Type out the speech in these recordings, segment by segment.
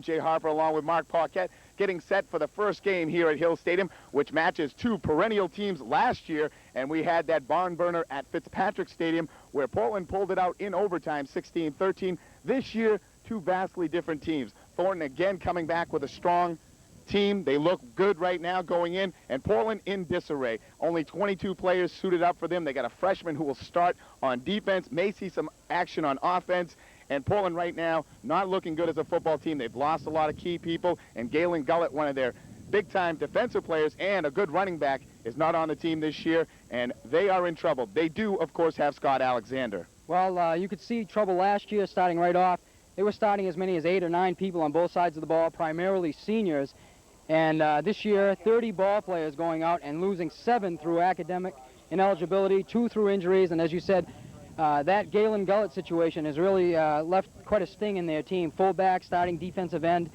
Jay Harper along with Marc Paquette getting set for the first game here at Hill Stadium, which matches two perennial teams last year, and we had that barn burner at Fitzpatrick Stadium where Portland pulled it out in overtime 16-13. This year, two vastly different teams. Thornton again coming back with a strong team. They look good right now going in, and Portland in disarray. Only 22 players suited up for them. They got a freshman who will start on defense, may see some action on offense. And Portland right now not looking good as a football team. They've lost a lot of key people, and Galen Gullett, one of their big-time defensive players and a good running back, is not on the team this year, and they are in trouble. They do, of course, have Scott Alexander. Well, you could see trouble last year starting right off. They were starting as many as 8 or 9 people on both sides of the ball, primarily seniors. And this year, 30 ball players going out and losing 7 through academic ineligibility, 2 through injuries, and as you said, that Galen Gullett situation has really left quite a sting in their team. Fullback, starting defensive end.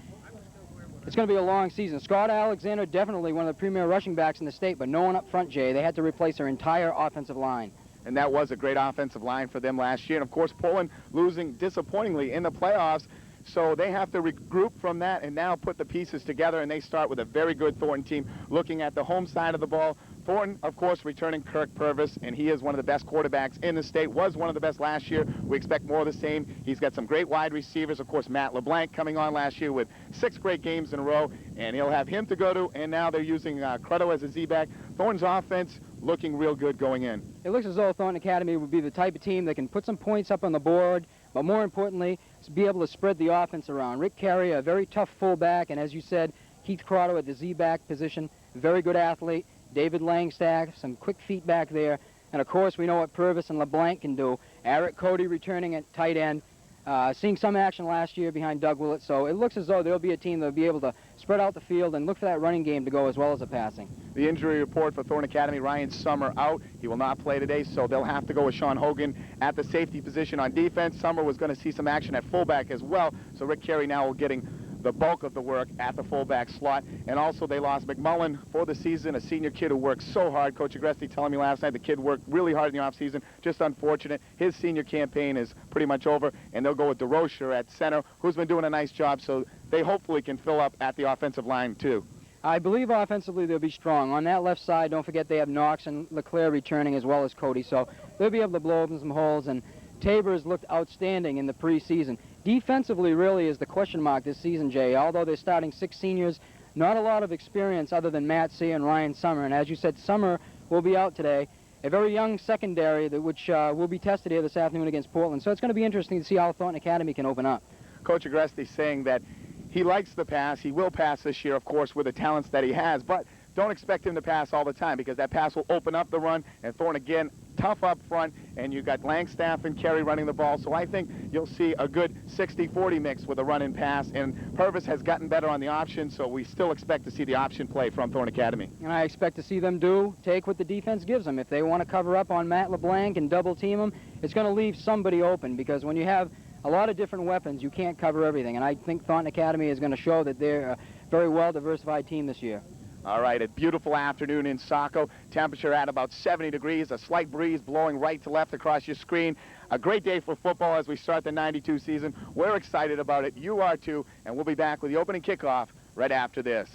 It's going to be a long season. Scott Alexander, definitely one of the premier rushing backs in the state, but no one up front, Jay. They had to replace their entire offensive line. And that was a great offensive line for them last year. And, of course, Portland losing disappointingly in the playoffs. So they have to regroup from that and now put the pieces together, and they start with a very good Thornton team. Looking at the home side of the ball, Thornton, of course, returning Kirk Purvis, and he is one of the best quarterbacks in the state, was one of the best last year. We expect more of the same. He's got some great wide receivers. Of course, Matt LeBlanc coming on last year with 6 great games in a row, and he'll have him to go to, and now they're using Crutto as a Z-back. Thornton's offense looking real good going in. It looks as though Thornton Academy would be the type of team that can put some points up on the board, but more importantly, be able to spread the offense around. Rick Carey, a very tough fullback, and as you said, Keith Crotto at the Z-back position, very good athlete. David Langstaff, some quick feet back there. And, of course, we know what Purvis and LeBlanc can do. Eric Cody returning at tight end, seeing some action last year behind Doug Willett. So it looks as though there'll be a team that will be able to spread out the field and look for that running game to go as well as the passing. The injury report for Thornton Academy, Ryan Summer out. He will not play today, so they'll have to go with Sean Hogan at the safety position on defense. Summer was going to see some action at fullback as well, so Rick Carey now getting the bulk of the work at the fullback slot. And also they lost McMullen for the season, a senior kid who worked so hard. Coach Agresti telling me last night the kid worked really hard in the offseason. Just unfortunate. His senior campaign is pretty much over, and they'll go with DeRocher at center, who's been doing a nice job, so they hopefully can fill up at the offensive line too. I believe offensively they'll be strong. On that left side, don't forget they have Knox and LeClaire returning as well as Cody, so they'll be able to blow open some holes, and Tabor's looked outstanding in the preseason. Defensively really is the question mark this season, Jay. Although they're starting 6 seniors, not a lot of experience other than Matt C. and Ryan Summer. And as you said, Summer will be out today. A very young secondary which will be tested here this afternoon against Portland. So it's going to be interesting to see how Thornton Academy can open up. Coach Agresti saying that he likes the pass. He will pass this year, of course, with the talents that he has. But don't expect him to pass all the time because that pass will open up the run. And Thornton, again, tough up front, and you've got Langstaff and Carey running the ball. So I think you'll see a good 60-40 mix with a run and pass. And Purvis has gotten better on the option, so we still expect to see the option play from Thornton Academy. And I expect to see them take what the defense gives them. If they want to cover up on Matt LeBlanc and double team him, it's going to leave somebody open because when you have a lot of different weapons, you can't cover everything. And I think Thornton Academy is going to show that they're a very well-diversified team this year. All right, a beautiful afternoon in Saco. Temperature at about 70 degrees, a slight breeze blowing right to left across your screen. A great day for football as we start the 92 season. We're excited about it. You are too, and we'll be back with the opening kickoff right after this.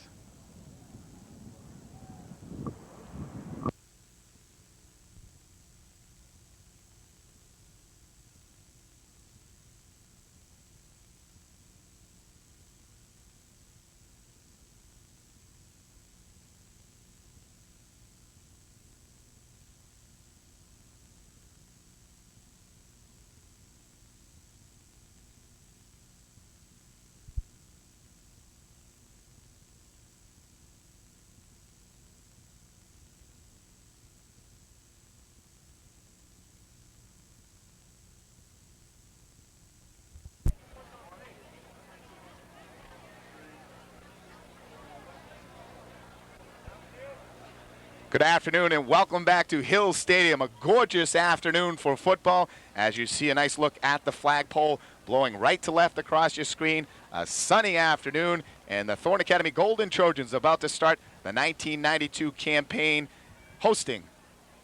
Good afternoon and welcome back to Hill Stadium. A gorgeous afternoon for football as you see a nice look at the flagpole blowing right to left across your screen. A sunny afternoon, and the Thornton Academy Golden Trojans about to start the 1992 campaign hosting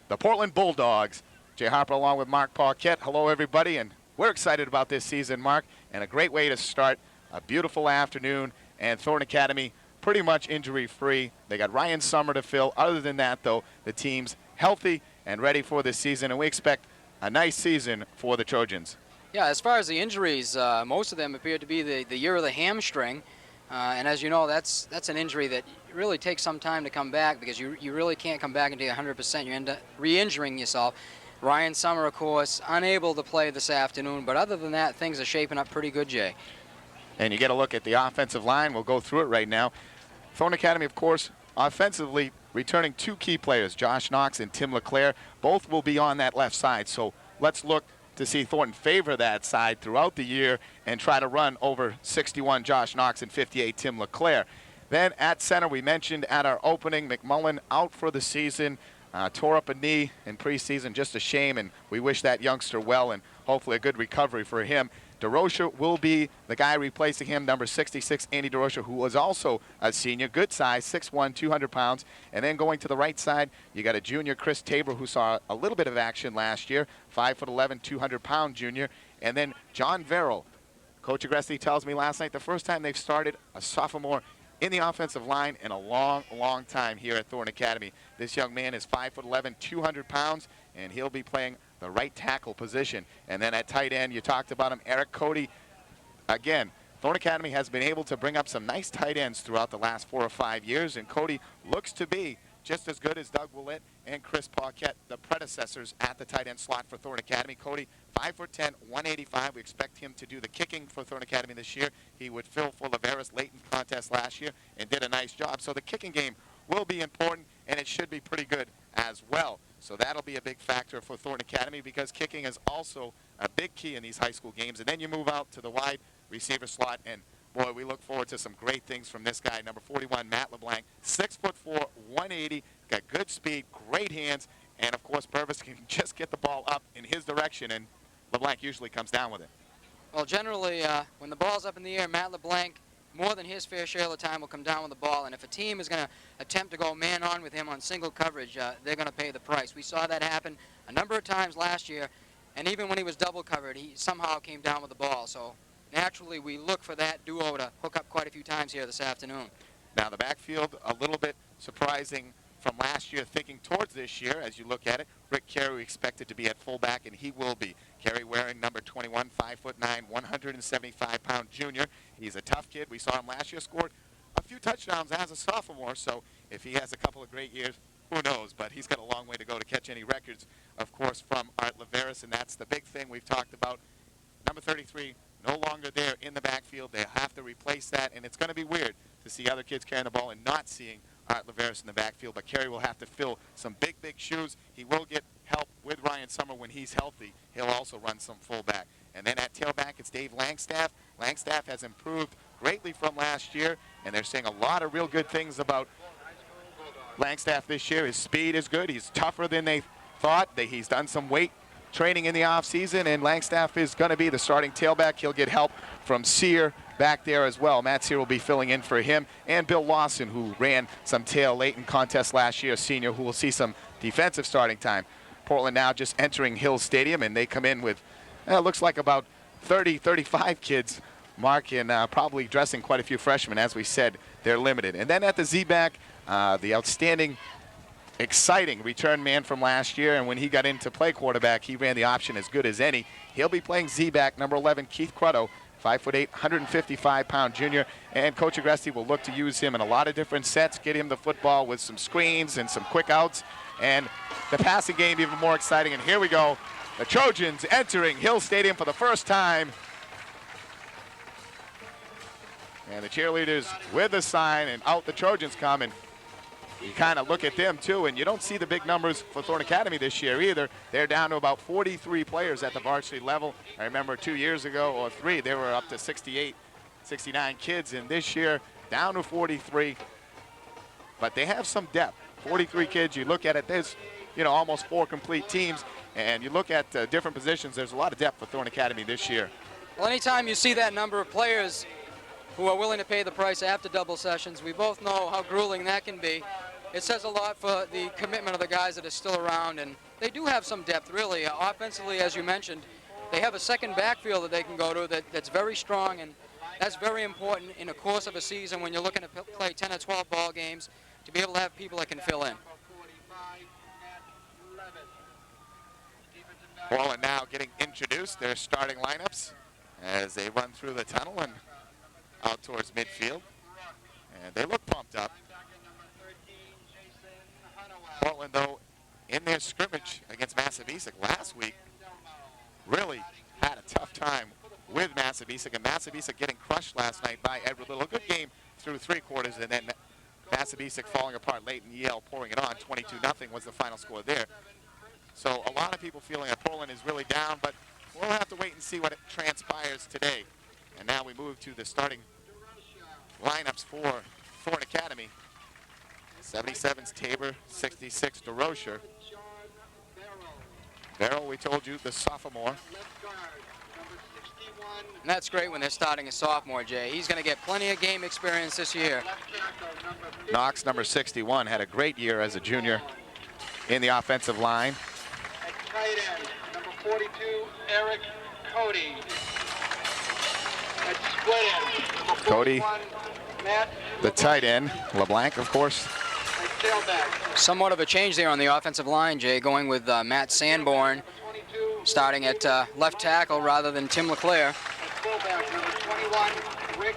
the Portland Bulldogs. Jay Harper along with Marc Paquette. Hello everybody, and we're excited about this season, Marc, and a great way to start a beautiful afternoon, and Thornton Academy pretty much injury-free. They got Ryan Summer to fill. Other than that, though, the team's healthy and ready for this season, and we expect a nice season for the Trojans. Yeah, as far as the injuries, most of them appear to be the year of the hamstring. And as you know, that's an injury that really takes some time to come back, because you really can't come back until you're 100%. You end up re-injuring yourself. Ryan Summer, of course, unable to play this afternoon, but other than that, things are shaping up pretty good, Jay. And you get a look at the offensive line. We'll go through it right now. Thornton Academy, of course, offensively returning two key players, Josh Knox and Tim LeClaire. Both will be on that left side, so let's look to see Thornton favor that side throughout the year and try to run over 61 Josh Knox and 58 Tim LeClaire. Then at center, we mentioned at our opening, McMullen out for the season, tore up a knee in preseason, just a shame, and we wish that youngster well and hopefully a good recovery for him. DeRocha will be the guy replacing him, number 66, Andy DeRocha, who was also a senior, good size, 6'1", 200 pounds. And then going to the right side, you got a junior, Chris Tabor, who saw a little bit of action last year, 5'11", 200-pound junior. And then John Verrill. Coach Agresti tells me last night the first time they've started a sophomore in the offensive line in a long, long time here at Thornton Academy. This young man is 5'11", 200 pounds, and he'll be playing the right tackle position. And then at tight end, you talked about him, Eric Cody. Again, Thornton Academy has been able to bring up some nice tight ends throughout the last 4 or 5 years, and Cody looks to be just as good as Doug Willett and Chris Paquette, the predecessors at the tight end slot for Thornton Academy. Cody, 5'10", 185. We expect him to do the kicking for Thornton Academy this year. He would fill Fullaveras late in contest last year and did a nice job. So the kicking game will be important, and it should be pretty good as well. So that'll be a big factor for Thornton Academy, because kicking is also a big key in these high school games. And then you move out to the wide receiver slot, and boy, we look forward to some great things from this guy, number 41, Matt LeBlanc, 6'4", 180, got good speed, great hands, and of course Purvis can just get the ball up in his direction, and LeBlanc usually comes down with it. Well, generally, when the ball's up in the air, Matt LeBlanc, more than his fair share of the time, will come down with the ball. And if a team is going to attempt to go man-on with him on single coverage, they're going to pay the price. We saw that happen a number of times last year, and even when he was double covered, he somehow came down with the ball. So naturally, we look for that duo to hook up quite a few times here this afternoon. Now, the backfield, a little bit surprising from last year, thinking towards this year as you look at it. Rick Carey expected to be at fullback, and he will be. Carey wearing number 21, 5'9", 175-pound junior. He's a tough kid. We saw him last year, scored a few touchdowns as a sophomore, so if he has a couple of great years, who knows? But he's got a long way to go to catch any records, of course, from Art Laveris, and that's the big thing we've talked about. Number 33, no longer there in the backfield. They have to replace that, and it's going to be weird to see other kids carrying the ball and not seeing Art Laveris in the backfield. But Carey will have to fill some big, big shoes. He will get help with Ryan Summer when he's healthy. He'll also run some fullback. And then at tailback, it's Dave Langstaff. Langstaff has improved greatly from last year, and they're saying a lot of real good things about Langstaff this year. His speed is good. He's tougher than they thought. He's done some weight training in the offseason, and Langstaff is going to be the starting tailback. He'll get help from Sear back there as well. Matt Sear will be filling in for him, and Bill Lawson, who ran some tail late in contest last year, senior, who will see some defensive starting time. Portland now just entering Hill Stadium, and they come in with, looks like about 30, 35 kids, Mark, and probably dressing quite a few freshmen. As we said, they're limited. And then at the Z-back, the outstanding, exciting return man from last year, and when he got into play quarterback, he ran the option as good as any. He'll be playing Z-back, number 11, Keith Crutto, 5'8", 155-pound junior, and Coach Agresti will look to use him in a lot of different sets, get him the football with some screens and some quick outs, and the passing game even more exciting. And here we go, the Trojans entering Hill Stadium for the first time. And the cheerleaders with the sign, and out the Trojans come, and you kind of look at them too, and you don't see the big numbers for Thornton Academy this year either. They're down to about 43 players at the varsity level. I remember 2 years ago, or 3, they were up to 68, 69 kids, and this year down to 43. But they have some depth. 43 kids, you look at it, there's almost 4 complete teams, and you look at different positions, there's a lot of depth for Thornton Academy this year. Well, anytime you see that number of players who are willing to pay the price after double sessions, we both know how grueling that can be. It says a lot for the commitment of the guys that are still around, and they do have some depth, really. Offensively, as you mentioned, they have a second backfield that they can go to that's very strong, and That's very important in the course of a season when you're looking to play 10 or 12 ball games, to be able to have people that can fill in. Portland now getting introduced, their starting lineups as they run through the tunnel and out towards midfield. And they look pumped up. Portland, though, in their scrimmage against Massabesic last week, really had a tough time with Massabesic, and Massabesic getting crushed last night by Edward Little. A good game through 3 quarters, and then Massabesic falling apart late and Yale pouring it on. 22-0 was the final score there. So a lot of people feeling that Portland is really down, but we'll have to wait and see what it transpires today. And now we move to the starting lineups for Thornton Academy. 77's Tabor, 66 DeRocher. Barrow, we told you, the sophomore. And that's great when they're starting a sophomore, Jay. He's going to get plenty of game experience this year. Knox, number 61, had a great year as a junior in the offensive line. At tight end, number 42, Eric Cody. At split end, number 41, Cody, Matt the tight end. LeBlanc, of course. at tailback. Somewhat of a change there on the offensive line, Jay, going with Matt Sanborn 22, starting at left tackle rather than Tim LeClaire. at fullback, number 21, Rick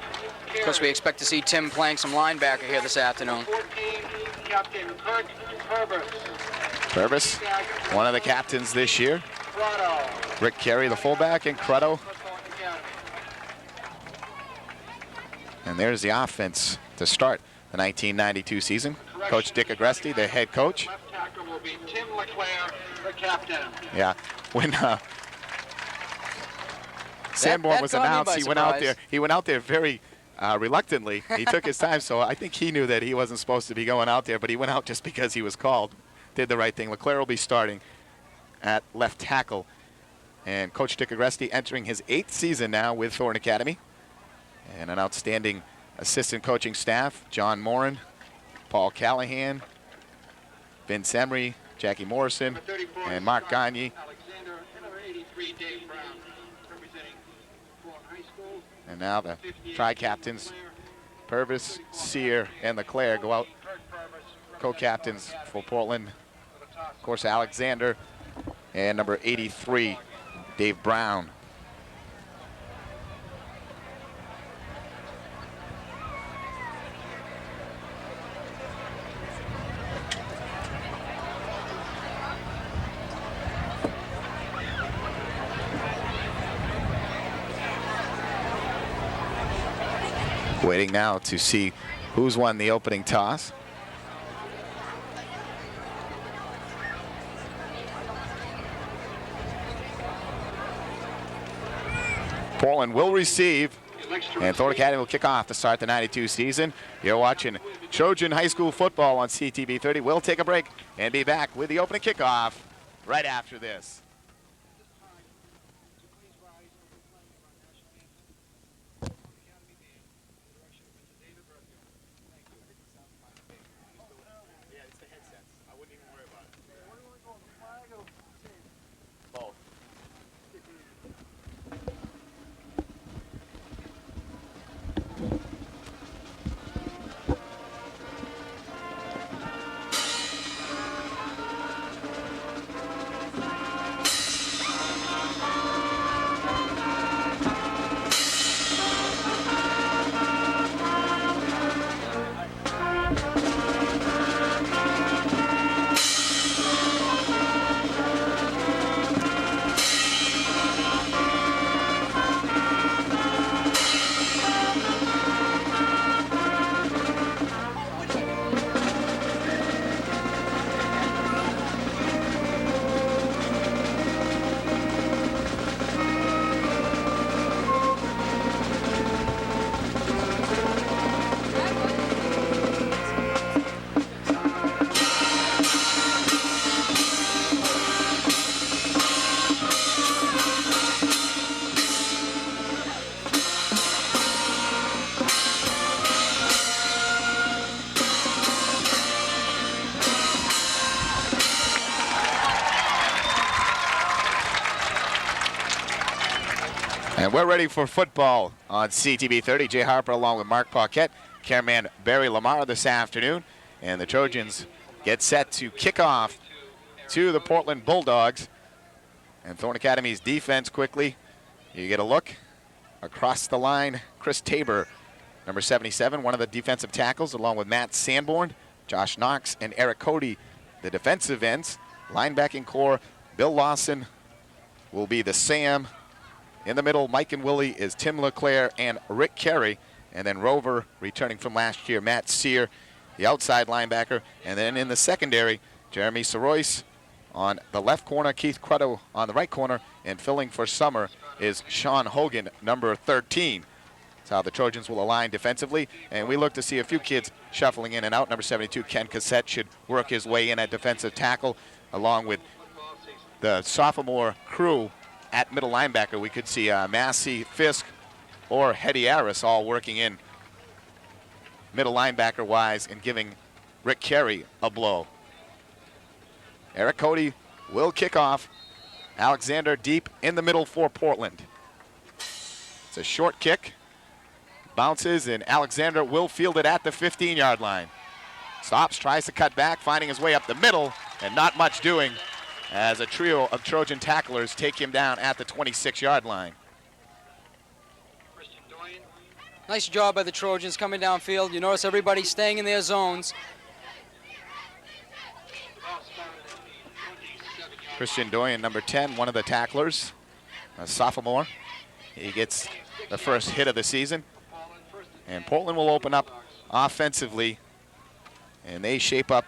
Of course, we expect to see Tim playing some linebacker here this afternoon. 14, Captain Kurt Herbert. Purvis, one of the captains this year. Prado. Rick Carey, the fullback, and Crutto. Thornton Academy. And there's the offense to start the 1992 season. Coach Dick Agresti, the head coach. Left tackle will be Tim LeClaire, the captain. Yeah, when Sanborn was caught me announced, by he went out surprise. there. He went out there very reluctantly. He took his time, so I think he knew that he wasn't supposed to be going out there, but he went out just because he was called. Did the right thing. LeClaire will be starting at left tackle. And Coach Dick Agresti entering his 8th season now with Thornton Academy. And an outstanding assistant coaching staff. John Morin, Paul Callahan, Vince Emery, Jackie Morrison, Number 34, and Mark Scott Gagne. Alexander, and number 83, Dave Brown, representing Portland High School. And now the 58, tri-captains, LeClaire, Purvis, Sear, and LeClaire go out Kurt Purvis, co-captains for Portland. for the toss. Of course, Alexander and number 83, Dave Brown. Waiting now to see who's won the opening toss. Portland will receive, and Thornton Academy will kick off to start the 92 season. You're watching Trojan High School football on CTV 30. We'll take a break and be back with the opening kickoff right after this. And we're ready for football on CTV 30. Jay Harper along with Marc Paquette, cameraman Barry Lamar this afternoon. And the Trojans get set to kick off to the Portland Bulldogs. And Thornton Academy's defense quickly. You get a look across the line. Chris Tabor, number 77, one of the defensive tackles, along with Matt Sanborn, Josh Knox, and Eric Cody, the defensive ends. Linebacking core, Bill Lawson will be the Sam. In the middle, Mike and Willie is Tim LeClaire and Rick Carey. And then Rover, returning from last year, Matt Sear, the outside linebacker. And then in the secondary, Jeremy Sorois on the left corner, Keith Crutto on the right corner, and filling for Summer is Sean Hogan, number 13. That's how the Trojans will align defensively. And we look to see a few kids shuffling in and out. Number 72, Ken Cassette, should work his way in at defensive tackle, along with the sophomore crew at middle linebacker. We could see Massey, Fisk, or Hetty Harris all working in middle linebacker-wise and giving Rick Carey a blow. Eric Cody will kick off. Alexander deep in the middle for Portland. It's a short kick. Bounces, and Alexander will field it at the 15-yard line. Stops, tries to cut back, finding his way up the middle, and not much doing as a trio of Trojan tacklers take him down at the 26-yard line. Nice job by the Trojans coming downfield. You notice everybody staying in their zones. Christian Doyen, number 10, one of the tacklers, a sophomore. He gets the first hit of the season. And Portland will open up offensively, and they shape up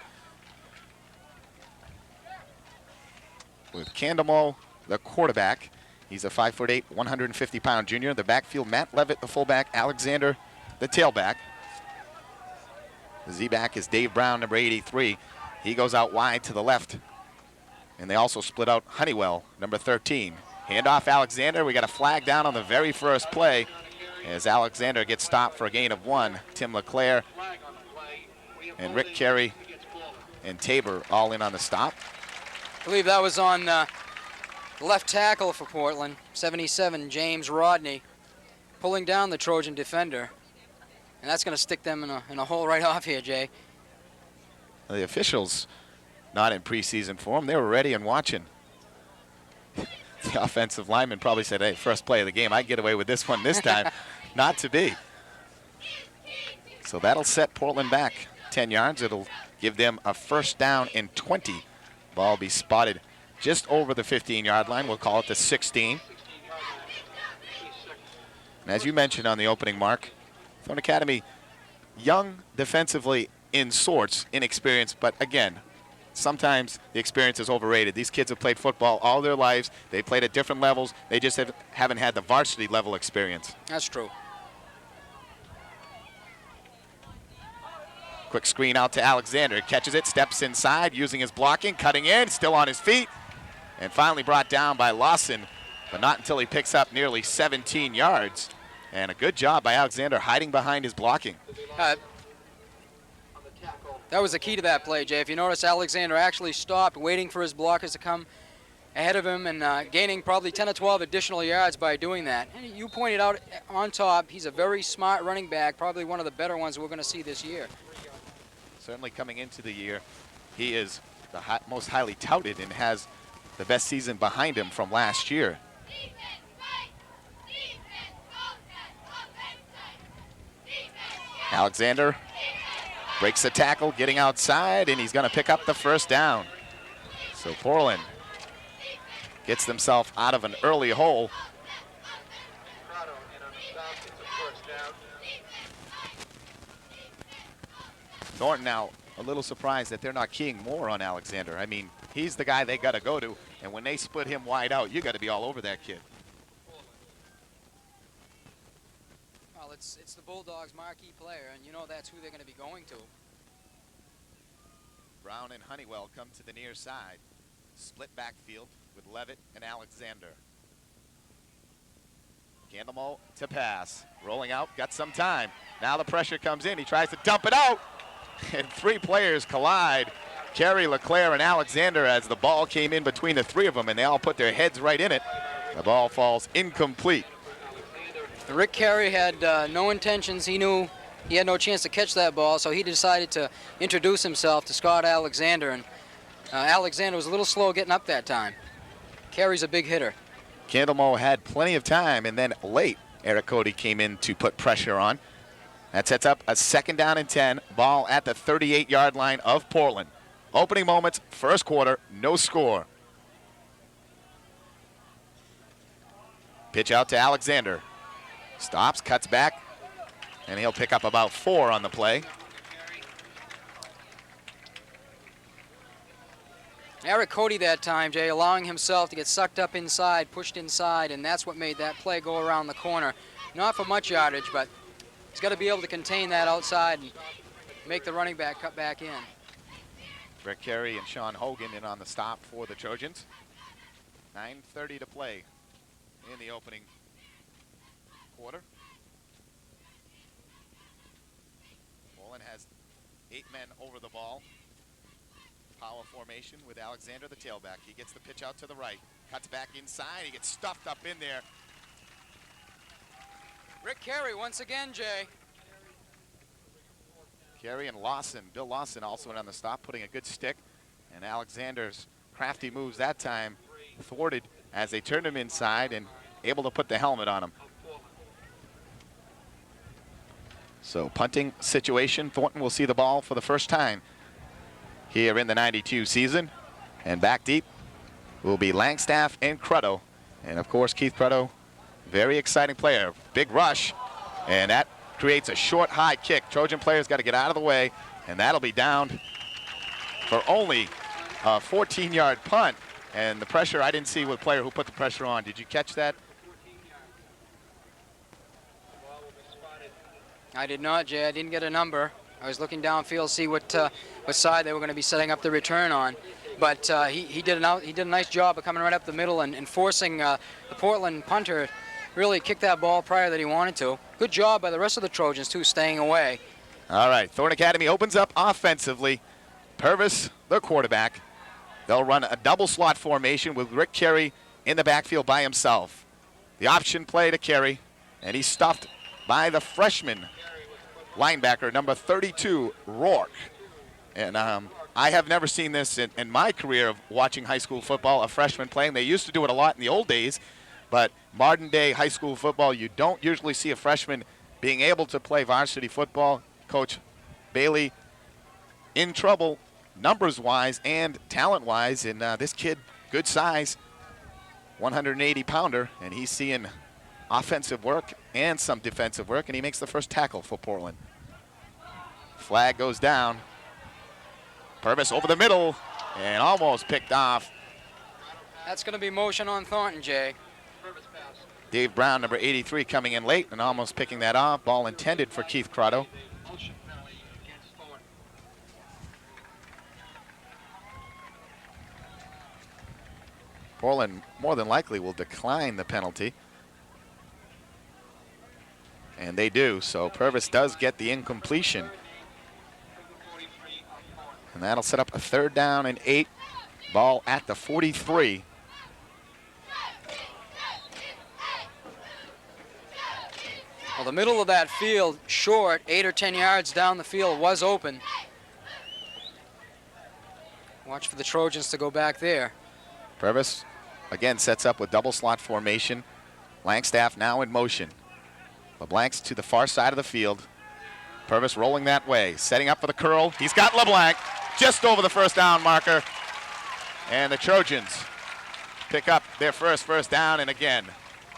with Candamo, the quarterback. He's a 5'8", 150-pound junior. The backfield, Matt Levitt, the fullback, Alexander, the tailback. The Z-back is Dave Brown, number 83. He goes out wide to the left. And they also split out Honeywell, number 13. Handoff Alexander. We got a flag down on the very first play as Alexander gets stopped for a gain of 1. Tim LeClaire and Rick Carey and Tabor all in on the stop. I believe that was on left tackle for Portland, 77, James Rodney, pulling down the Trojan defender. And that's going to stick them in a hole right off here, Jay. The officials not in preseason form. They were ready and watching. The offensive lineman probably said, hey, first play of the game, I get away with this one this time. Not to be. So that'll set Portland back 10 yards. It'll give them a first down and 20. Ball will be spotted just over the 15-yard line. We'll call it the 16. And as you mentioned on the opening, Mark, Thornton Academy, young defensively in sorts, inexperienced, but again, sometimes the experience is overrated. These kids have played football all their lives. They played at different levels. They just haven't had the varsity level experience. That's true. Quick screen out to Alexander. Catches it, steps inside, using his blocking, cutting in, still on his feet, and finally brought down by Lawson, but not until he picks up nearly 17 yards. And a good job by Alexander hiding behind his blocking. That was the key to that play, Jay. If you notice, Alexander actually stopped, waiting for his blockers to come ahead of him and gaining probably 10 or 12 additional yards by doing that. And you pointed out on top, he's a very smart running back, probably one of the better ones we're going to see this year. Certainly coming into the year, he is the most highly touted and has the best season behind him from last year. Alexander breaks the tackle, getting outside, and he's going to pick up the first down. So Portland gets themselves out of an early hole. Thornton now a little surprised that they're not keying more on Alexander. I mean, he's the guy they got to go to, and when they split him wide out, you got to be all over that kid. Well, it's the Bulldogs' marquee player, and you know that's who they're going to be going to. Brown and Honeywell come to the near side. Split backfield with Levitt and Alexander. Candamo to pass. Rolling out, got some time. Now the pressure comes in. He tries to dump it out. And three players collide. Carey, LeClaire, and Alexander as the ball came in between the three of them, and they all put their heads right in it. The ball falls incomplete. Rick Carey had no intentions. He knew he had no chance to catch that ball, so he decided to introduce himself to Scott Alexander, and Alexander was a little slow getting up that time. Carey's a big hitter. Candlemo had plenty of time, and then late, Eric Cody came in to put pressure on. That sets up a 2nd down and 10, ball at the 38-yard line of Portland. Opening moments, first quarter, no score. Pitch out to Alexander. Stops, cuts back, and he'll pick up about 4 on the play. Eric Cody that time, Jay, allowing himself to get sucked up inside, pushed inside, and that's what made that play go around the corner. Not for much yardage, but he's got to be able to contain that outside and make the running back cut back in. Rick Carey and Sean Hogan in on the stop for the Trojans. 9:30 to play in the opening quarter. Portland has 8 men over the ball. Power formation with Alexander, the tailback. He gets the pitch out to the right, cuts back inside. He gets stuffed up in there. Rick Carey once again, Jay. Carey and Lawson, Bill Lawson also in on the stop, putting a good stick. And Alexander's crafty moves that time thwarted as they turned him inside and able to put the helmet on him. So punting situation, Thornton will see the ball for the first time here in the 92 season. And back deep will be Langstaff and Crutto. And of course, Keith Crutto, very exciting player. Big rush, and that creates a short, high kick. Trojan players got to get out of the way, and that'll be down for only a 14-yard punt. And the pressure, I didn't see what player who put the pressure on. Did you catch that? I did not, Jay. I didn't get a number. I was looking downfield to see what side they were going to be setting up the return on. But he did a nice job of coming right up the middle and forcing the Portland punter really kick that ball prior that he wanted to. Good job by the rest of the Trojans, too, staying away. All right, Thornton Academy opens up offensively. Purvis, the quarterback. They'll run a double slot formation with Rick Carey in the backfield by himself. The option play to Carey, and he's stuffed by the freshman linebacker, number 32, Rourke. And I have never seen this in my career of watching high school football, a freshman playing. They used to do it a lot in the old days, but modern day high school football, you don't usually see a freshman being able to play varsity football. Coach Bailey in trouble numbers-wise and talent-wise, and this kid, good size, 180-pounder, and he's seeing offensive work and some defensive work, and he makes the first tackle for Portland. Flag goes down. Purvis over the middle and almost picked off. That's going to be motion on Thornton, Jay. Dave Brown, number 83, coming in late and almost picking that off. Ball intended for Keith Crotto. Portland more than likely will decline the penalty. And they do, so Purvis does get the incompletion. And that'll set up a 3rd down and 8. Ball at the 43. Well, the middle of that field, short, 8 or 10 yards down the field, was open. Watch for the Trojans to go back there. Purvis again sets up with double slot formation. Langstaff now in motion. LeBlanc's to the far side of the field. Purvis rolling that way, setting up for the curl. He's got LeBlanc just over the first down marker. And the Trojans pick up their first down. And again,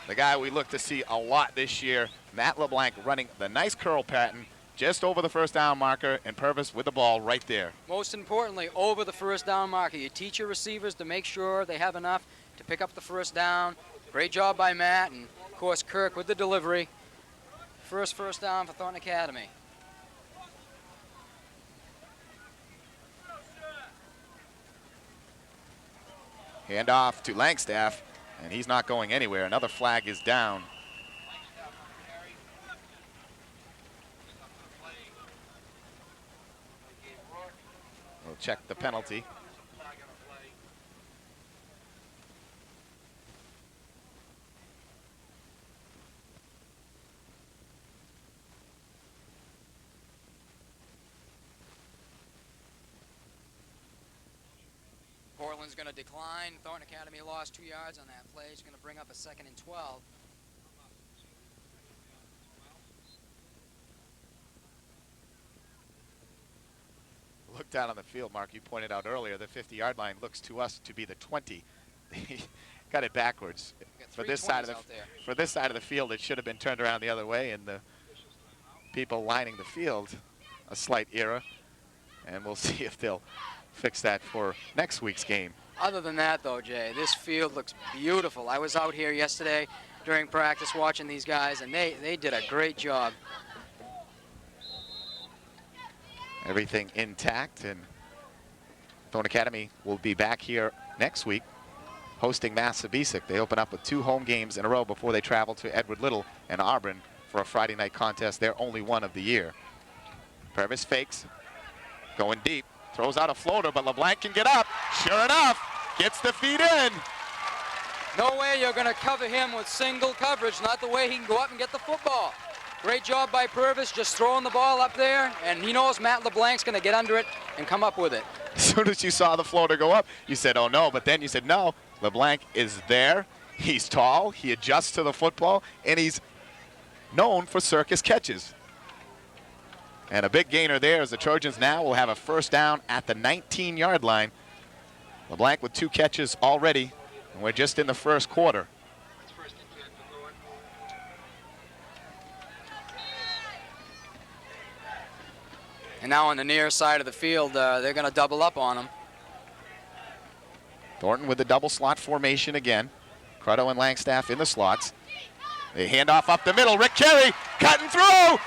the guy we look to see a lot this year, Matt LeBlanc, running the nice curl pattern just over the first down marker, and Purvis with the ball right there. Most importantly, over the first down marker. You teach your receivers to make sure they have enough to pick up the first down. Great job by Matt, and of course Kirk with the delivery. First down for Thornton Academy. Hand off to Langstaff, and he's not going anywhere. Another flag is down. We'll check the penalty. one's going to decline. Thornton Academy lost 2 yards on that play. It's going to bring up a 2nd and 12. Look down on the field, Mark. You pointed out earlier the 50-yard line looks to us to be the 20. Got it backwards. For this side of the field, it should have been turned around the other way, and the people lining the field, a slight error. And we'll see if they'll fix that for next week's game. Other than that, though, Jay, this field looks beautiful. I was out here yesterday during practice watching these guys, and they did a great job. Everything intact, and Thornton Academy will be back here next week hosting Massabesic. They open up with 2 home games in a row before they travel to Edward Little and Auburn for a Friday night contest, their only one of the year. Purvis fakes, going deep, throws out a floater, but LeBlanc can get up. Sure enough, gets the feet in. No way you're going to cover him with single coverage, not the way he can go up and get the football. Great job by Purvis, just throwing the ball up there, and he knows Matt LeBlanc's going to get under it and come up with it. As soon as you saw the floater go up, you said, oh no, but then you said, no, LeBlanc is there. He's tall, he adjusts to the football, and he's known for circus catches. And a big gainer there as the Trojans now will have a first down at the 19-yard line. LeBlanc with 2 catches already, and we're just in the first quarter. And now on the near side of the field, they're going to double up on him. Thornton with the double slot formation again. Crutto and Langstaff in the slots. They hand off up the middle. Rick Carey cutting through.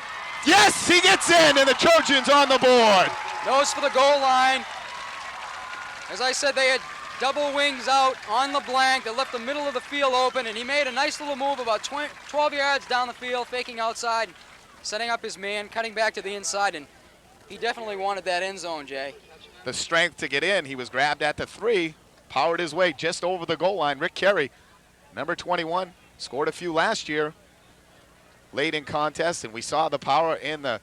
Yes, he gets in, and the Trojans on the board. Goes for the goal line. As I said, they had double wings out on LeBlanc. They left the middle of the field open, and he made a nice little move about 12 yards down the field, faking outside, setting up his man, cutting back to the inside, and he definitely wanted that end zone, Jay. The strength to get in. He was grabbed at the 3, powered his way just over the goal line. Rick Carey, number 21, scored a few last year, late in contest, and we saw the power and the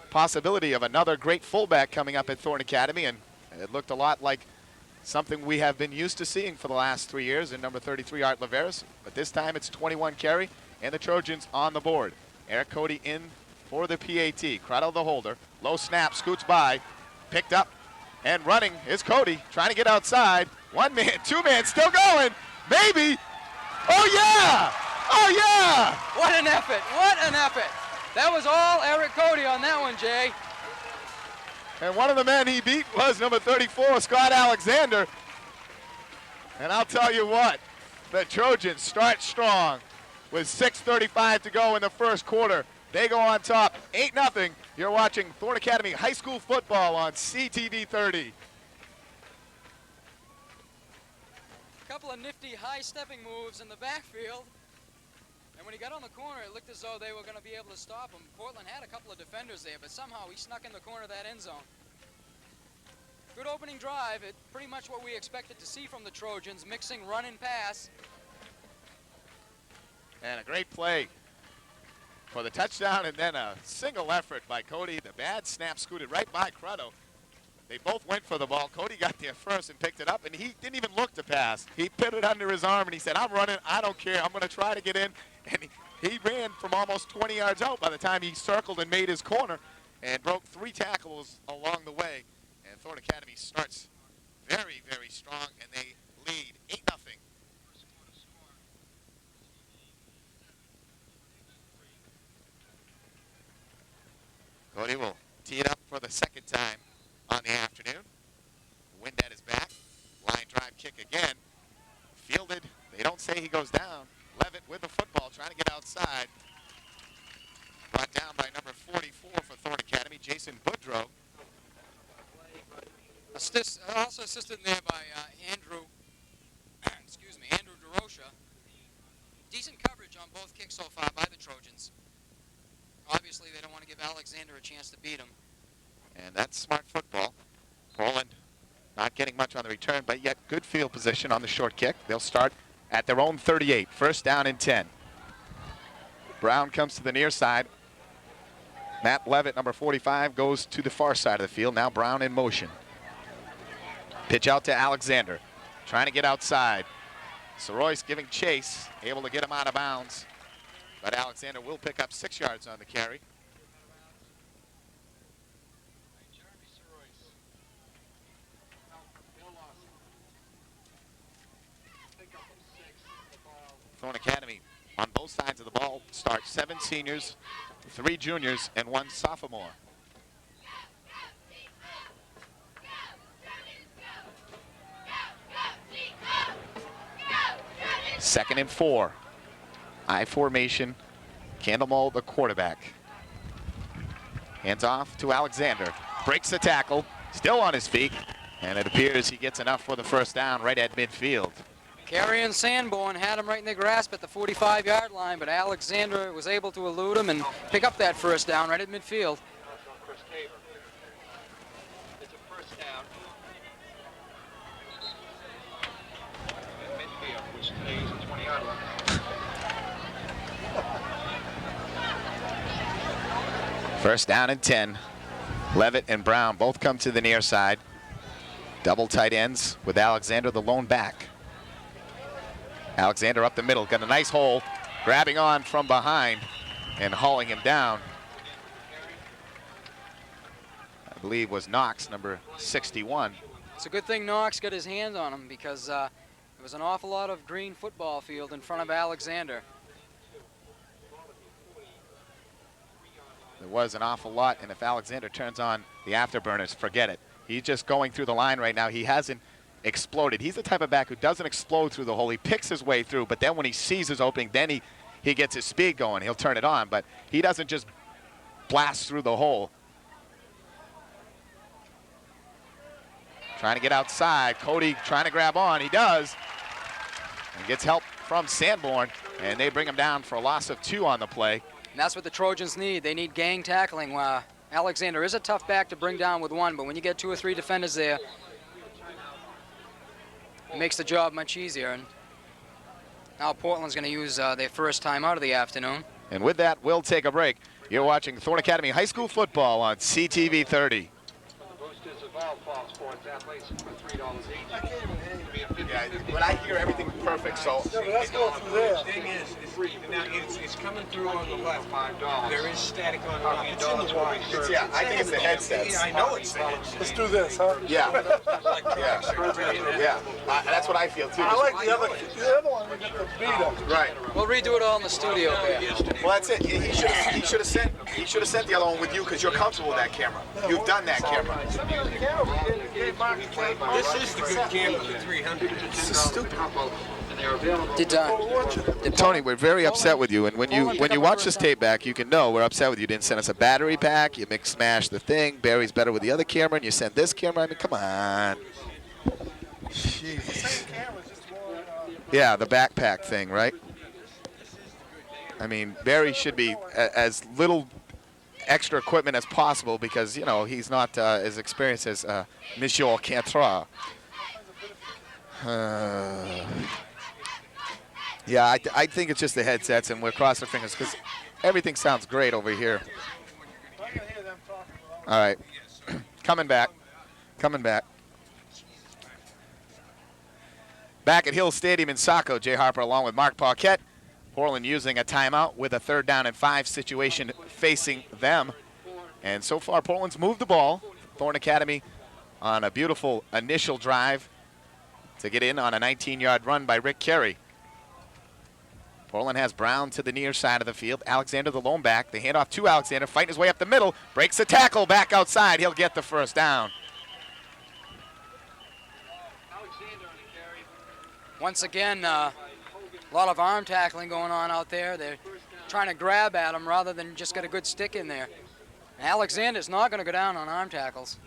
possibility of another great fullback coming up at Thornton Academy, and it looked a lot like something we have been used to seeing for the last 3 years in number 33, Art Laveris, but this time it's 21 Carey, and the Trojans on the board. Eric Cody in for the PAT. Crutto the holder. Low snap, scoots by, picked up, and running is Cody, trying to get outside. 1 man, 2 man, still going, maybe. Oh yeah! Oh yeah! What an effort, what an effort. That was all Eric Cody on that one, Jay. And one of the men he beat was number 34, Scott Alexander. And I'll tell you what, the Trojans start strong with 6:35 to go in the first quarter. They go on top, 8-0. You're watching Thornton Academy High School football on CTV 30. A couple of nifty high-stepping moves in the backfield. And when he got on the corner, it looked as though they were going to be able to stop him. Portland had a couple of defenders there, but somehow he snuck in the corner of that end zone. Good opening drive. It's pretty much what we expected to see from the Trojans, mixing run and pass. And a great play for the touchdown, and then a single effort by Cody. The bad snap scooted right by Crutto. They both went for the ball. Cody got there first and picked it up, and he didn't even look to pass. He put it under his arm, and he said, I'm running. I don't care. I'm going to try to get in. And he ran from almost 20 yards out by the time he circled and made his corner and broke 3 tackles along the way. And Thornton Academy starts very, very strong, and they lead 8-0. Cody will tee it up for the second time on the afternoon. Wind at his back. Line drive kick again. Fielded. They don't say he goes down. Levitt with the football, trying to get outside. Brought down by number 44 for Thornton Academy, Jason Boudreau. Also assisted there by Andrew DeRocha. Decent coverage on both kicks so far by the Trojans. Obviously, they don't want to give Alexander a chance to beat him. And that's smart football. Portland not getting much on the return, but yet good field position on the short kick. They'll start at their own 38, first down and 10. Brown comes to the near side. Matt Levitt, number 45, goes to the far side of the field. Now Brown in motion. Pitch out to Alexander. trying to get outside. Soroyce giving chase, able to get him out of bounds. But Alexander will pick up 6 yards on the carry. Thornton Academy on both sides of the ball start 7 seniors, 3 juniors, and 1 sophomore. Second and 4. I formation. Candlemull, the quarterback. Hands off to Alexander. Breaks the tackle. Still on his feet. And it appears he gets enough for the first down right at midfield. Carey and Sanborn had him right in their grasp at the 45-yard line, but Alexander was able to elude him and pick up that first down right at midfield. It's a first down. At midfield, which today is a 20-yard line. First down and 10. Levitt and Brown both come to the near side. Double tight ends with Alexander the lone back. Alexander up the middle, got a nice hole, grabbing on from behind and hauling him down. I believe was Knox, number 61. It's a good thing Knox got his hands on him because there was an awful lot of green football field in front of Alexander. There was an awful lot, and if Alexander turns on the afterburners, forget it. He's just going through the line right now. He hasn't exploded. He's the type of back who doesn't explode through the hole. He picks his way through, but then when he sees his opening, then he gets his speed going. He'll turn it on, but he doesn't just blast through the hole. Trying to get outside. Cody trying to grab on. He does. And gets help from Sanborn, and they bring him down for a loss of 2 on the play. And that's what the Trojans need. They need gang tackling. Alexander is a tough back to bring down with 1, but when you get 2 or 3 defenders there, it makes the job much easier. And now Portland's going to use their first time out of the afternoon. And with that, we'll take a break. You're watching Thornton Academy High School football on CTV 30. Boosters of all fall sports athletes for $3 each. Yeah, but I hear everything perfect, so. Yeah, but let's go through there. The thing is now it's coming through on the left. $5. There is static on the right. It's in the wide. Yeah, I think it's the headsets. Yeah, I know it's the headset. Let's do this, huh? Yeah. Yeah. That's what I feel too. I like the other one. We got the beta. Right. We'll redo it all in the studio there. Well, that's it. He should have sent the other one with you because you're comfortable with that camera. You've done that camera. This is the good camera, the 300. This is stupid. Did Tony, we're very upset with you, and when you watch this tape back, you can know we're upset with you. You didn't send us a battery pack. You mix smash the thing. Barry's better with the other camera, and you sent this camera. I mean, come on. Jeez. Yeah, the backpack thing, right? I mean, Barry should be as little extra equipment as possible because, you know, he's not as experienced as Monsieur Cantra. Yeah, I think it's just the headsets, and we're crossing our fingers because everything sounds great over here. All right. Coming back. Back at Hill Stadium in Saco, Jay Harper along with Marc Paquette. Portland using a timeout with a 3rd down and 5 situation facing them. And so far, Portland's moved the ball. Thornton Academy on a beautiful initial drive to get in on a 19-yard run by Rick Carey. Portland has Brown to the near side of the field. Alexander the lone back. They hand off to Alexander, fighting his way up the middle. Breaks the tackle, back outside. He'll get the first down. Once again, a lot of arm tackling going on out there. They're trying to grab at him rather than just get a good stick in there. Alexander's not going to go down on arm tackles.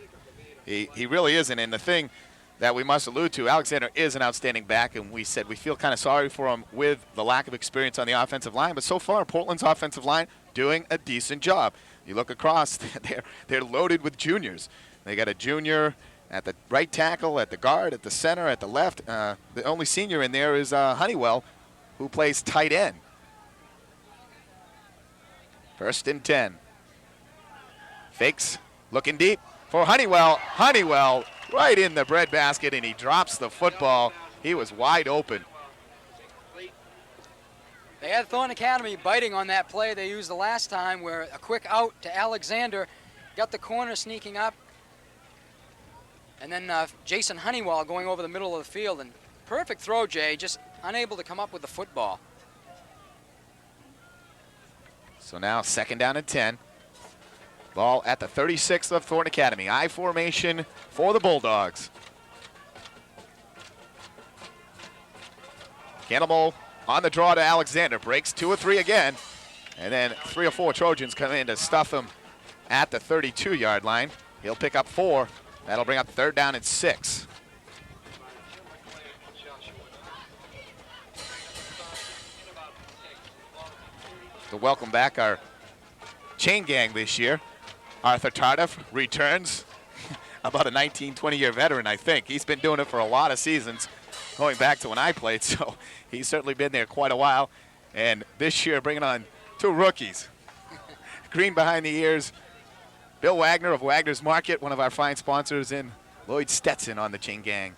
He really isn't, and the thing that we must allude to, Alexander is an outstanding back, and we said we feel kind of sorry for him with the lack of experience on the offensive line, but so far, Portland's offensive line doing a decent job. You look across, they're loaded with juniors. They got a junior at the right tackle, at the guard, at the center, at the left. The only senior in there is Honeywell, who plays tight end. 1st and 10. Fakes, looking deep for Honeywell. Honeywell right in the breadbasket, and he drops the football. He was wide open. They had Thornton Academy biting on that play they used the last time, where a quick out to Alexander, got the corner sneaking up, and then Jason Honeywell going over the middle of the field. And perfect throw, Jay, just unable to come up with the football. So now 2nd down and 10. Ball at the 36 of Thornton Academy. I formation for the Bulldogs. Cannonball on the draw to Alexander. Breaks 2 or 3 again. And then 3 or 4 Trojans come in to stuff him at the 32-yard line. He'll pick up 4. That'll bring up 3rd down and 6. To welcome back our chain gang this year. Arthur Tardif returns. About a 19, 20-year veteran, I think. He's been doing it for a lot of seasons, going back to when I played, so he's certainly been there quite a while. And this year, bringing on 2 rookies. Green behind the ears. Bill Wagner of Wagner's Market, one of our fine sponsors, and Lloyd Stetson on the chain gang.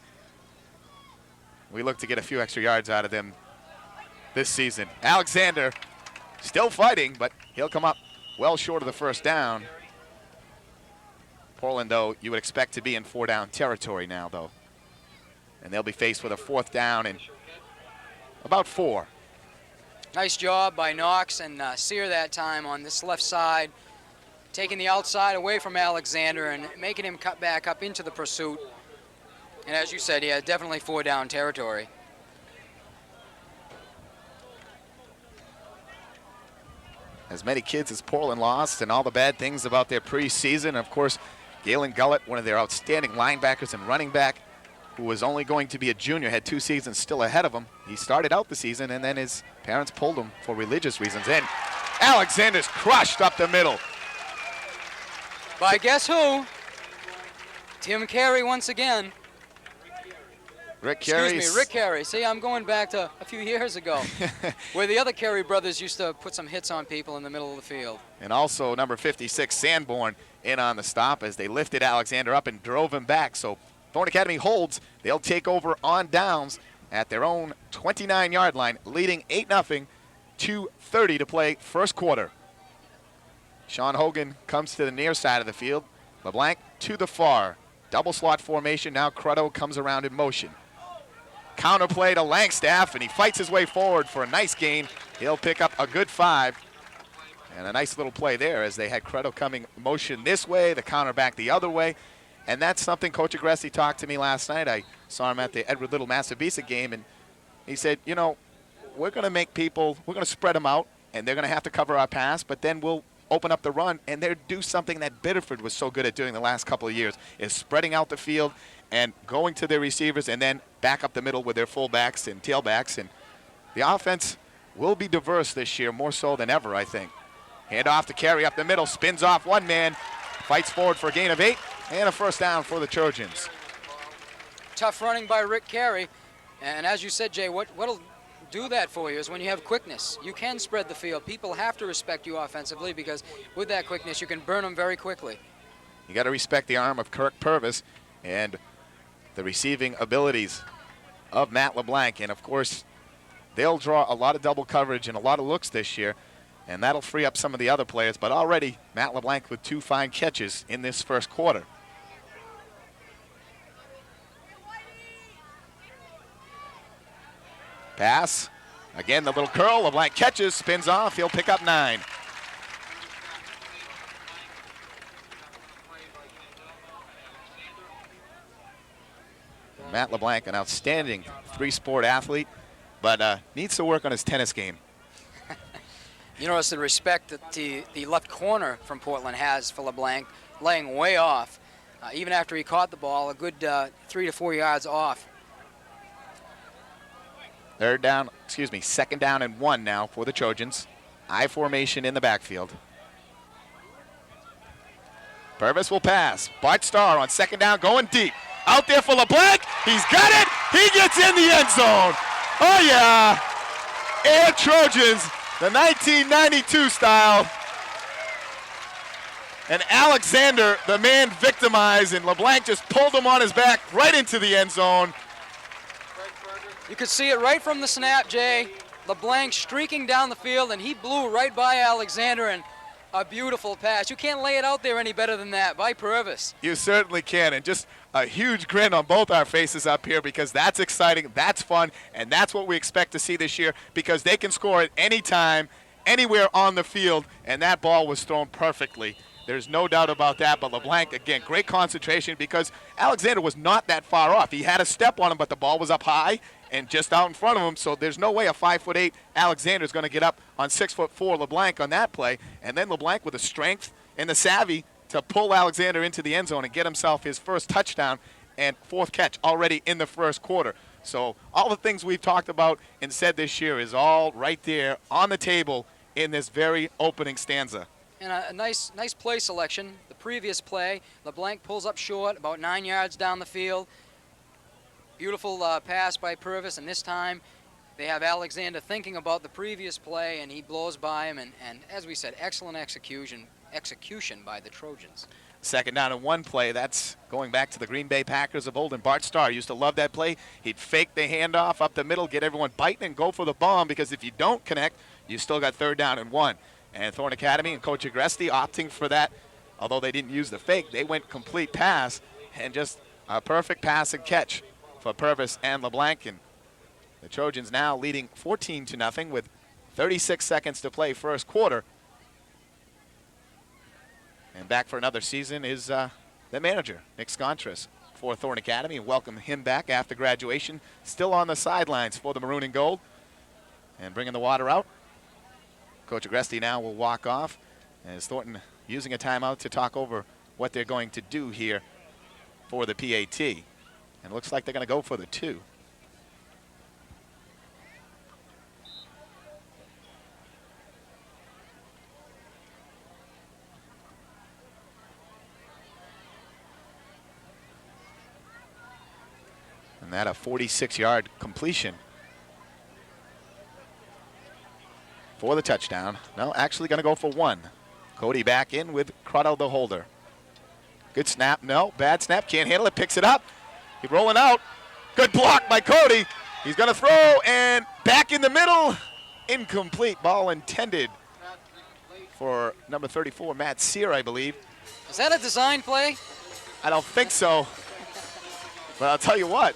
We look to get a few extra yards out of them this season. Alexander still fighting, but he'll come up well short of the 1st down. Portland, though, you would expect to be in 4-down territory now, though. And they'll be faced with a 4th down and about 4. Nice job by Knox and Sear that time on this left side, taking the outside away from Alexander and making him cut back up into the pursuit. And as you said, yeah, definitely 4-down territory. As many kids as Portland lost and all the bad things about their preseason. Of course, Galen Gullett, one of their outstanding linebackers and running back, who was only going to be a junior, had 2 seasons still ahead of him. He started out the season, and then his parents pulled him for religious reasons. And Alexander's crushed up the middle. By guess who? Tim Carey once again. Rick Carey. Excuse me, Rick Carey. See, I'm going back to a few years ago, where the other Carey brothers used to put some hits on people in the middle of the field. And also number 56, Sanborn, in on the stop as they lifted Alexander up and drove him back. So Thornton Academy holds. They'll take over on downs at their own 29-yard line, leading 8-0, 2:30 to play, 1st quarter. Sean Hogan comes to the near side of the field. LeBlanc to the far. Double slot formation. Now Cruddo comes around in motion. Counter play to Langstaff, and he fights his way forward for a nice gain. He'll pick up a good 5. And a nice little play there as they had Cruddo coming motion this way, the counter back the other way. And that's something Coach Agressi talked to me last night. I saw him at the Edward Little Massabisa game, and he said, you know, we're going to make people, we're going to spread them out, and they're going to have to cover our pass, but then we'll open up the run, and they'll do something that Biddeford was so good at doing the last couple of years, is spreading out the field and going to their receivers and then back up the middle with their fullbacks and tailbacks. And the offense will be diverse this year, more so than ever, I think. Hand off to Carey up the middle, spins off one man, fights forward for a gain of 8, and a 1st down for the Trojans. Tough running by Rick Carey. And as you said, Jay, what'll do that for you is when you have quickness. You can spread the field. People have to respect you offensively because with that quickness, you can burn them very quickly. You got to respect the arm of Kirk Purvis and the receiving abilities of Matt LeBlanc. And, of course, they'll draw a lot of double coverage and a lot of looks this year, and that'll free up some of the other players. But already, Matt LeBlanc with 2 fine catches in this 1st quarter. Pass. Again, the little curl. LeBlanc catches, spins off. He'll pick up 9. Matt LeBlanc, an outstanding 3-sport athlete, but needs to work on his tennis game. You notice the respect that the left corner from Portland has for LeBlanc, laying way off. Even after he caught the ball, a good 3 to 4 yards off. 2nd down and 1 now for the Trojans. I formation in the backfield. Purvis will pass. Bart Starr on 2nd down, going deep. Out there for LeBlanc. He's got it. He gets in the end zone. Oh, yeah. Air Trojans, the 1992 style. And Alexander, the man victimized, and LeBlanc just pulled him on his back right into the end zone. You could see it right from the snap, Jay. LeBlanc streaking down the field, and he blew right by Alexander, and a beautiful pass. You can't lay it out there any better than that by Purvis. You certainly can, and just a huge grin on both our faces up here because that's exciting, that's fun, and that's what we expect to see this year because they can score at any time, anywhere on the field, and that ball was thrown perfectly. There's no doubt about that, but LeBlanc, again, great concentration because Alexander was not that far off. He had a step on him, but the ball was up high and just out in front of him, so there's no way a 5'8" Alexander is going to get up on 6'4" LeBlanc on that play. And then LeBlanc with the strength and the savvy to pull Alexander into the end zone and get himself his first touchdown and fourth catch already in the first quarter. So all the things we've talked about and said this year is all right there on the table in this very opening stanza. And a nice play selection. The previous play, LeBlanc pulls up short, about 9 yards down the field. Beautiful pass by Purvis, and this time they have Alexander thinking about the previous play, and he blows by him. And as we said, excellent execution by the Trojans. Second down and one play. That's going back to the Green Bay Packers of old. And Bart Starr used to love that play. He'd fake the handoff up the middle, get everyone biting, and go for the bomb because if you don't connect, you still got third down and one. And Thornton Academy and Coach Agresti opting for that. Although they didn't use the fake, they went complete pass and just a perfect pass and catch for Purvis and LeBlanc. And the Trojans now leading 14-0 with 36 seconds to play first quarter. And back for another season is the manager, Nick Scontras, for Thornton Academy. And welcome him back after graduation. Still on the sidelines for the Maroon and Gold. And bringing the water out. Coach Agresti now will walk off as Thornton using a timeout to talk over what they're going to do here for the PAT. And it looks like they're going to go for the 2. And that a 46-yard completion for the touchdown. No, actually going to go for 1. Cody back in with Crotto the holder. Good snap. No, bad snap. Can't handle it. Picks it up. He's rolling out. Good block by Cody. He's going to throw and back in the middle. Incomplete. Ball intended for number 34, Matt Sear, I believe. Is that a design play? I don't think so. But I'll tell you what.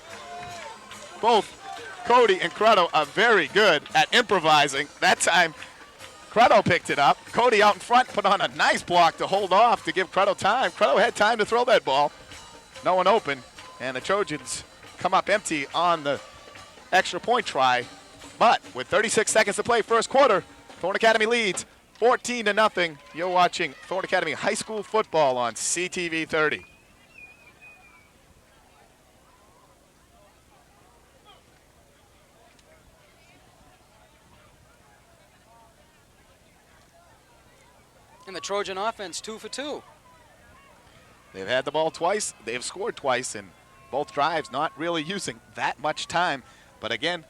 Both Cody and Crotto are very good at improvising. That time, Crotto picked it up. Cody out in front put on a nice block to hold off to give Crotto time. Crotto had time to throw that ball. No one open, and the Trojans come up empty on the extra point try. But with 36 seconds to play first quarter, Thornton Academy leads 14-0. You're watching Thornton Academy High School football on CTV 30. And the Trojan offense 2 for 2. They've had the ball twice. They've scored twice in both drives, not really using that much time. But again,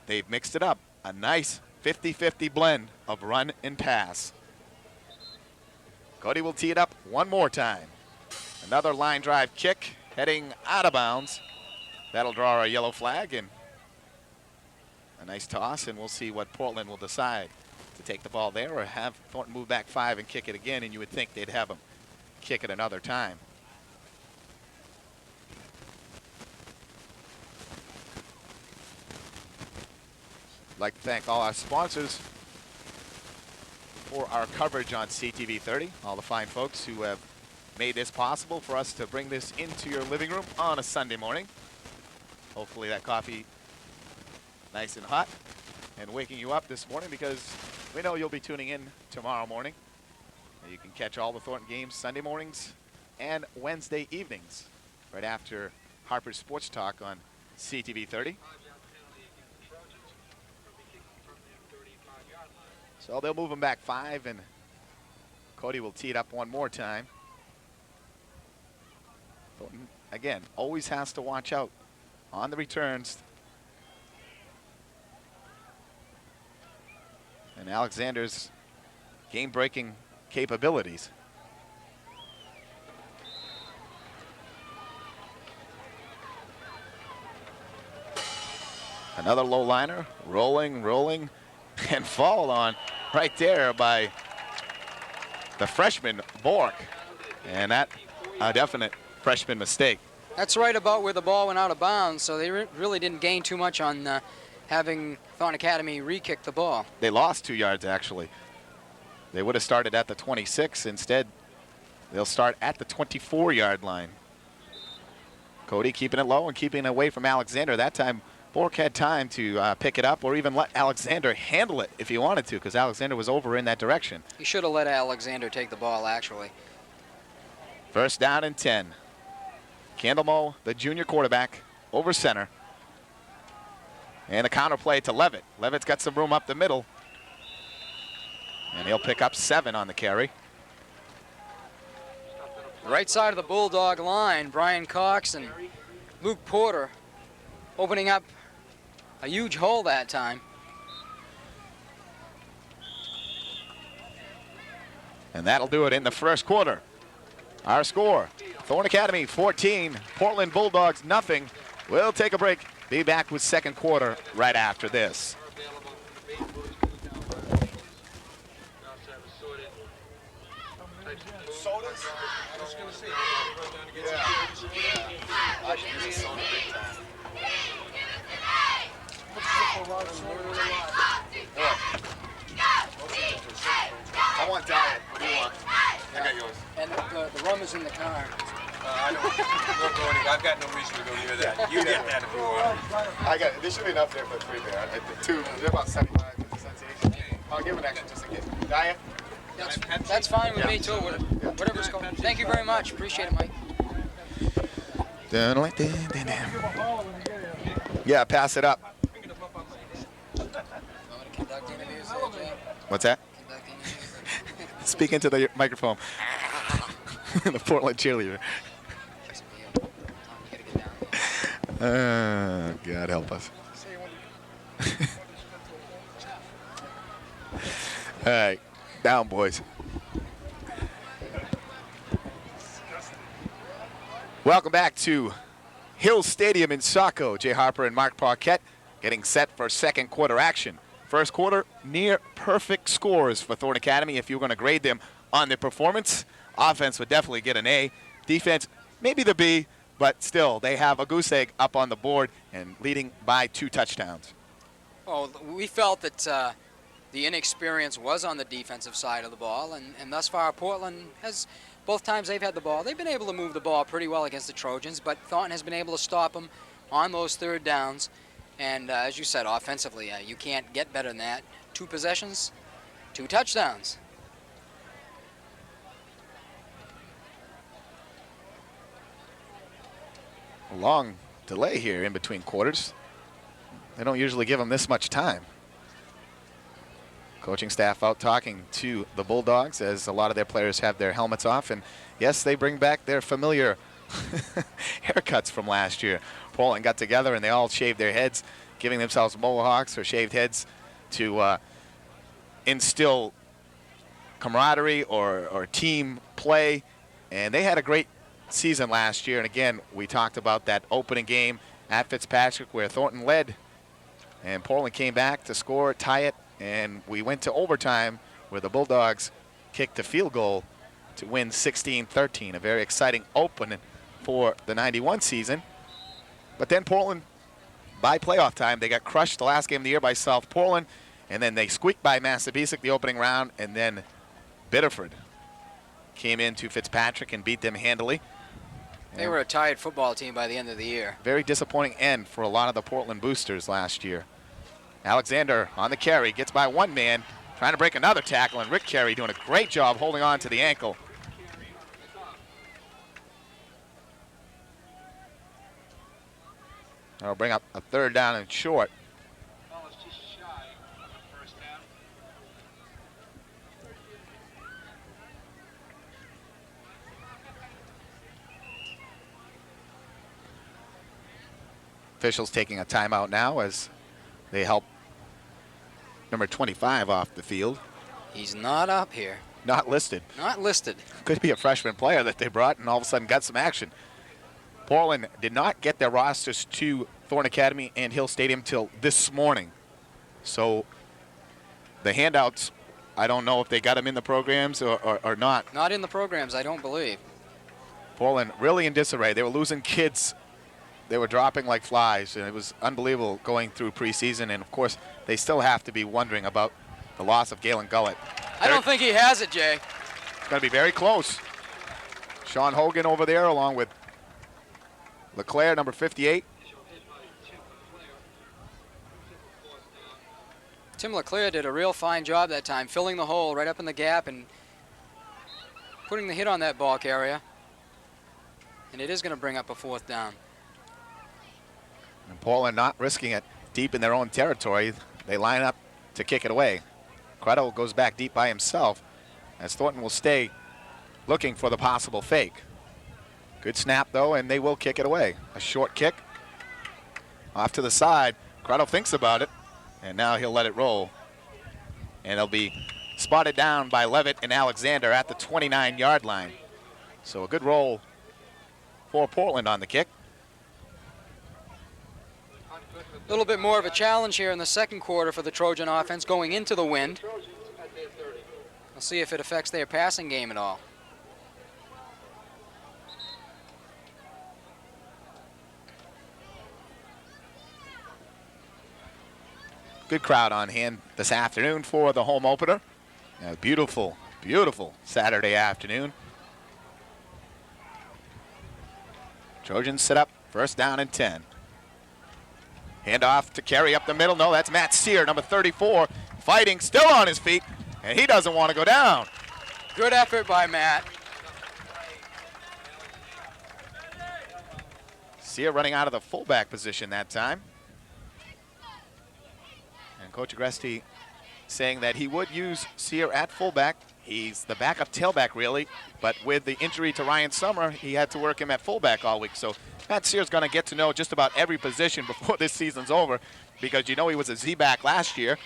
they've mixed it up. A nice 50-50 blend of run and pass. Cody will tee it up one more time. Another line drive kick heading out of bounds. That'll draw a yellow flag and a nice toss, and we'll see what Portland will decide. To take the ball there or have Thornton move back 5 and kick it again, and you would think they'd have him kick it another time. I'd like to thank all our sponsors for our coverage on CTV 30, all the fine folks who have made this possible for us to bring this into your living room on a Sunday morning. Hopefully that coffee nice and hot and waking you up this morning because we know you'll be tuning in tomorrow morning. You can catch all the Thornton games Sunday mornings and Wednesday evenings right after Harper's Sports Talk on CTV 30. So they'll move them back 5, and Cody will tee it up one more time. Thornton, again, always has to watch out on the returns. And Alexander's game-breaking capabilities. Another low liner, rolling, and fall on right there by the freshman, Bork. And that a definite freshman mistake. That's right about where the ball went out of bounds, so they really didn't gain too much on having Thornton Academy re-kick the ball. They lost 2 yards, actually. They would have started at the 26. Instead, they'll start at the 24-yard line. Cody keeping it low and keeping it away from Alexander. That time, Bork had time to pick it up or even let Alexander handle it if he wanted to, because Alexander was over in that direction. He should have let Alexander take the ball, actually. First down and 10. Candlemo, the junior quarterback, over center. And a counter play to Levitt. Levitt's got some room up the middle. And he'll pick up 7 on the carry. Right side of the Bulldog line, Brian Cox and Luke Porter opening up a huge hole that time. And that'll do it in the first quarter. Our score, Thornton Academy 14, Portland Bulldogs nothing. We'll take a break. Be back with second quarter right after this. Sodas? I was going to say, you go down to get some I should use a soda big time. I want diet. What do you want? I got yours. And the rum is in the car. I don't won't go anywhere. I've got no reason to go near that. You get that if you want. I got it. There should be enough there for 3 there. The 2, they're about 75 cents each. I'll give an extra just in case. Diet? That's fine with me too. Whatever's going. Thank you very much. Appreciate it, Mike. Yeah, pass it up. What's that? Speak into the microphone. The Portland cheerleader. God help us. All right, down, boys. Welcome back to Hill Stadium in Saco. Jay Harper and Marc Paquette getting set for second quarter action. First quarter, near perfect scores for Thornton Academy if you're going to grade them on their performance. Offense would definitely get an A. Defense, maybe the B, but still, they have a goose egg up on the board and leading by 2 touchdowns. Oh, we felt that the inexperience was on the defensive side of the ball, and thus far Portland has, both times they've had the ball, they've been able to move the ball pretty well against the Trojans, but Thornton has been able to stop them on those third downs. And as you said, offensively, you can't get better than that. 2 possessions, 2 touchdowns. A long delay here in between quarters. They don't usually give them this much time. Coaching staff out talking to the Bulldogs as a lot of their players have their helmets off. And yes, they bring back their familiar haircuts from last year. Portland got together and they all shaved their heads, giving themselves mohawks or shaved heads to instill camaraderie or team play. And they had a great season last year. And again, we talked about that opening game at Fitzpatrick where Thornton led and Portland came back to score, tie it, and we went to overtime where the Bulldogs kicked a field goal to win 16-13, a very exciting opening for the 91 season. But then Portland, by playoff time, they got crushed the last game of the year by South Portland, and then they squeaked by Massabesic the opening round, and then Biddeford came into Fitzpatrick and beat them handily. They were a tired football team by the end of the year. Very disappointing end for a lot of the Portland boosters last year. Alexander on the carry, gets by one man, trying to break another tackle, and Rick Carey doing a great job holding on to the ankle. That'll bring up a third down and short. Officials taking a timeout now as they help number 25 off the field. He's not up here. Not listed. Not listed. Could be a freshman player that they brought and all of a sudden got some action. Portland did not get their rosters to Thornton Academy and Hill Stadium till this morning. So the handouts, I don't know if they got them in the programs or not. Not in the programs, I don't believe. Portland really in disarray. They were losing kids. They were dropping like flies, and it was unbelievable going through preseason. And, of course, they still have to be wondering about the loss of Galen Gullett. I don't think he has it, Jay. It's going to be very close. Sean Hogan over there along with LeClaire, number 58. Tim LeClaire did a real fine job that time, filling the hole right up in the gap and putting the hit on that ball carrier. And it is going to bring up a 4th down. And Portland not risking it deep in their own territory. They line up to kick it away. Credo goes back deep by himself as Thornton will stay looking for the possible fake. Good snap, though, and they will kick it away. A short kick off to the side. Credo thinks about it, and now he'll let it roll. And it'll be spotted down by Levitt and Alexander at the 29-yard line. So a good roll for Portland on the kick. A little bit more of a challenge here in the second quarter for the Trojan offense going into the wind. We'll see if it affects their passing game at all. Good crowd on hand this afternoon for the home opener. A beautiful, beautiful Saturday afternoon. Trojans set up 1st down and 10. Hand off to Carey up the middle. No, that's Matt Sear, number 34, fighting, still on his feet, and he doesn't want to go down. Good effort by Matt. Sear running out of the fullback position that time. And Coach Agresti saying that he would use Sear at fullback. He's the backup tailback, really, but with the injury to Ryan Summer, he had to work him at fullback all week. So Matt Sear's going to get to know just about every position before this season's over, because you know he was a Z-back last year,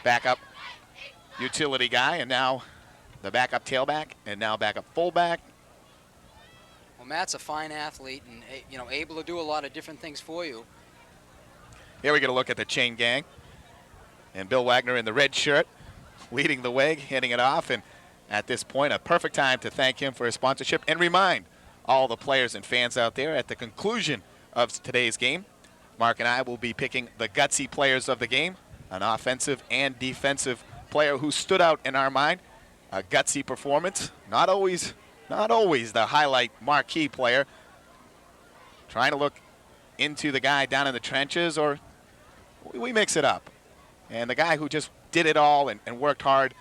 backup utility guy, and now the backup tailback, and now backup fullback. Well, Matt's a fine athlete and able to do a lot of different things for you. Here we get a look at the chain gang, and Bill Wagner in the red shirt, leading the way, handing it off, and at this point, a perfect time to thank him for his sponsorship and remind all the players and fans out there at the conclusion of today's game, Mark and I will be picking the gutsy players of the game, an offensive and defensive player who stood out in our mind, a gutsy performance, not always the highlight marquee player, trying to look into the guy down in the trenches, or we mix it up. And the guy who just did it all and worked hard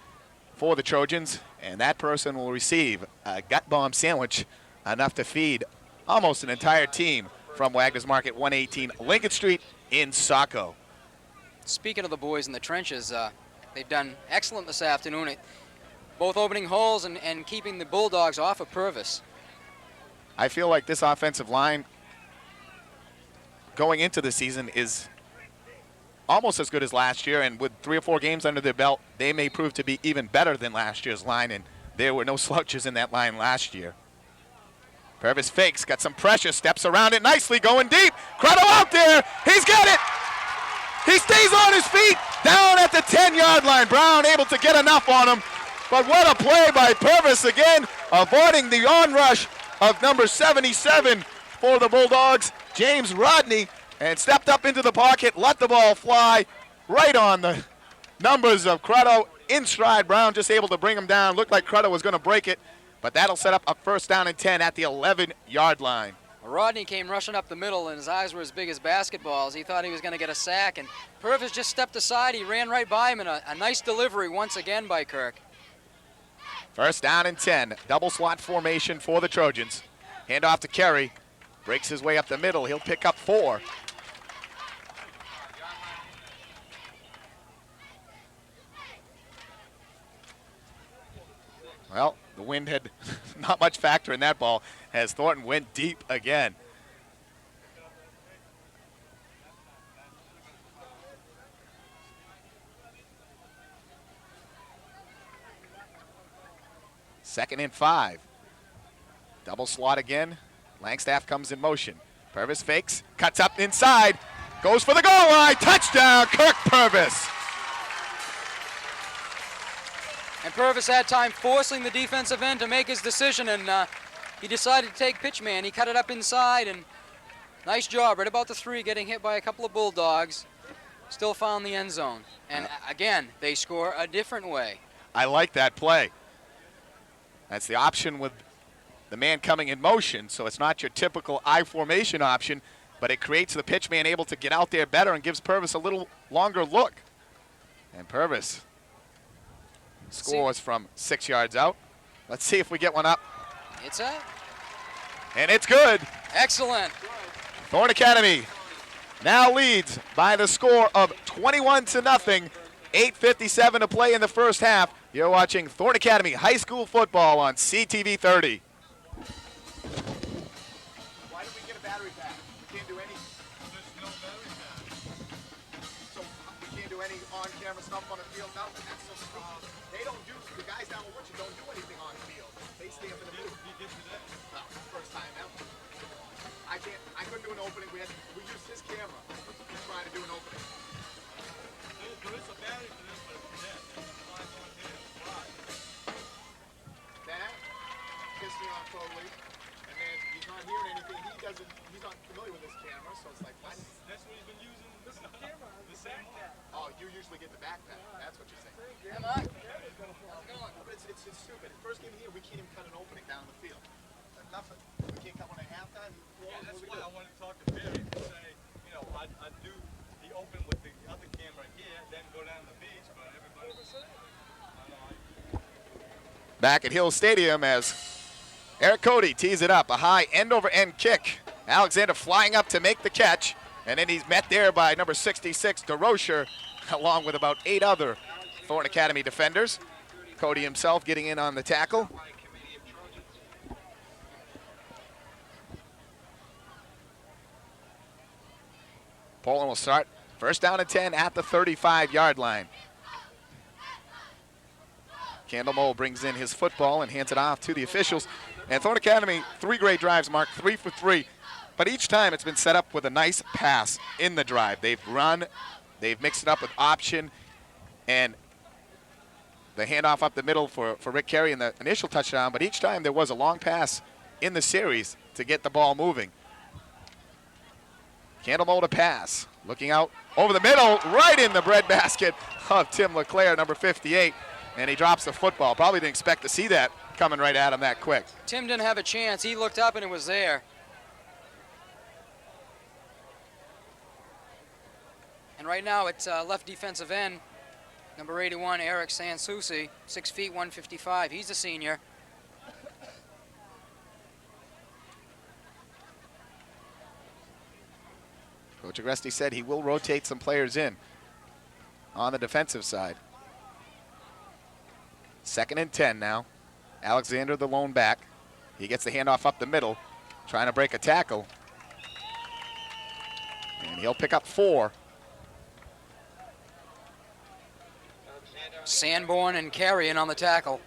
for the Trojans, and that person will receive a gut bomb sandwich enough to feed almost an entire team from Wagner's Market, 118 Lincoln Street in Saco. Speaking of the boys in the trenches, they've done excellent this afternoon at both opening holes and keeping the Bulldogs off of Purvis. I feel like this offensive line going into the season is almost as good as last year, and with 3 or 4 games under their belt, they may prove to be even better than last year's line, and there were no slouches in that line last year. Purvis fakes, got some pressure, steps around it nicely, going deep. Credo out there, he's got it. He stays on his feet, down at the 10-yard line. Brown able to get enough on him, but what a play by Purvis again, avoiding the onrush of number 77 for the Bulldogs, James Rodney, and stepped up into the pocket, let the ball fly right on the numbers of Credo. In stride, Brown just able to bring him down. Looked like Credo was going to break it, but that'll set up a 1st down and 10 at the 11-yard line. Rodney came rushing up the middle, and his eyes were as big as basketballs. He thought he was going to get a sack, and Purvis just stepped aside. He ran right by him, and a nice delivery once again by Kirk. 1st down and 10, double slot formation for the Trojans. Hand off to Carey, breaks his way up the middle. He'll pick up 4. Well, the wind had not much factor in that ball as Thornton went deep again. Second and 5. Double slot again. Langstaff comes in motion. Purvis fakes, cuts up inside, Goes for the goal line. Touchdown, Kirk Purvis. And Purvis had time forcing the defensive end to make his decision, and he decided to take pitch man. He cut it up inside, and nice job right about the 3, getting hit by a couple of Bulldogs. Still found the end zone. And again, they score a different way. I like that play. That's the option with the man coming in motion, so it's not your typical I formation option, but it creates the pitch man able to get out there better and gives Purvis a little longer look. And Purvis scores from 6 yards out. Let's see if we get one up. It's up. And it's good. Excellent. Thornton Academy now leads by the score of 21-0. 8:57 to play in the first half. You're watching Thornton Academy High School football on CTV 30. Why did we get a battery pack? We can't do any. There's no battery pack. So we can't do any on-camera stuff on the field now? That's so stupid. They don't do, the guys down in Woodshire don't do anything on the field. They stay up in the booth. You did today? No, first time ever. I couldn't do an opening. We used his camera to try to do an opening. There is a battery for this, but it's dead. It's on here. That pissed me off totally. And then he's not hearing anything. He's not familiar with this camera, so it's like, why? That's what he's been using. This is the camera. The same one. Oh, you usually get the backpack. That's what you're saying. Come on. How's it going? But it's stupid. First game of the year, we can't even cut an opening down the field. Nothing. We can't cut one at halftime. Yeah, that's why I wanted to talk to Barry and say, you know, I'd do the open with the other camera here, then go down to the beach, but everybody was saying. Back at Hill Stadium as Eric Cody tees it up. A high end-over-end kick. Alexander flying up to make the catch, and then he's met there by number 66, DeRocher, along with about 8 other Thornton Academy defenders. Cody himself getting in on the tackle. Portland will start first down and 10 at the 35-yard line. Candlemole brings in his football and hands it off to the officials. And Thornton Academy, 3 great drives, Mark, 3 for 3. But each time it's been set up with a nice pass in the drive. They've run, they've mixed it up with option, and the handoff up the middle for Rick Carey in the initial touchdown. But each time there was a long pass in the series to get the ball moving. Candlemole to pass, looking out over the middle, right in the breadbasket of Tim LeClaire, number 58, and he drops the football. Probably didn't expect to see that coming right at him that quick. Tim didn't have a chance. He looked up and it was there. And right now it's left defensive end, number 81, Eric Sansusi, 6 feet, 155. He's a senior. Coach Agresti said he will rotate some players in on the defensive side. 2nd and 10 now. Alexander, the lone back. He gets the handoff up the middle, trying to break a tackle. And he'll pick up 4. Sanborn and Carrion on the tackle.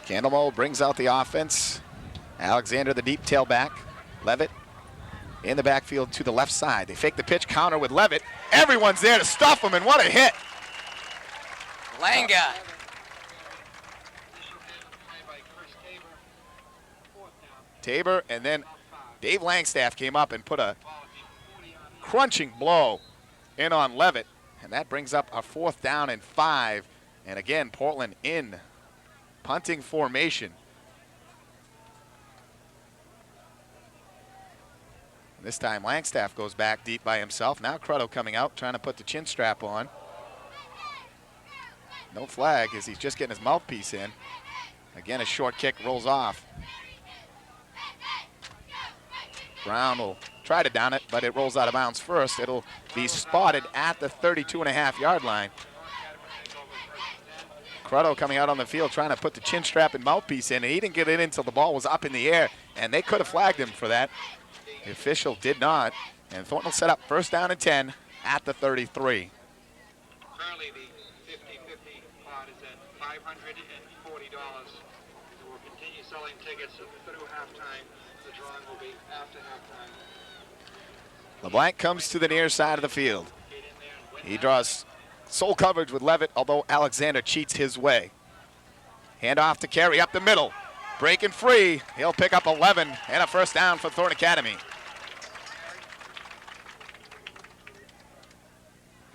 Candlemole brings out the offense. Alexander, the deep tailback. Levitt in the backfield to the left side. They fake the pitch, counter with Levitt. Everyone's there to stuff him, and what a hit. Langa. Tabor, and then Dave Langstaff came up and put a crunching blow in on Levitt, and that brings up a 4th down and 5. And again, Portland in punting formation. This time Langstaff goes back deep by himself. Now Cruddo coming out, trying to put the chin strap on. No flag as he's just getting his mouthpiece in. Again, a short kick rolls off. Brown will try to down it, but it rolls out of bounds first. It'll be spotted at the 32.5-yard line. Crotto coming out on the field trying to put the chin strap and mouthpiece in, and he didn't get it until the ball was up in the air, and they could have flagged him for that. The official did not, and Thornton will set up first down and 10 at the 33. Currently, the 50-50 pot is at $540. We'll continue selling tickets through halftime. The drawing will be after halftime. LeBlanc comes to the near side of the field. He draws sole coverage with Levitt, although Alexander cheats his way. Hand off to Carey up the middle. Breaking free. He'll pick up 11 and a first down for Thornton Academy.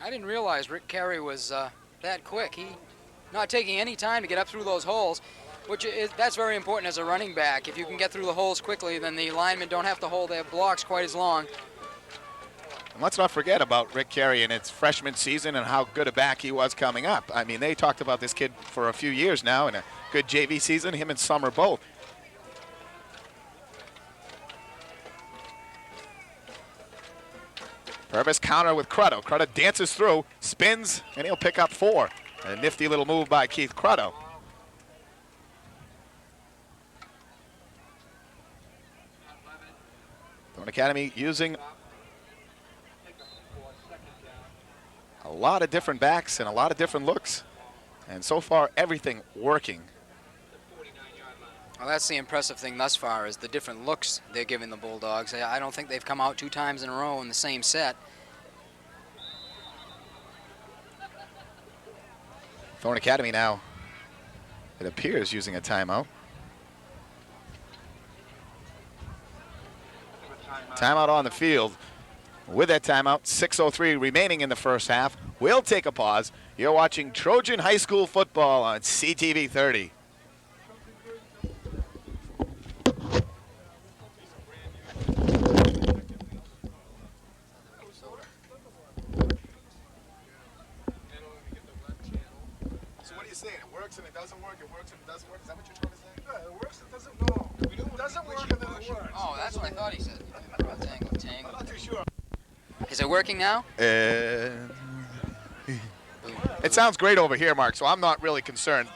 I didn't realize Rick Carey was that quick. He not taking any time to get up through those holes, that's very important as a running back. If you can get through the holes quickly, then the linemen don't have to hold their blocks quite as long. And let's not forget about Rick Carey in its freshman season and how good a back he was coming up. I mean, they talked about this kid for a few years now, and a good JV season, him and Summer both. Purvis counter with Crotto. Crotto dances through, spins, and he'll pick up 4. A nifty little move by Keith Crotto. Thornton Academy using a lot of different backs and a lot of different looks. And so far, everything working. Well, that's the impressive thing thus far, is the different looks they're giving the Bulldogs. I don't think they've come out 2 times in a row in the same set. Thornton Academy now, it appears, using a timeout. Timeout on the field. With that timeout, 6:03 remaining in the first half. We'll take a pause. You're watching Trojan High School football on CTV 30. So what are you saying? It works and it doesn't work, it works and it doesn't work? Is that what you're trying to say? Yeah, it works, it doesn't, no. It doesn't work and then it works. Oh, that's what I thought he said. I'm not too sure. Is it working now? It sounds great over here, Mark, so I'm not really concerned.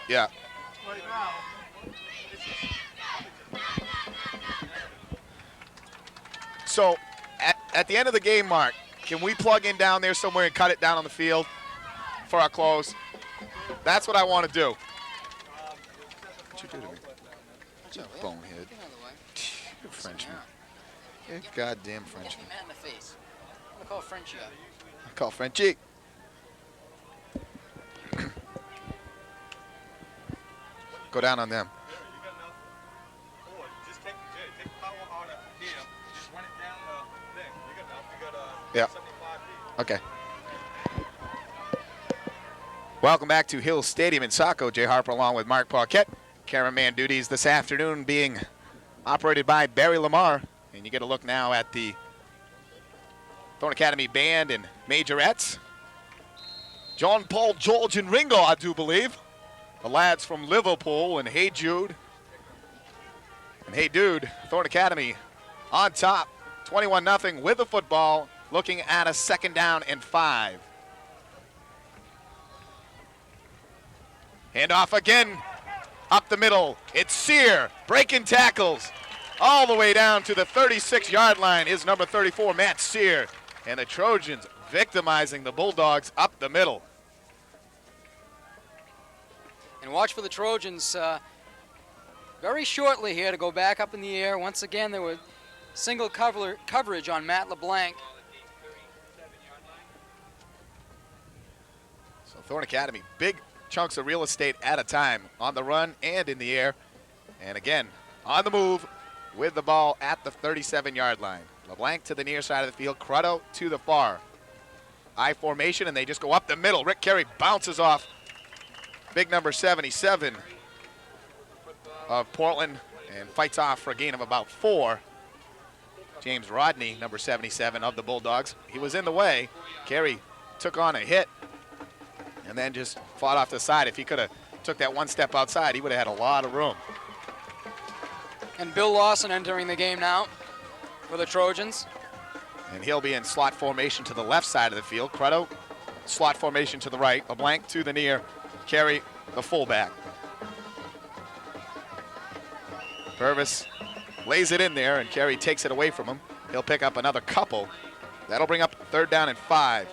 Yeah. Right now, So at the end of the game, Mark, can we plug in down there somewhere and cut it down on the field for our close? That's what I want to do. What'd you do to me? You bonehead. You're a Frenchman. You're a goddamn Frenchman. Matt in the face. I'm gonna call Frenchie up. I call Frenchie. Go down on them. you got enough. Or just take power out of here, just run it down the thing. You got enough. You got 75 feet. Okay. Welcome back to Hill Stadium in Saco. Jay Harper along with Marc Paquette. Cameraman duties this afternoon being operated by Barry Lamar. And you get a look now at the Thornton Academy Band and Majorettes. John Paul, George, and Ringo, I do believe. The lads from Liverpool and Hey Jude. And Hey Dude, Thornton Academy on top, 21-0 with the football, looking at a 2nd down and 5. Handoff again, up the middle. It's Sear, breaking tackles. All the way down to the 36-yard line is number 34, Matt Sear. And the Trojans victimizing the Bulldogs up the middle. And watch for the Trojans very shortly here to go back up in the air. Once again, there was single coverage on Matt LeBlanc. So Thornton Academy, big chunks of real estate at a time on the run and in the air. And again, on the move with the ball at the 37-yard line. LeBlanc to the near side of the field, Crotto to the far. I formation, and they just go up the middle. Rick Carey bounces off big number 77 of Portland and fights off for a gain of about 4. James Rodney, number 77 of the Bulldogs. He was in the way. Carey took on a hit and then just fought off to the side. If he could have took that one step outside, he would have had a lot of room. And Bill Lawson entering the game now for the Trojans. And he'll be in slot formation to the left side of the field. Crotto, slot formation to the right. LeBlanc to the near Carey, the fullback. Purvis lays it in there, and Carey takes it away from him. He'll pick up another couple. That'll bring up 3rd down and 5.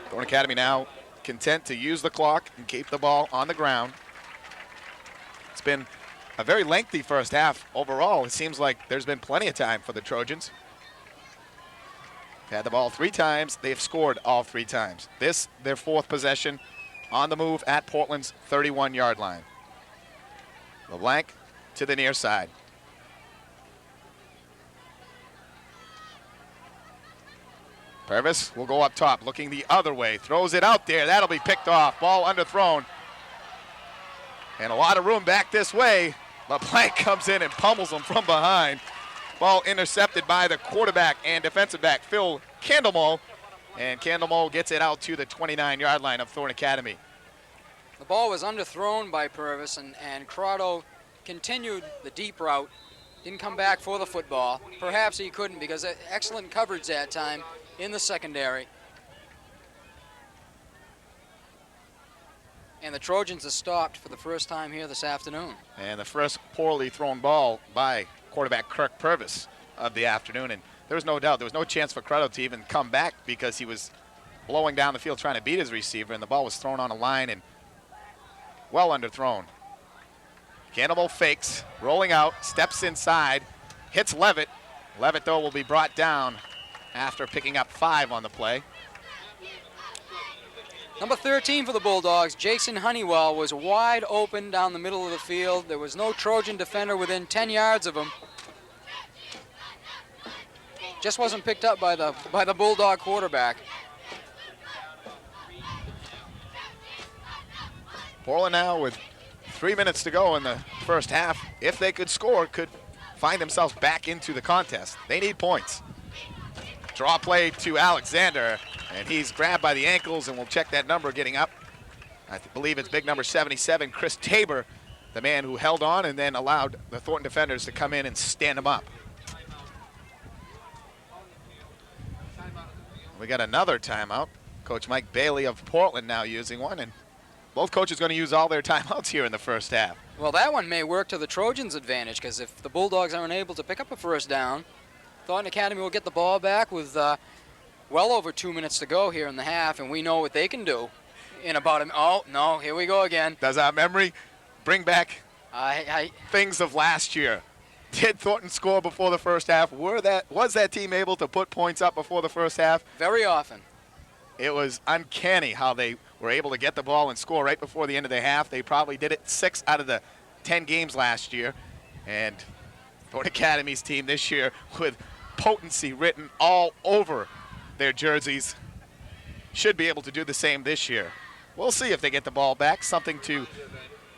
Thornton Academy now content to use the clock and keep the ball on the ground. It's been a very lengthy first half overall. It seems like there's been plenty of time for the Trojans. Had the ball 3 times. They've scored all 3 times. This, their 4th possession on the move at Portland's 31-yard line. LeBlanc to the near side. Purvis will go up top, looking the other way. Throws it out there. That'll be picked off. Ball underthrown. And a lot of room back this way. LeBlanc comes in and pummels him from behind. Ball intercepted by the quarterback and defensive back, Phil Candlemore. And Candlemore gets it out to the 29-yard line of Thornton Academy. The ball was underthrown by Purvis, and Crotto continued the deep route. Didn't come back for the football. Perhaps he couldn't because excellent coverage that time in the secondary. And the Trojans are stopped for the first time here this afternoon. And the first poorly thrown ball by quarterback Kirk Purvis of the afternoon. And there was no doubt, there was no chance for Crotto to even come back because he was blowing down the field trying to beat his receiver, and the ball was thrown on a line and well underthrown. Cannibal fakes, rolling out, steps inside, hits Levitt. Levitt, though, will be brought down after picking up 5 on the play. Number 13 for the Bulldogs, Jason Honeywell, was wide open down the middle of the field. There was no Trojan defender within 10 yards of him. Just wasn't picked up by the Bulldog quarterback. Portland now with 3 minutes to go in the first half. If they could score, could find themselves back into the contest. They need points. Draw play to Alexander, and he's grabbed by the ankles, and we'll check that number getting up. I believe it's big number 77, Chris Tabor, the man who held on and then allowed the Thornton defenders to come in and stand him up. We got another timeout. Coach Mike Bailey of Portland now using one, and both coaches going to use all their timeouts here in the first half. Well, that one may work to the Trojans' advantage, because if the Bulldogs aren't able to pick up a first down, Thornton Academy will get the ball back with well over 2 minutes to go here in the half, and we know what they can do in about oh, no, here we go again. Does our memory bring back things of last year? Did Thornton score before the first half? Was that team able to put points up before the first half? Very often. It was uncanny how they were able to get the ball and score right before the end of the half. They probably did it 6 out of the 10 games last year. And Thornton Academy's team this year, with potency written all over their jerseys, should be able to do the same this year. We'll see if they get the ball back. Something to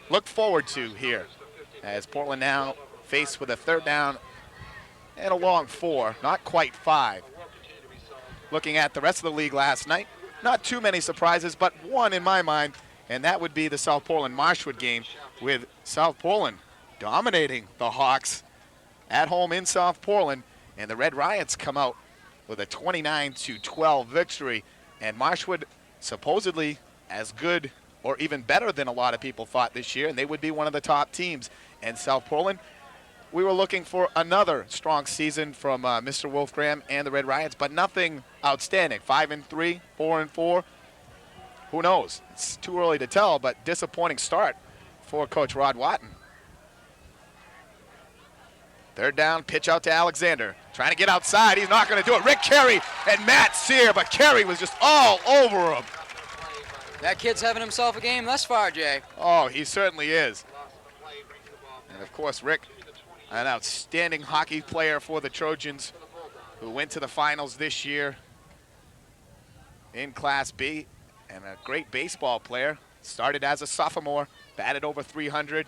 look forward to here, as Portland now faced with a 3rd down and a long 4, not quite 5. Looking at the rest of the league last night, not too many surprises, but one in my mind, and that would be the South Portland-Marshwood game, with South Portland dominating the Hawks at home in South Portland, and the Red Riots come out with a 29-12 victory, and Marshwood supposedly as good or even better than a lot of people thought this year, and they would be one of the top teams. And South Portland, we were looking for another strong season from Mr. Wolfgram and the Red Riots, but nothing outstanding. 5-3, 4-4. Who knows? It's too early to tell, but disappointing start for Coach Rod Watton. 3rd down, pitch out to Alexander. Trying to get outside. He's not going to do it. Rick Carey and Matt Sear, but Carey was just all over him. That kid's having himself a game thus far, Jay. Oh, he certainly is. And, of course, Rick, an outstanding hockey player for the Trojans, who went to the finals this year in Class B, and a great baseball player. Started as a sophomore, batted over 300.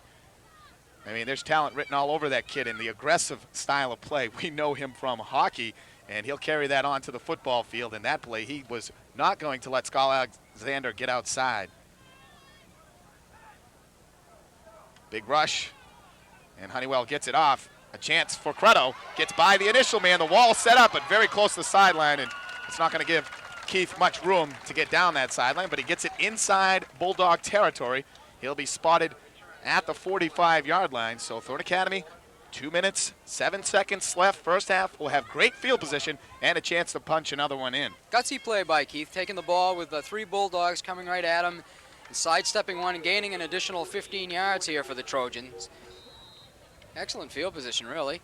I mean, there's talent written all over that kid, and the aggressive style of play. We know him from hockey, and he'll carry that on to the football field. In that play, he was not going to let Skull Alexander get outside. Big rush, and Honeywell gets it off. A chance for Crotto. Gets by the initial man. The wall set up, but very close to the sideline, and it's not going to give Keith much room to get down that sideline, but he gets it inside Bulldog territory. He'll be spotted at the 45-yard line. So Thornton Academy, 2 minutes, 7 seconds left. First half will have great field position and a chance to punch another one in. Gutsy play by Keith, taking the ball with the 3 Bulldogs coming right at him, and sidestepping one and gaining an additional 15 yards here for the Trojans. Excellent field position, really.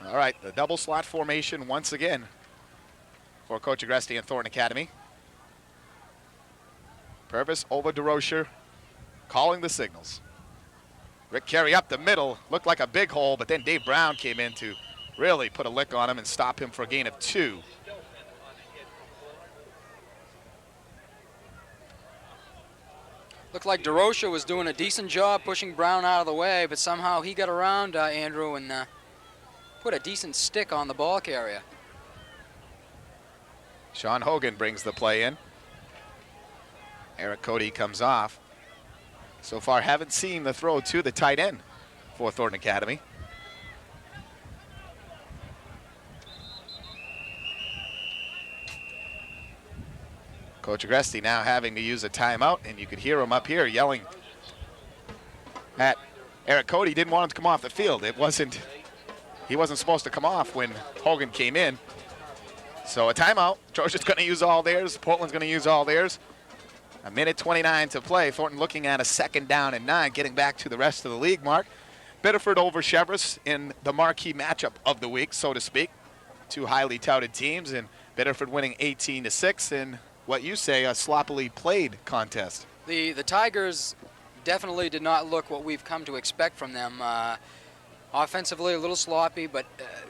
All right, the double slot formation once again for Coach Agresti and Thornton Academy. Purvis over DeRocher, calling the signals. Rick Carey up the middle, looked like a big hole, but then Dave Brown came in to really put a lick on him and stop him for a gain of 2. Looked like DeRocher was doing a decent job pushing Brown out of the way, but somehow he got around Andrew and put a decent stick on the ball carrier. Sean Hogan brings the play in. Eric Cody comes off. So far, haven't seen the throw to the tight end for Thornton Academy. Coach Agresti now having to use a timeout, and you could hear him up here yelling at Eric Cody. Didn't want him to come off the field. He wasn't supposed to come off when Hogan came in. So a timeout. Georgia's going to use all theirs. Portland's going to use all theirs. A minute 29 to play. Thornton looking at a 2nd down and 9, getting back to the rest of the league, Mark. Biddeford over Cheverus in the marquee matchup of the week, so to speak. 2 highly touted teams, and Biddeford winning 18-6 in what you say a sloppily played contest. The Tigers definitely did not look what we've come to expect from them. Offensively a little sloppy, but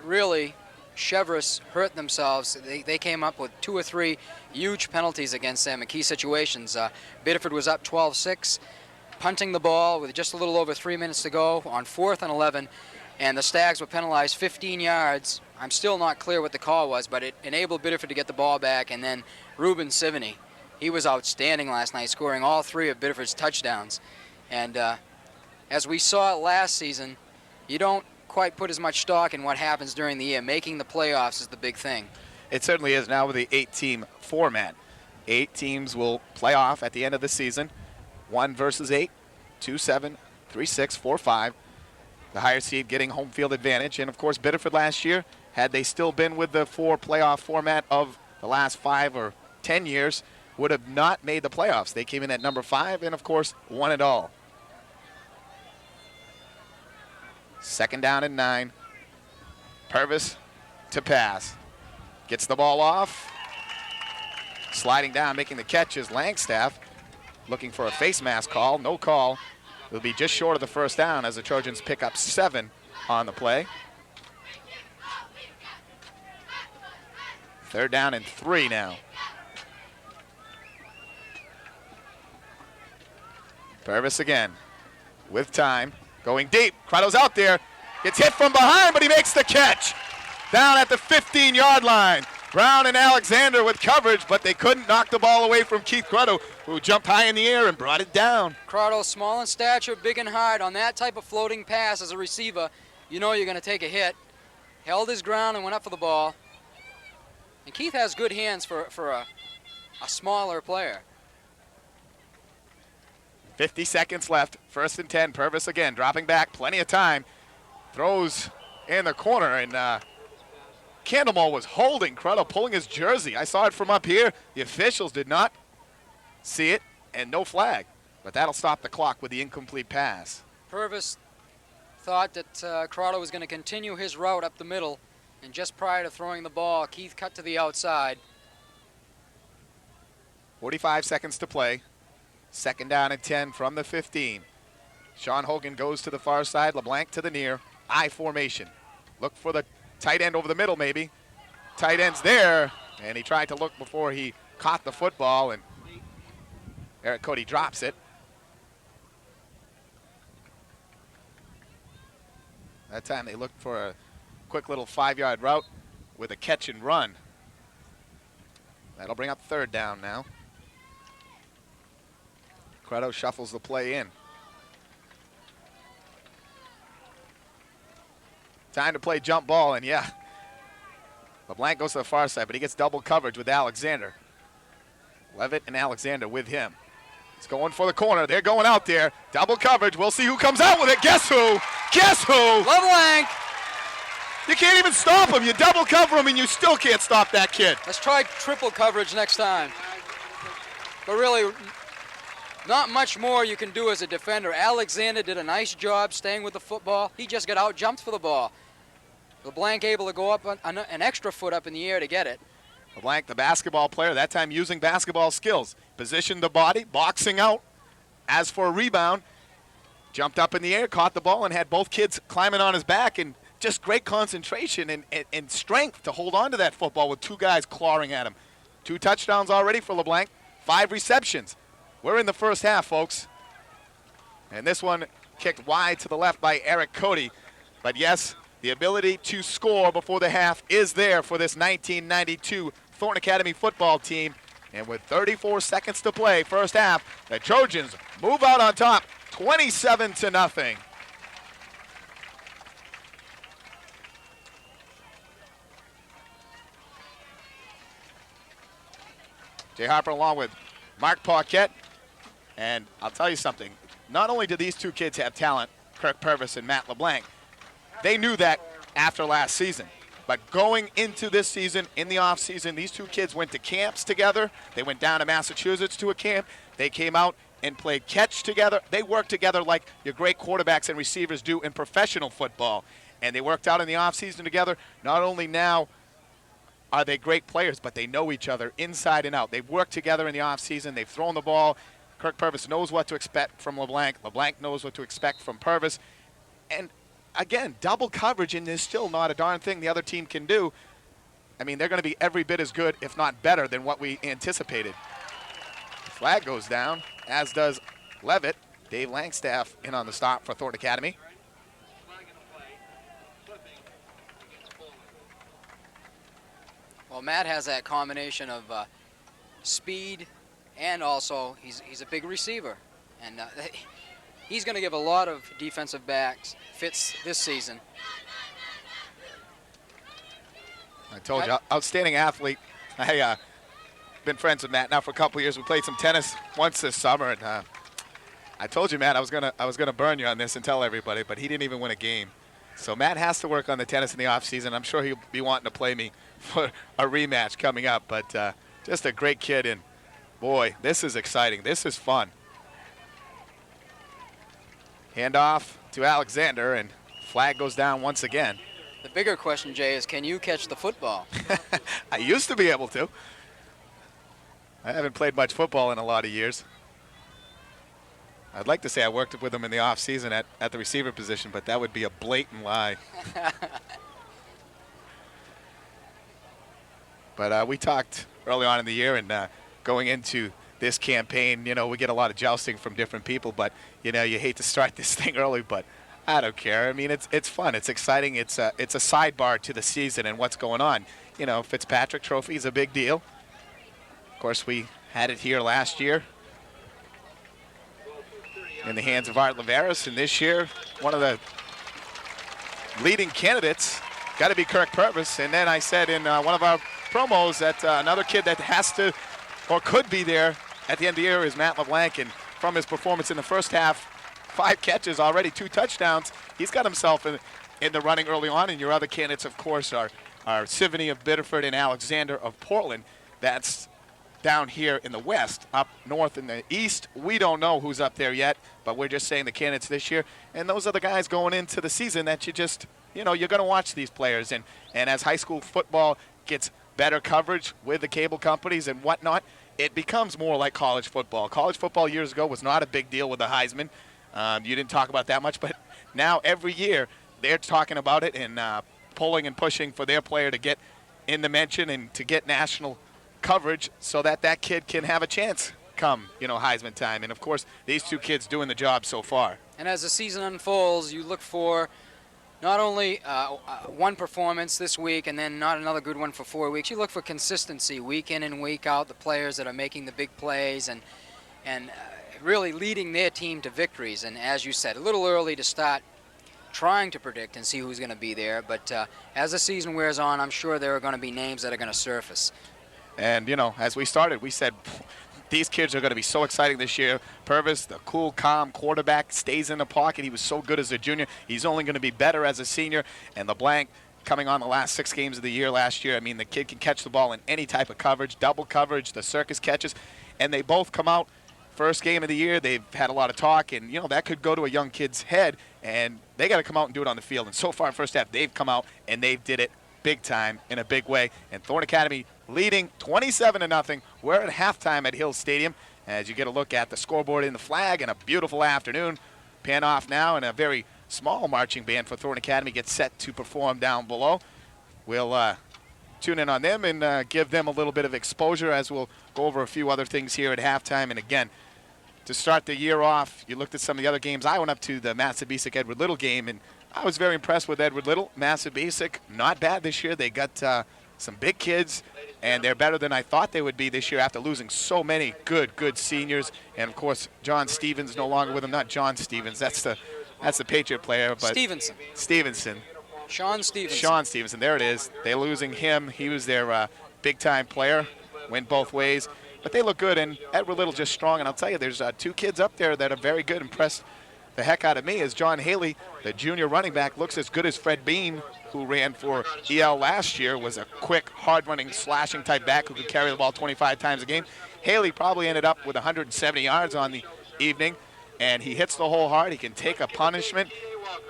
really Cheverus hurt themselves. They came up with 2 or 3 huge penalties against them in key situations. Biddeford was up 12-6, punting the ball with just a little over 3 minutes to go on 4th and 11, and the Stags were penalized 15 yards. I'm still not clear what the call was, but it enabled Biddeford to get the ball back, and then Ruben Sivany, he was outstanding last night, scoring all 3 of Biddeford's touchdowns. And as we saw last season, you don't quite put as much stock in what happens during the year. Making the playoffs is the big thing. It certainly is now with the 8-team format. 8 teams will play off at the end of the season. 1 versus 8, 2-7, 3-6, 4-5. The higher seed getting home field advantage. And, of course, Biddeford last year, had they still been with the 4 playoff format of the last 5 or 10 years, would have not made the playoffs. They came in at number 5 and, of course, won it all. 2nd down and 9. Purvis to pass. Gets the ball off. Sliding down, making the catch is Langstaff. Looking for a face mask call. No call. It'll be just short of the 1st down as the Trojans pick up 7 on the play. 3rd down and 3 now. Purvis again with time. Going deep. Crotto's out there. Gets hit from behind, but he makes the catch. Down at the 15-yard line. Brown and Alexander with coverage, but they couldn't knock the ball away from Keith Crotto, who jumped high in the air and brought it down. Crotto, small in stature, big and hard. On that type of floating pass as a receiver, you know you're going to take a hit. Held his ground and went up for the ball. And Keith has good hands for a smaller player. 50 seconds left. 1st and 10. Purvis again dropping back. Plenty of time. Throws in the corner, and Candlemore was holding Crotto, pulling his jersey. I saw it from up here. The officials did not see it, and no flag. But that'll stop the clock with the incomplete pass. Purvis thought that Crotto was going to continue his route up the middle, and just prior to throwing the ball, Keith cut to the outside. 45 seconds to play. 2nd down and 10 from the 15. Sean Hogan goes to the far side. LeBlanc to the near. I formation. Look for the tight end over the middle, maybe. Tight end's there, and he tried to look before he caught the football, and Eric Cody drops it. That time they looked for a quick little 5-yard route with a catch and run. That'll bring up 3rd down now. Crotto shuffles the play in. Time to play jump ball, and yeah. LeBlanc goes to the far side, but he gets double coverage with Alexander. Levitt and Alexander with him. He's going for the corner. They're going out there. Double coverage. We'll see who comes out with it. Guess who? Guess who? LeBlanc. You can't even stop him. You double cover him, and you still can't stop that kid. Let's try triple coverage next time. But really, not much more you can do as a defender. Alexander did a nice job staying with the football. He just got out, jumped for the ball. LeBlanc able to go up an extra foot up in the air to get it. LeBlanc, the basketball player, that time using basketball skills. Positioned the body, boxing out. As for a rebound, jumped up in the air, caught the ball, and had both kids climbing on his back, and just great concentration and strength to hold on to that football with two guys clawing at him. 2 touchdowns already for LeBlanc, 5 receptions. We're in the first half, folks. And this one kicked wide to the left by Eric Cody. But yes, the ability to score before the half is there for this 1992 Thornton Academy football team. And with 34 seconds to play, first half, the Trojans move out on top, 27-0. Jay Harper along with Marc Paquette. And I'll tell you something. Not only do these two kids have talent, Kirk Purvis and Matt LeBlanc, they knew that after last season. But going into this season, in the offseason, these two kids went to camps together. They went down to Massachusetts to a camp. They came out and played catch together. They worked together like your great quarterbacks and receivers do in professional football. And they worked out in the offseason together. Not only now are they great players, but they know each other inside and out. They've worked together in the offseason. They've thrown the ball. Kirk Purvis knows what to expect from LeBlanc. LeBlanc knows what to expect from Purvis. And again, double coverage, and there's still not a darn thing the other team can do. I mean, they're going to be every bit as good, if not better, than what we anticipated. Flag goes down, as does Levitt. Dave Langstaff in on the stop for Thornton Academy. Well, Matt has that combination of speed, and also he's a big receiver. And he's going to give a lot of defensive backs fits this season. I told you, outstanding athlete. I been friends with Matt now for a couple of years. We played some tennis once this summer, and I told you, Matt, I was gonna burn you on this and tell everybody, but he didn't even win a game. So Matt has to work on the tennis in the offseason. I'm sure he'll be wanting to play me for a rematch coming up, but just a great kid, and boy, this is exciting. This is fun. Handoff to Alexander, and flag goes down once again. The bigger question, Jay, is can you catch the football? I used to be able to. I haven't played much football in a lot of years. I'd like to say I worked with him in the offseason at the receiver position, but that would be a blatant lie. But we talked early on in the year, and going into this campaign, you know, we get a lot of jousting from different people, but, you know, you hate to start this thing early, but I don't care. I mean, it's fun. It's exciting. It's a sidebar to the season and what's going on. You know, Fitzpatrick Trophy is a big deal. Of course, we had it here last year in the hands of Art Laveris, and this year, one of the leading candidates got to be Kirk Purvis. And then I said in one of our promos that another kid that has to or could be there at the end of the year is Matt LeBlanc, and from his performance in the first half, 5 catches already, 2 touchdowns. He's got himself in the running early on, and your other candidates, of course, are Sivany of Biddeford and Alexander of Portland. That's down here in the west. Up north in the east, we don't know who's up there yet, but we're just saying the candidates this year. And those are the guys going into the season that you just, you know, you're going to watch these players. And as high school football gets better coverage with the cable companies and whatnot, it becomes more like college football. College football years ago was not a big deal with the Heisman. You didn't talk about that much, but now every year they're talking about it and pulling and pushing for their player to get in the mention and to get national coverage so that that kid can have a chance come, you know, Heisman time. And, of course, these two kids doing the job so far. And as the season unfolds, you look for not only one performance this week and then not another good one for 4 weeks. You look for consistency week in and week out, the players that are making the big plays and really leading their team to victories. And as you said, a little early to start trying to predict and see who's going to be there. But as the season wears on, I'm sure there are going to be names that are going to surface. And, you know, as we started, we said these kids are going to be so exciting this year. Purvis, the cool, calm quarterback, stays in the pocket. He was so good as a junior. He's only going to be better as a senior. And LeBlanc, coming on the last 6 games of the year last year, I mean, the kid can catch the ball in any type of coverage, double coverage, the circus catches. And they both come out. First game of the year, they've had a lot of talk, and, you know, that could go to a young kid's head, and they got to come out and do it on the field. And so far in first half, they've come out, and they've did it big time in a big way. And Thornton Academy leading 27-0. We're at halftime at Hill Stadium as you get a look at the scoreboard in the flag and a beautiful afternoon. Pan off now, and a very small marching band for Thornton Academy gets set to perform down below. We'll tune in on them and give them a little bit of exposure as we'll go over a few other things here at halftime. And again, to start the year off, you looked at some of the other games. I went up to the Massabesic Edward Little game, and I was very impressed with Edward Little. Massabesic, not bad this year. They got some big kids, and they're better than I thought they would be this year after losing so many good seniors. And of course, John Stevens no longer with them. Not John Stevens. That's the Patriot player, but Stevenson. Sean Stevenson. Sean Stevenson. There it is. They're losing him. He was their big-time player. Went both ways. But they look good, and Edward Little just strong. And I'll tell you, there's 2 kids up there that are very good. Impressed the heck out of me is John Haley, the junior running back, looks as good as Fred Bean, who ran for EL last year, was a quick, hard-running, slashing type back who could carry the ball 25 times a game. Haley probably ended up with 170 yards on the evening, and he hits the hole hard. He can take a punishment,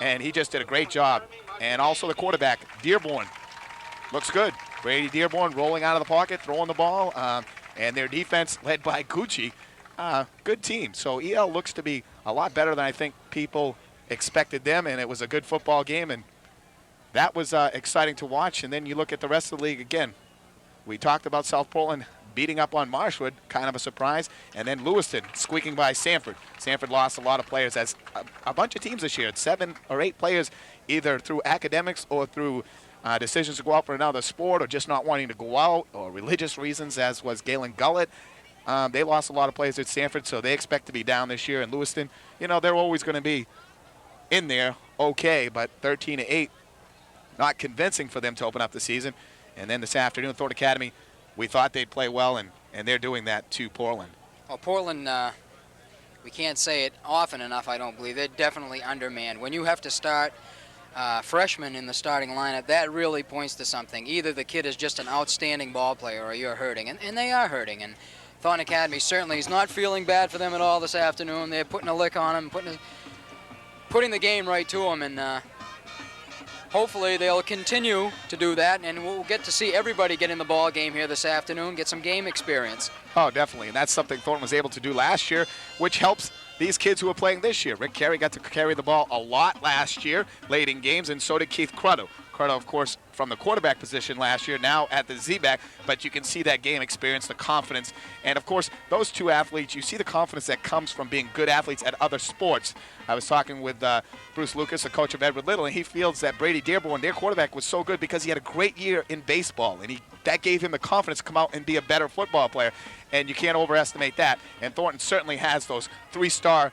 and he just did a great job. And also the quarterback, Dearborn, looks good. Brady Dearborn rolling out of the pocket, throwing the ball, and their defense led by Gucci. Good team. So EL looks to be a lot better than I think people expected them, and it was a good football game, and that was exciting to watch. And then you look at the rest of the league again. We talked about South Portland beating up on Marshwood, kind of a surprise, and then Lewiston squeaking by Sanford. Sanford lost a lot of players, as a bunch of teams this year. 7 or 8 players, either through academics or through decisions to go out for another sport or just not wanting to go out or religious reasons, as was Galen Gullett. They lost a lot of players at Sanford, so they expect to be down this year. And Lewiston, you know, they're always going to be in there okay, but 13-8, not convincing for them to open up the season. And then this afternoon, Thornton Academy, we thought they'd play well, and they're doing that to Portland. Well, Portland, we can't say it often enough, I don't believe. They're definitely undermanned. When you have to start freshman in the starting lineup, that really points to something. Either the kid is just an outstanding ball player or you're hurting, and they are hurting. And Thornton Academy certainly is not feeling bad for them at all this afternoon. They're putting a lick on them, putting the game right to them, and hopefully they'll continue to do that, and we'll get to see everybody get in the ball game here this afternoon, get some game experience. Oh, definitely, and that's something Thornton was able to do last year, which helps these kids who are playing this year. Rick Carey got to carry the ball a lot last year, late in games, and so did Keith Cruddo. Cruddo, of course, from the quarterback position last year, now at the Z-back, but you can see that game experience, the confidence, and of course, those 2 athletes, you see the confidence that comes from being good athletes at other sports. I was talking with Bruce Lucas, the coach of Edward Little, and he feels that Brady Dearborn, their quarterback, was so good because he had a great year in baseball, and that gave him the confidence to come out and be a better football player, and you can't overestimate that. And Thornton certainly has those 3-star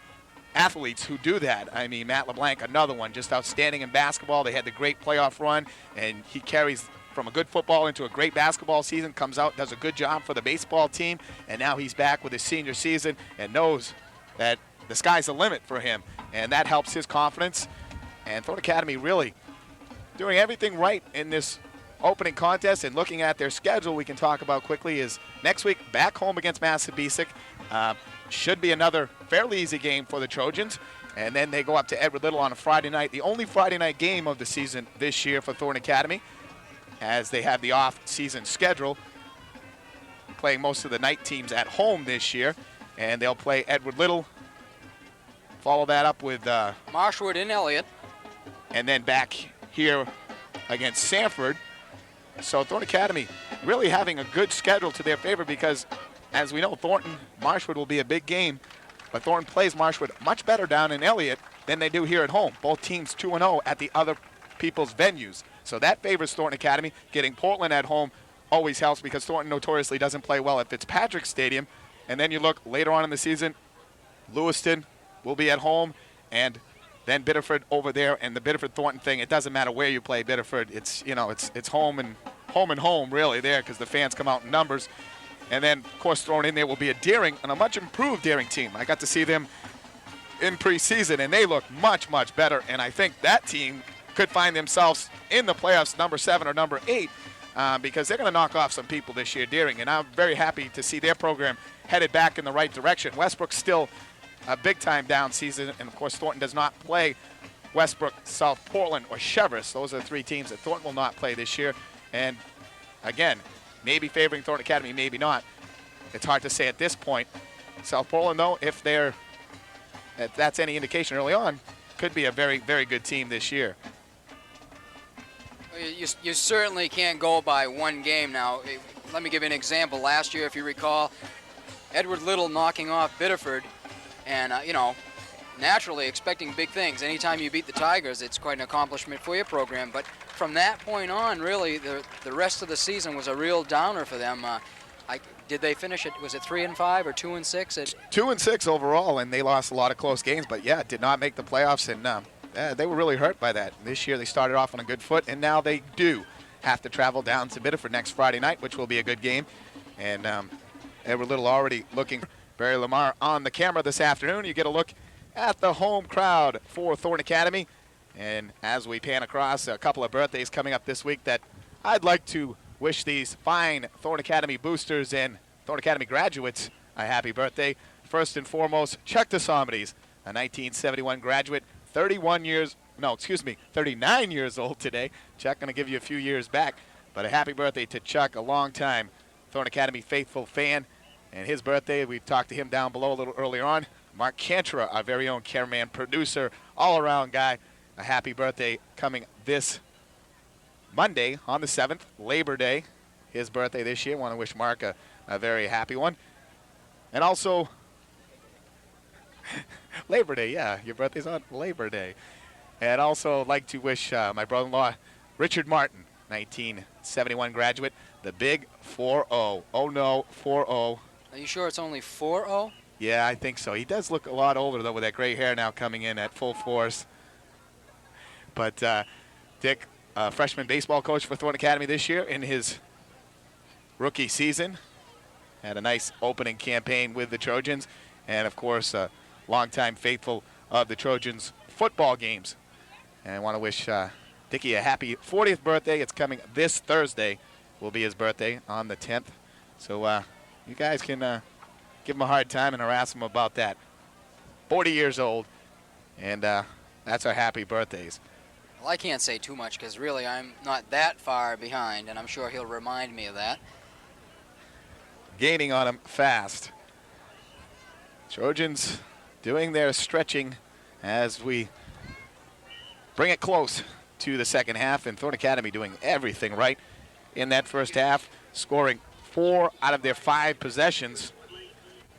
athletes who do that. I mean, Matt LeBlanc, another one, just outstanding in basketball. They had the great playoff run, and he carries from a good football into a great basketball season, comes out, does a good job for the baseball team, and now he's back with his senior season and knows that the sky's the limit for him, and that helps his confidence. And Thornton Academy really doing everything right in this opening contest. And looking at their schedule, we can talk about quickly, is next week back home against Massabesic. Should be another fairly easy game for the Trojans. And then they go up to Edward Little on a Friday night, the only Friday night game of the season this year for Thornton Academy, as they have the off-season schedule, playing most of the night teams at home this year. And they'll play Edward Little, follow that up with Marshwood and Elliott, and then back here against Sanford. So Thornton Academy really having a good schedule to their favor, because as we know, Thornton, Marshwood will be a big game, but Thornton plays Marshwood much better down in Elliott than they do here at home. Both teams 2-0 at the other people's venues. So that favors Thornton Academy. Getting Portland at home always helps, because Thornton notoriously doesn't play well at Fitzpatrick Stadium. And then you look later on in the season, Lewiston will be at home, and then Biddeford over there, and the Biddeford-Thornton thing, it doesn't matter where you play Biddeford. It's, you know, it's home and home really there because the fans come out in numbers. And then, of course, thrown in there will be a Deering and a much improved Deering team. I got to see them in preseason, and they look much, much better. And I think that team could find themselves in the playoffs, number 7 or number 8, because they're going to knock off some people this year, Deering. And I'm very happy to see their program headed back in the right direction. Westbrook's still a big-time down season, and, of course, Thornton does not play Westbrook, South Portland, or Cheverus. Those are the 3 teams that Thornton will not play this year. And, again, maybe favoring Thornton Academy, maybe not. It's hard to say at this point. South Portland, though, if that's any indication early on, could be a very, very good team this year. You certainly can't go by one game now. Let me give you an example. Last year, if you recall, Edward Little knocking off Biddeford, and, you know, naturally expecting big things. Anytime you beat the Tigers, it's quite an accomplishment for your program. But from that point on, really, the rest of the season was a real downer for them. Did they finish it? Was it 3-5 or 2-6? 2-6 overall, and they lost a lot of close games. But yeah, did not make the playoffs, and they were really hurt by that. This year they started off on a good foot, and now they do have to travel down to Biddeford next Friday night, which will be a good game. And Edward Little already looking. Barry Lamar on the camera this afternoon. You get a look at the home crowd for Thornton Academy. And as we pan across, a couple of birthdays coming up this week that I'd like to wish these fine Thornton Academy boosters and Thornton Academy graduates a happy birthday. First and foremost, Chuck DeSomnides, a 1971 graduate, 39 years old today. Chuck going to give you a few years back, but a happy birthday to Chuck, a long-time Thornton Academy faithful fan. And his birthday, we've talked to him down below a little earlier on. Mark Cantra, our very own cameraman, producer, all-around guy. A happy birthday coming this Monday on the 7th, Labor Day. His birthday this year. Want to wish Mark a very happy one. And also, Labor Day, yeah, your birthday's on Labor Day. And also like to wish my brother-in-law, Richard Martin, 1971 graduate, the big 4-0. Oh, no, 4-0. Are you sure it's only 4-0? Yeah, I think so. He does look a lot older, though, with that gray hair now coming in at full force. But Dick, freshman baseball coach for Thornton Academy this year in his rookie season, had a nice opening campaign with the Trojans. And, of course, a longtime faithful of the Trojans football games. And I want to wish Dickie a happy 40th birthday. It's coming this Thursday will be his birthday on the 10th. So you guys can give him a hard time and harass him about that. 40 years old, and that's our happy birthdays. Well, I can't say too much because really I'm not that far behind, and I'm sure he'll remind me of that. Gaining on him fast. Trojans doing their stretching as we bring it close to the second half, and Thornton Academy doing everything right in that first half, scoring 4 out of their 5 possessions.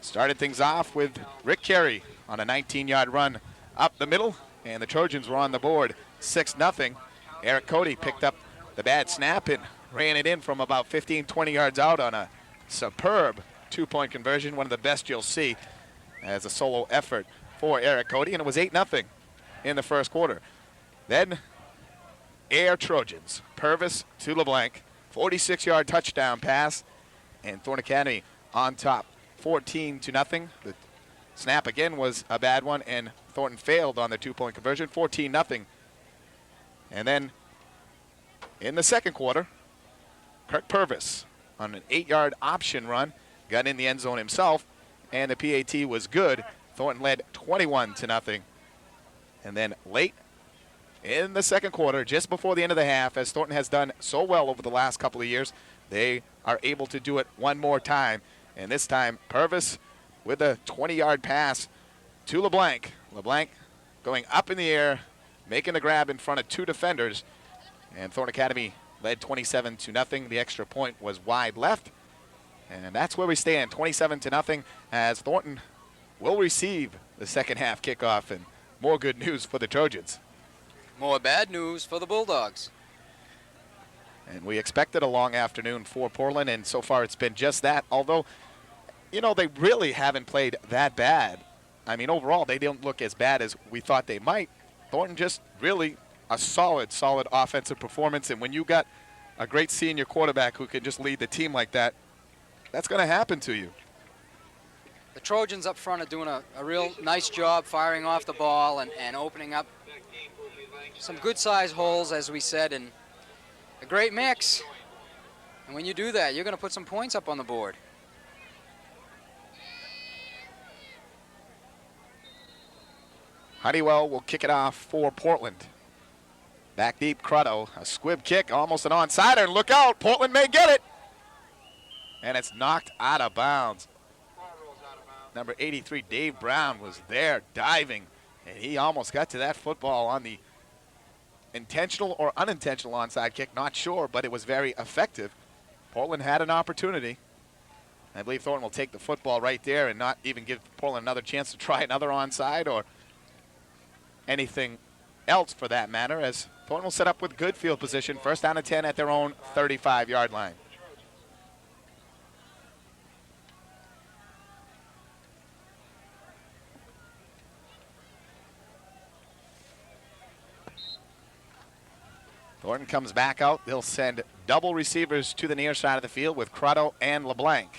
Started things off with Rick Carey on a 19-yard run up the middle, and the Trojans were on the board 6-0. Eric Cody picked up the bad snap and ran it in from about 15, 20 yards out on a superb 2-point conversion, one of the best you'll see as a solo effort for Eric Cody, and it was 8-0 in the first quarter. Then Air Trojans, Purvis to LeBlanc, 46-yard touchdown pass, and Thornton Academy on top, 14-0. The snap again was a bad one, and Thornton failed on the 2-point conversion, 14-0. And then in the second quarter, Kirk Purvis on an 8-yard option run, got in the end zone himself, and the PAT was good. Thornton led 21-0. And then late in the second quarter, just before the end of the half, as Thornton has done so well over the last couple of years, they are able to do it one more time. And this time, Purvis with a 20-yard pass to LeBlanc. LeBlanc going up in the air, making the grab in front of 2 defenders. And Thornton Academy led 27-0. The extra point was wide left. And that's where we stand, 27-0, as Thornton will receive the second half kickoff. And more good news for the Trojans. More bad news for the Bulldogs. And we expected a long afternoon for Portland, and so far it's been just that. Although, you know, they really haven't played that bad. I mean, overall, they don't look as bad as we thought they might. Thornton just really a solid offensive performance. And when you got a great senior quarterback who can just lead the team like that, that's going to happen to you. The Trojans up front are doing a real nice job firing off the ball and opening up some good-sized holes, as we said, and a great mix. And when you do that, you're going to put some points up on the board. Honeywell will kick it off for Portland. Back deep, Crutto, a squib kick, almost an onside, and look out, Portland may get it. And it's knocked out of bounds. Number 83, Dave Brown, was there diving, and he almost got to that football on the intentional or unintentional onside kick, not sure, but it was very effective. Portland had an opportunity. I believe Thornton will take the football right there and not even give Portland another chance to try another onside or anything else for that matter, as Thornton will set up with good field position, first down and 10 at their own 35-yard line. Thornton comes back out. They'll send double receivers to the near side of the field with Crotto and LeBlanc.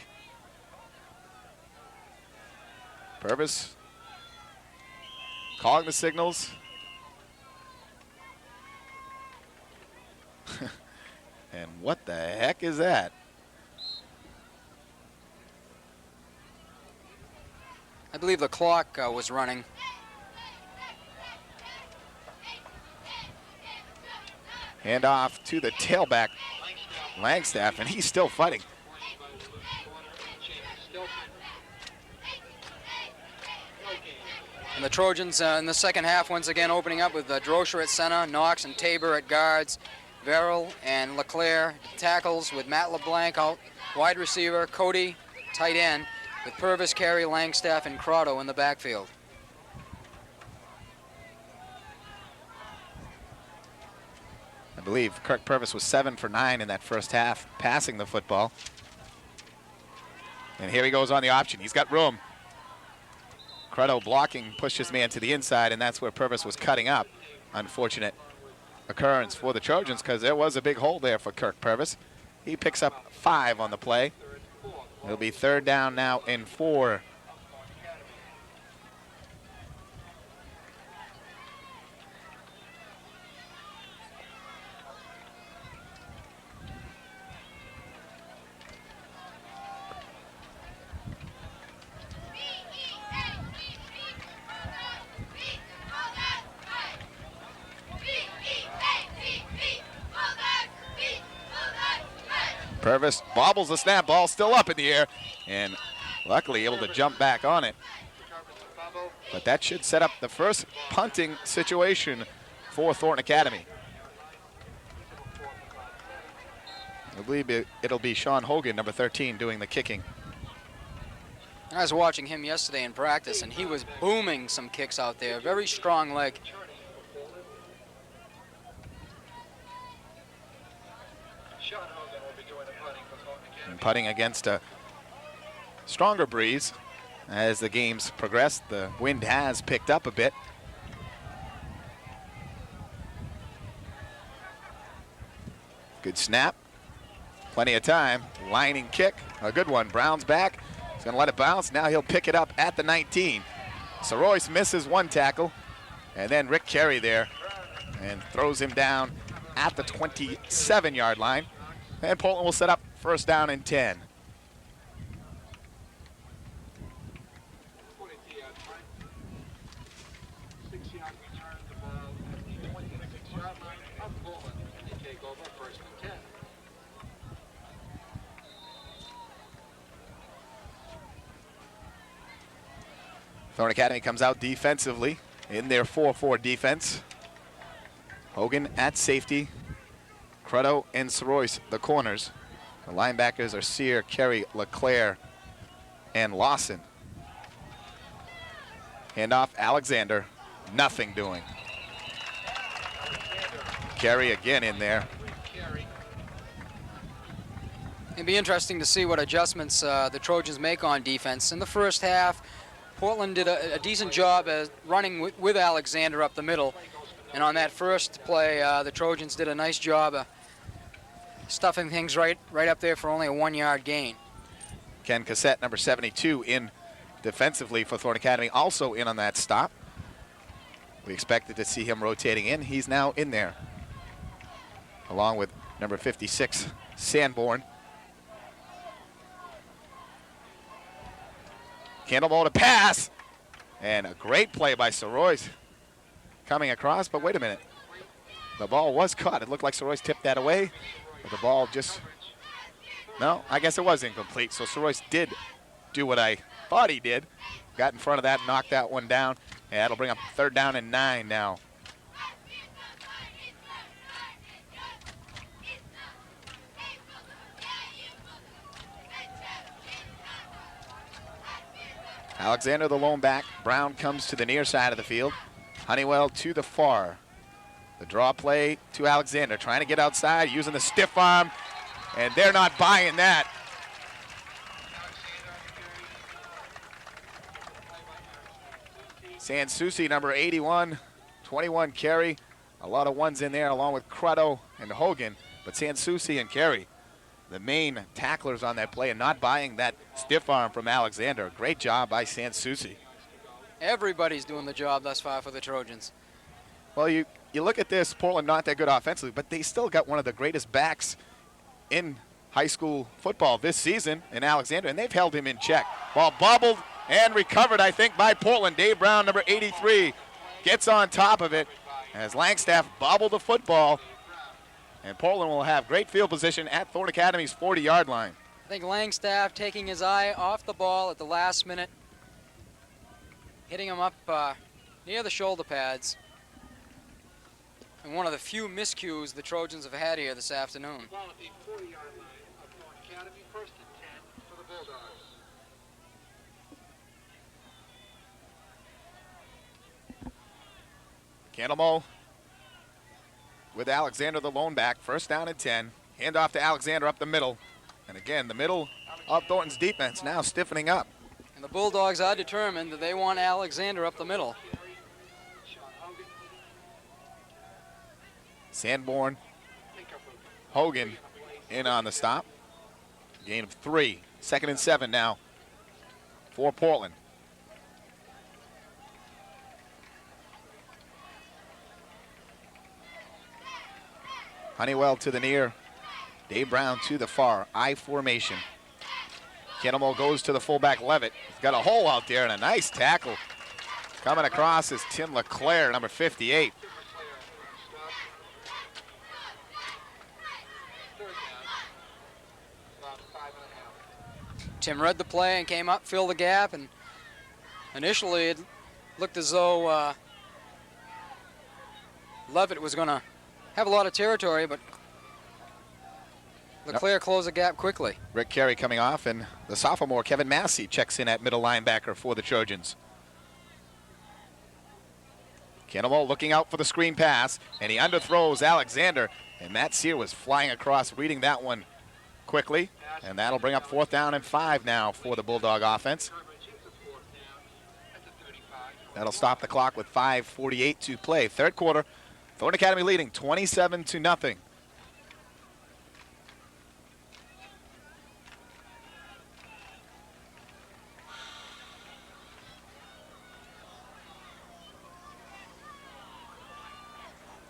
Purvis calling the signals. And what the heck is that? I believe the clock was running. Hand off to the tailback, Langstaff, and he's still fighting. And the Trojans in the second half once again opening up with Droscher at center, Knox and Tabor at guards, Verrill and LeClaire tackles with Matt LeBlanc out, wide receiver, Cody, tight end, with Purvis, Carey, Langstaff, and Crotto in the backfield. I believe Kirk Purvis was 7 for 9 in that first half, passing the football. And here he goes on the option. He's got room. Crotto blocking, pushed his man to the inside, and that's where Purvis was cutting up. Unfortunate occurrence for the Trojans because there was a big hole there for Kirk Purvis. He picks up 5 on the play. It'll be third down now and 4. Purvis bobbles the snap, ball still up in the air, and luckily able to jump back on it. But that should set up the first punting situation for Thornton Academy. I believe it'll be Sean Hogan, number 13, doing the kicking. I was watching him yesterday in practice, and he was booming some kicks out there. Very strong leg. And putting against a stronger breeze as the games progress. The wind has picked up a bit. Good snap. Plenty of time. Lining kick. A good one. Brown's back. He's going to let it bounce. Now he'll pick it up at the 19. Soroyce misses one tackle. And then Rick Carey there and throws him down at the 27-yard line. And Portland will set up first down and 10. Thornton Academy comes out defensively in their 4-4 defense. Hogan at safety. Crotto and Soroyce, the corners. The linebackers are Sear, Carey, LeClaire, and Lawson. Handoff, Alexander. Nothing doing. Carey again in there. It'd be interesting to see what adjustments the Trojans make on defense. In the first half, Portland did a decent job at running with Alexander up the middle. And on that first play, the Trojans did a nice job of stuffing things right up there for only a 1-yard gain. Ken Cassette, number 72, in defensively for Thornton Academy, also in on that stop. We expected to see him rotating in. He's now in there, along with number 56, Sanborn. Candleball to pass, and a great play by Soroyce coming across, but wait a minute. The ball was caught. It looked like Soroyce tipped that away, but the ball just, no, I guess it was incomplete. So Soroyce did do what I thought he did. Got in front of that, knocked that one down, and that'll bring up 3rd down and 9 now. Alexander the lone back. Brown comes to the near side of the field. Honeywell to the far. The draw play to Alexander, trying to get outside, using the stiff arm, and they're not buying that. Sansucci, number 81, 21 carry. A lot of ones in there, along with Crutto and Hogan, but Sansucci and Carey, the main tacklers on that play, and not buying that stiff arm from Alexander. Great job by Sansucci. Everybody's doing the job thus far for the Trojans. Well, you look at this, Portland not that good offensively, but they still got one of the greatest backs in high school football this season in Alexander, and they've held him in check. Ball bobbled and recovered, I think, by Portland. Dave Brown, number 83, gets on top of it as Langstaff bobbled the football. And Portland will have great field position at Thornton Academy's 40-yard line. I think Langstaff taking his eye off the ball at the last minute, hitting him up near the shoulder pads. And one of the few miscues the Trojans have had here this afternoon. Ball at the 40-yard line of Thornton Academy, 1st and 10 for the Bulldogs. Candlemo with Alexander, the lone back. 1st down and 10. Hand off to Alexander up the middle. And again, the middle of Thornton's defense now stiffening up. And the Bulldogs are determined that they want Alexander up the middle. Sanborn, Hogan in on the stop. Gain of 3. 2nd and 7 now for Portland. Honeywell to the near. Dave Brown to the far. I formation. Cannonball goes to the fullback Levitt. He's got a hole out there and a nice tackle. Coming across is Tim LeClaire, number 58. Tim read the play and came up, filled the gap, and initially it looked as though Levitt was going to have a lot of territory, but LeClaire closed the gap quickly. Rick Carey coming off, and the sophomore Kevin Massey checks in at middle linebacker for the Trojans. Cannonball looking out for the screen pass, and he underthrows Alexander, and Matt Sear was flying across, reading that one quickly, and that'll bring up 4th down and 5 now for the Bulldog offense. That'll stop the clock with 5:48 to play. 3rd quarter, Thornton Academy leading 27-0.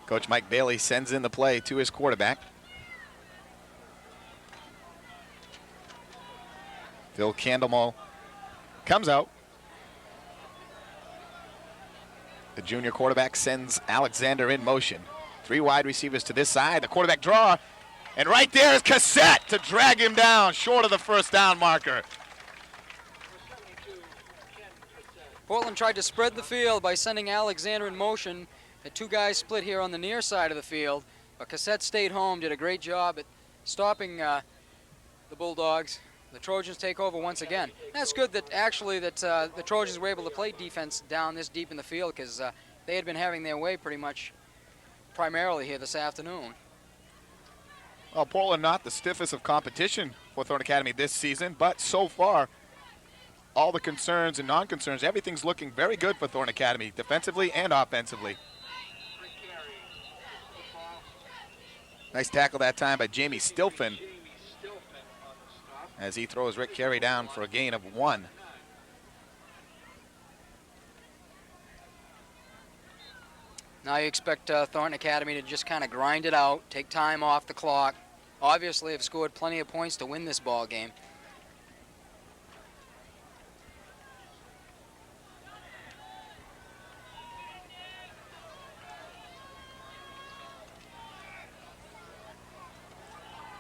Coach Mike Bailey sends in the play to his quarterback. Phil Candlemo comes out. The junior quarterback sends Alexander in motion. 3 wide receivers to this side. The quarterback draw. And right there is Cassette to drag him down short of the 1st down marker. Portland tried to spread the field by sending Alexander in motion. Had 2 guys split here on the near side of the field, but Cassette stayed home, did a great job at stopping the Bulldogs. The Trojans take over once again. That's good that actually the Trojans were able to play defense down this deep in the field, because they had been having their way pretty much primarily here this afternoon. Well, Portland not the stiffest of competition for Thornton Academy this season, but so far, all the concerns and non-concerns, everything's looking very good for Thornton Academy, defensively and offensively. Nice tackle that time by Jamie Stilfen as he throws Rick Carey down for a gain of 1. Now you expect Thornton Academy to just kind of grind it out, take time off the clock. Obviously, have scored plenty of points to win this ball game.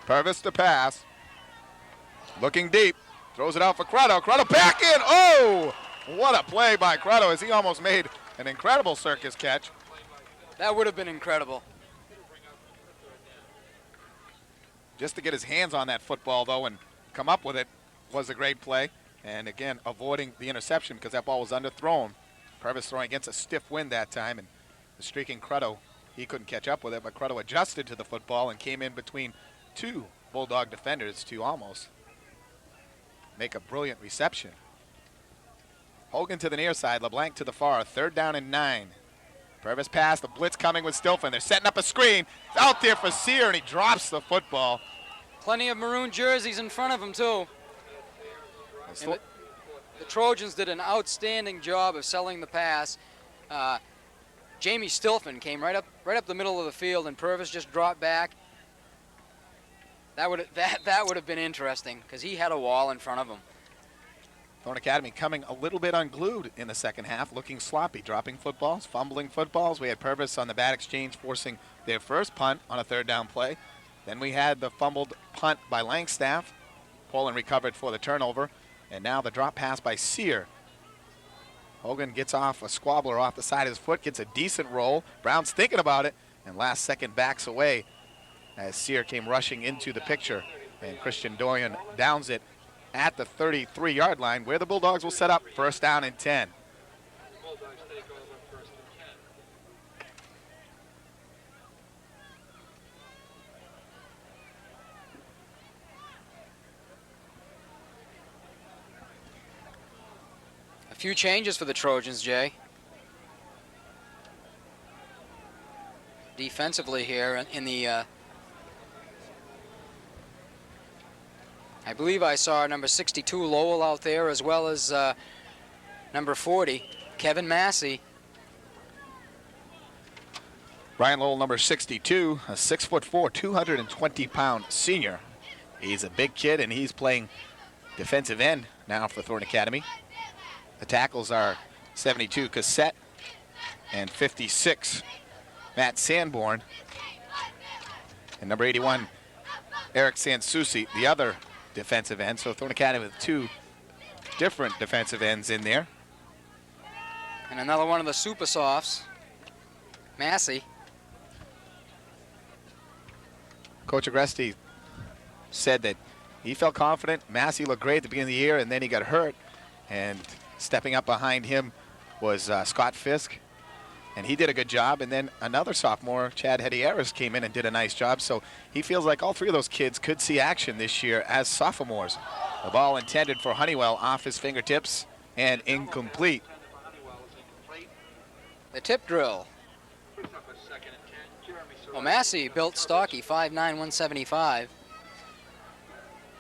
Purvis to pass. Looking deep. Throws it out for Crotto. Crotto back in. Oh! What a play by Crotto as he almost made an incredible circus catch. That would have been incredible. Just to get his hands on that football, though, and come up with it was a great play. And again, avoiding the interception because that ball was underthrown. Purvis throwing against a stiff wind that time, and the streaking Crotto, he couldn't catch up with it, but Crotto adjusted to the football and came in between 2 Bulldog defenders to almost make a brilliant reception. Hogan to the near side, LeBlanc to the far, 3rd down and 9. Purvis pass, the blitz coming with Stilfen. They're setting up a screen. It's out there for Sear, and he drops the football. Plenty of maroon jerseys in front of him, too. And the Trojans did an outstanding job of selling the pass. Jamie Stilfen came right up the middle of the field, and Purvis just dropped back. That would have been interesting because he had a wall in front of him. Thornton Academy coming a little bit unglued in the second half, looking sloppy, dropping footballs, fumbling footballs. We had Purvis on the bad exchange forcing their first punt on a 3rd down play. Then we had the fumbled punt by Langstaff. Poland recovered for the turnover. And now the drop pass by Sear. Hogan gets off a squabbler off the side of his foot, gets a decent roll. Brown's thinking about it, and last second backs away as Sear came rushing into the picture. And Christian Dorian downs it at the 33-yard line where the Bulldogs will set up 1st down and 10. Bulldogs take over 1st and 10. A few changes for the Trojans, Jay. Defensively here in the I believe I saw number 62 Lowell out there, as well as number 40 Kevin Massey. Brian Lowell, number 62, a 6'4", 220-pound senior. He's a big kid, and he's playing defensive end now for Thornton Academy. The tackles are 72 Cassette and 56 Matt Sanborn. And number 81 Eric Sansusi, the other defensive end. So Thornton Academy with 2 different defensive ends in there. And another one of the super softs, Massey. Coach Agresti said that he felt confident. Massey looked great at the beginning of the year, and then he got hurt. And stepping up behind him was Scott Fisk, and he did a good job. And then another sophomore, Chad Hedieras, came in and did a nice job. So he feels like all 3 of those kids could see action this year as sophomores. The ball intended for Honeywell off his fingertips and incomplete. The tip drill. Well, Massey built stocky, 5'9", 175.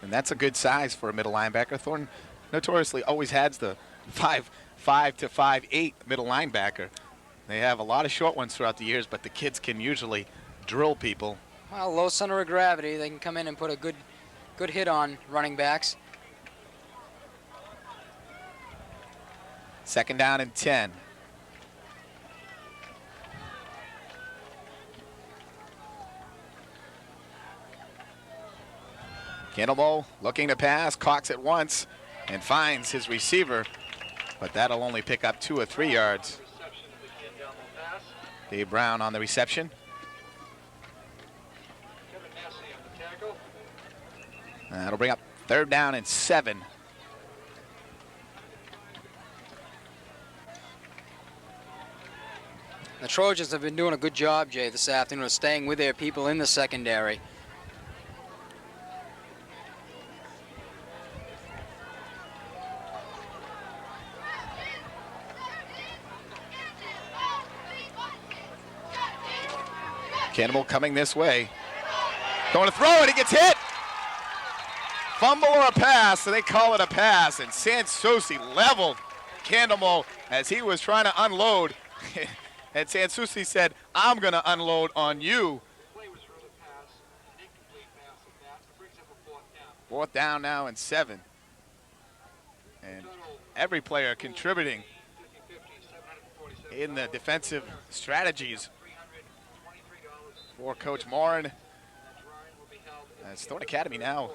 And that's a good size for a middle linebacker. Thornton notoriously always has the 5'5" to 5'8" middle linebacker. They have a lot of short ones throughout the years, but the kids can usually drill people. Well, low center of gravity. They can come in and put a good hit on running backs. 2nd down and 10. Cannonball looking to pass, cocks it once, and finds his receiver, but that'll only pick up 2 or 3 yards. Dave Brown on the reception. That'll bring up 3rd down and 7. The Trojans have been doing a good job, Jay, this afternoon of staying with their people in the secondary. Cannibal coming this way. Going to throw it, he gets hit. Fumble or a pass, so they call it a pass, and Sansucci leveled Candamo as he was trying to unload. And Sansucci said, I'm going to unload on you. Fourth down now and 7. And every player contributing in the defensive strategies for Coach Morin. As Thornton Academy now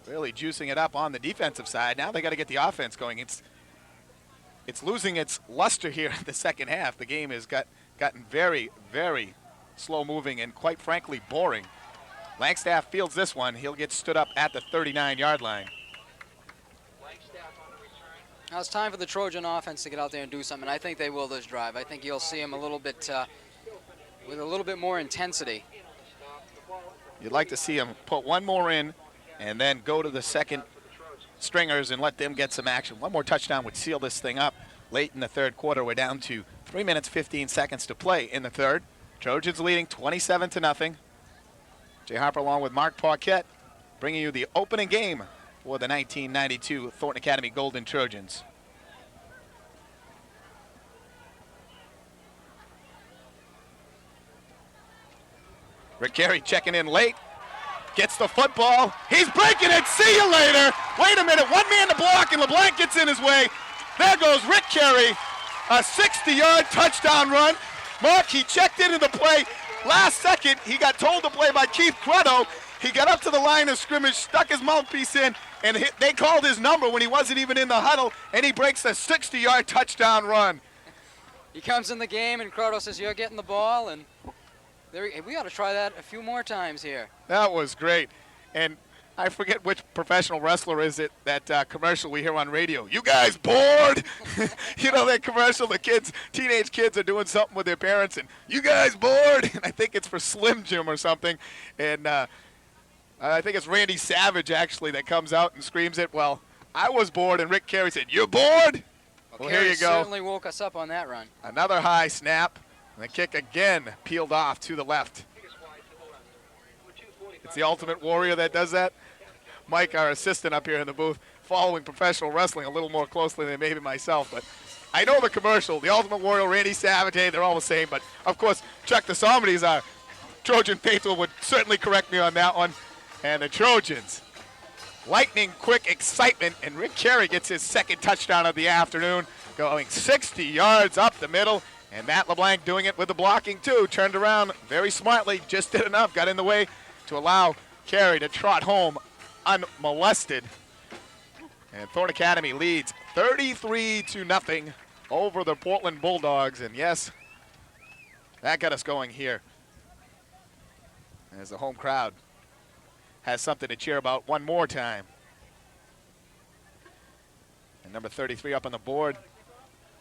really juicing it up on the defensive side. Now they got to get the offense going. It's losing its luster here in the second half. The game has gotten very, very slow moving and quite frankly boring. Langstaff fields this one. He'll get stood up at the 39-yard line. Now it's time for the Trojan offense to get out there and do something. I think they will this drive. I think you'll see them a little bit with a little bit more intensity. You'd like to see them put one more in and then go to the second stringers and let them get some action. One more touchdown would seal this thing up late in the third quarter. We're down to 3 minutes, 15 seconds to play in the third. Trojans leading 27-0. Jay Harper along with Marc Paquette bringing you the opening game for the 1992 Thornton Academy Golden Trojans. Rick Carey checking in late. Gets the football. He's breaking it. See you later. Wait a minute. One man to block, and LeBlanc gets in his way. There goes Rick Carey. A 60-yard touchdown run. Mark, he checked into the play. Last second, he got told to play by Keith Cruddo. He got up to the line of scrimmage, stuck his mouthpiece in, and they called his number when he wasn't even in the huddle, and he breaks a 60-yard touchdown run. He comes in the game, and Cruddo says, you're getting the ball, and we ought to try that a few more times here. That was great. And I forget which professional wrestler is it, that commercial we hear on radio. You guys bored? You know that commercial, the kids, teenage kids are doing something with their parents, and you guys bored? And I think it's for Slim Jim or something. And I think it's Randy Savage, actually, that comes out and screams it. Well, I was bored, and Rick Carey said, you're bored? Well, here you go. Certainly woke us up on that run. Another high snap. And the kick again peeled off to the left. It's the Ultimate Warrior that does that. Mike, our assistant up here in the booth, following professional wrestling a little more closely than maybe myself. But I know the commercial. The Ultimate Warrior, Randy Savage, hey, they're all the same. But, of course, Chuck DeSomni's our Trojan faithful would certainly correct me on that one. And the Trojans, lightning quick excitement. And Rick Carey gets his second touchdown of the afternoon, going 60 yards up the middle. And Matt LeBlanc doing it with the blocking, too. Turned around very smartly, just did enough, got in the way to allow Carey to trot home unmolested. And Thornton Academy leads 33-0 over the Portland Bulldogs. And, yes, that got us going here as the home crowd has something to cheer about one more time. And number 33 up on the board.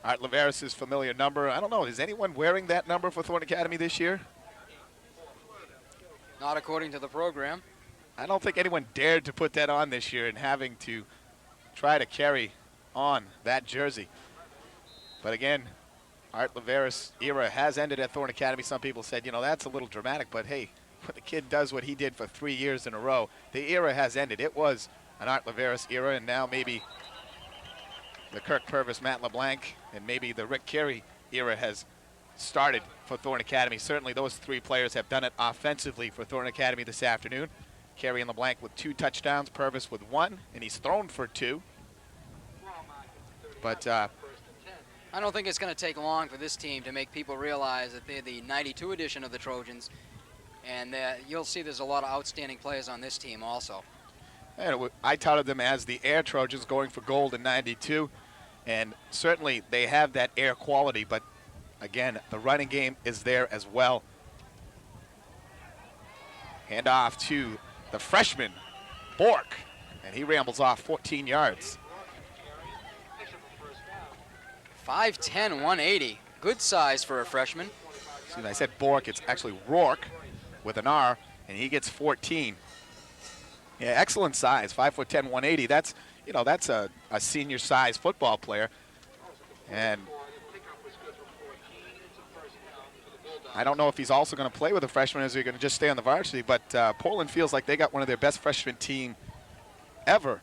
Art Laveris' familiar number. I don't know, is anyone wearing that number for Thornton Academy this year? Not according to the program. I don't think anyone dared to put that on this year and having to try to carry on that jersey. But again, Art Laveris' era has ended at Thornton Academy. Some people said, you know, that's a little dramatic, but hey, when the kid does what he did for 3 years in a row, the era has ended. It was an Art Laveris era, and now maybe the Kirk Purvis, Matt LeBlanc, and maybe the Rick Carey era has started for Thornton Academy. Certainly those three players have done it offensively for Thornton Academy this afternoon. Carey and LeBlanc with 2 touchdowns, Purvis with 1, and he's thrown for 2. But I don't think it's going to take long for this team to make people realize that they're the 92 edition of the Trojans, and you'll see there's a lot of outstanding players on this team also. And I touted them as the Air Trojans going for gold in 92. And certainly they have that air quality, but again, the running game is there as well. Hand off to the freshman, Bork, and he rambles off 14 yards. 5'10", 180. Good size for a freshman. Excuse me, I said Bork, it's actually Rourke with an R, and he gets 14. Yeah, excellent size, 5'10", 180. That's, you know, that's a senior size football player. And I don't know if he's also going to play with a freshman or is he going to just stay on the varsity, but Portland feels like they got one of their best freshman team ever.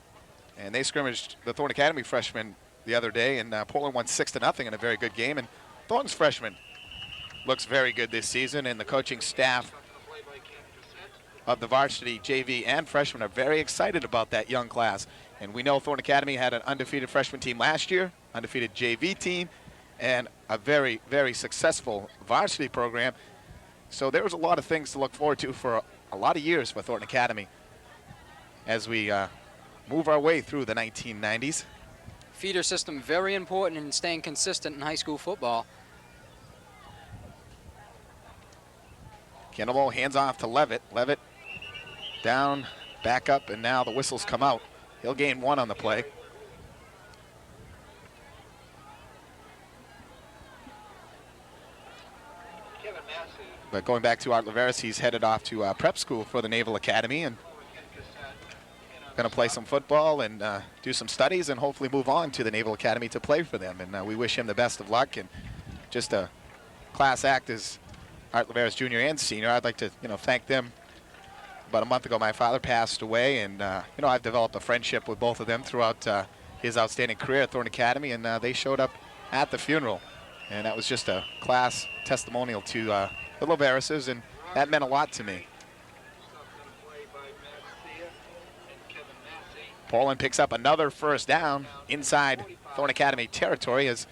And they scrimmaged the Thornton Academy freshman the other day, and Portland won 6-0 in a very good game. And Thornton's freshman looks very good this season, and the coaching staff of the varsity, JV, and freshmen are very excited about that young class. And we know Thornton Academy had an undefeated freshman team last year, undefeated JV team, and a very, very successful varsity program. So there was a lot of things to look forward to for a lot of years for Thornton Academy as we move our way through the 1990s. Feeder system very important in staying consistent in high school football. Cannonball hands off to Levitt. Levitt down, back up, and now the whistles come out. He'll gain 1 on the play. But going back to Art Laveris, he's headed off to prep school for the Naval Academy and going to play some football and do some studies and hopefully move on to the Naval Academy to play for them. And we wish him the best of luck. And just a class act as Art Laveris Jr. and Sr. I'd like to, thank them. About a month ago, my father passed away, and I've developed a friendship with both of them throughout his outstanding career at Thornton Academy, and they showed up at the funeral, and that was just a class testimonial to the Laverises, and that meant a lot to me. Portland picks up another first down inside Thornton Academy territory as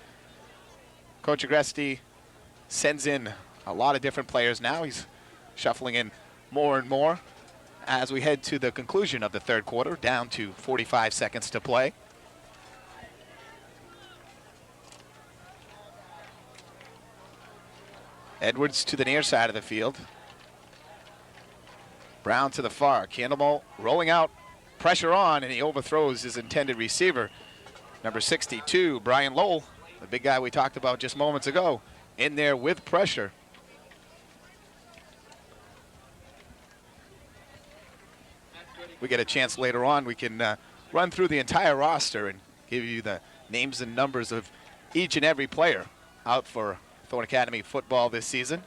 Coach Agresti sends in a lot of different players now. He's shuffling in more and more as we head to the conclusion of the third quarter, down to 45 seconds to play. Edwards to the near side of the field. Brown to the far. Cannonball rolling out, pressure on, and he overthrows his intended receiver. Number 62, Brian Lowell, the big guy we talked about just moments ago, in there with pressure. We get a chance later on, we can run through the entire roster and give you the names and numbers of each and every player out for Thornton Academy football this season.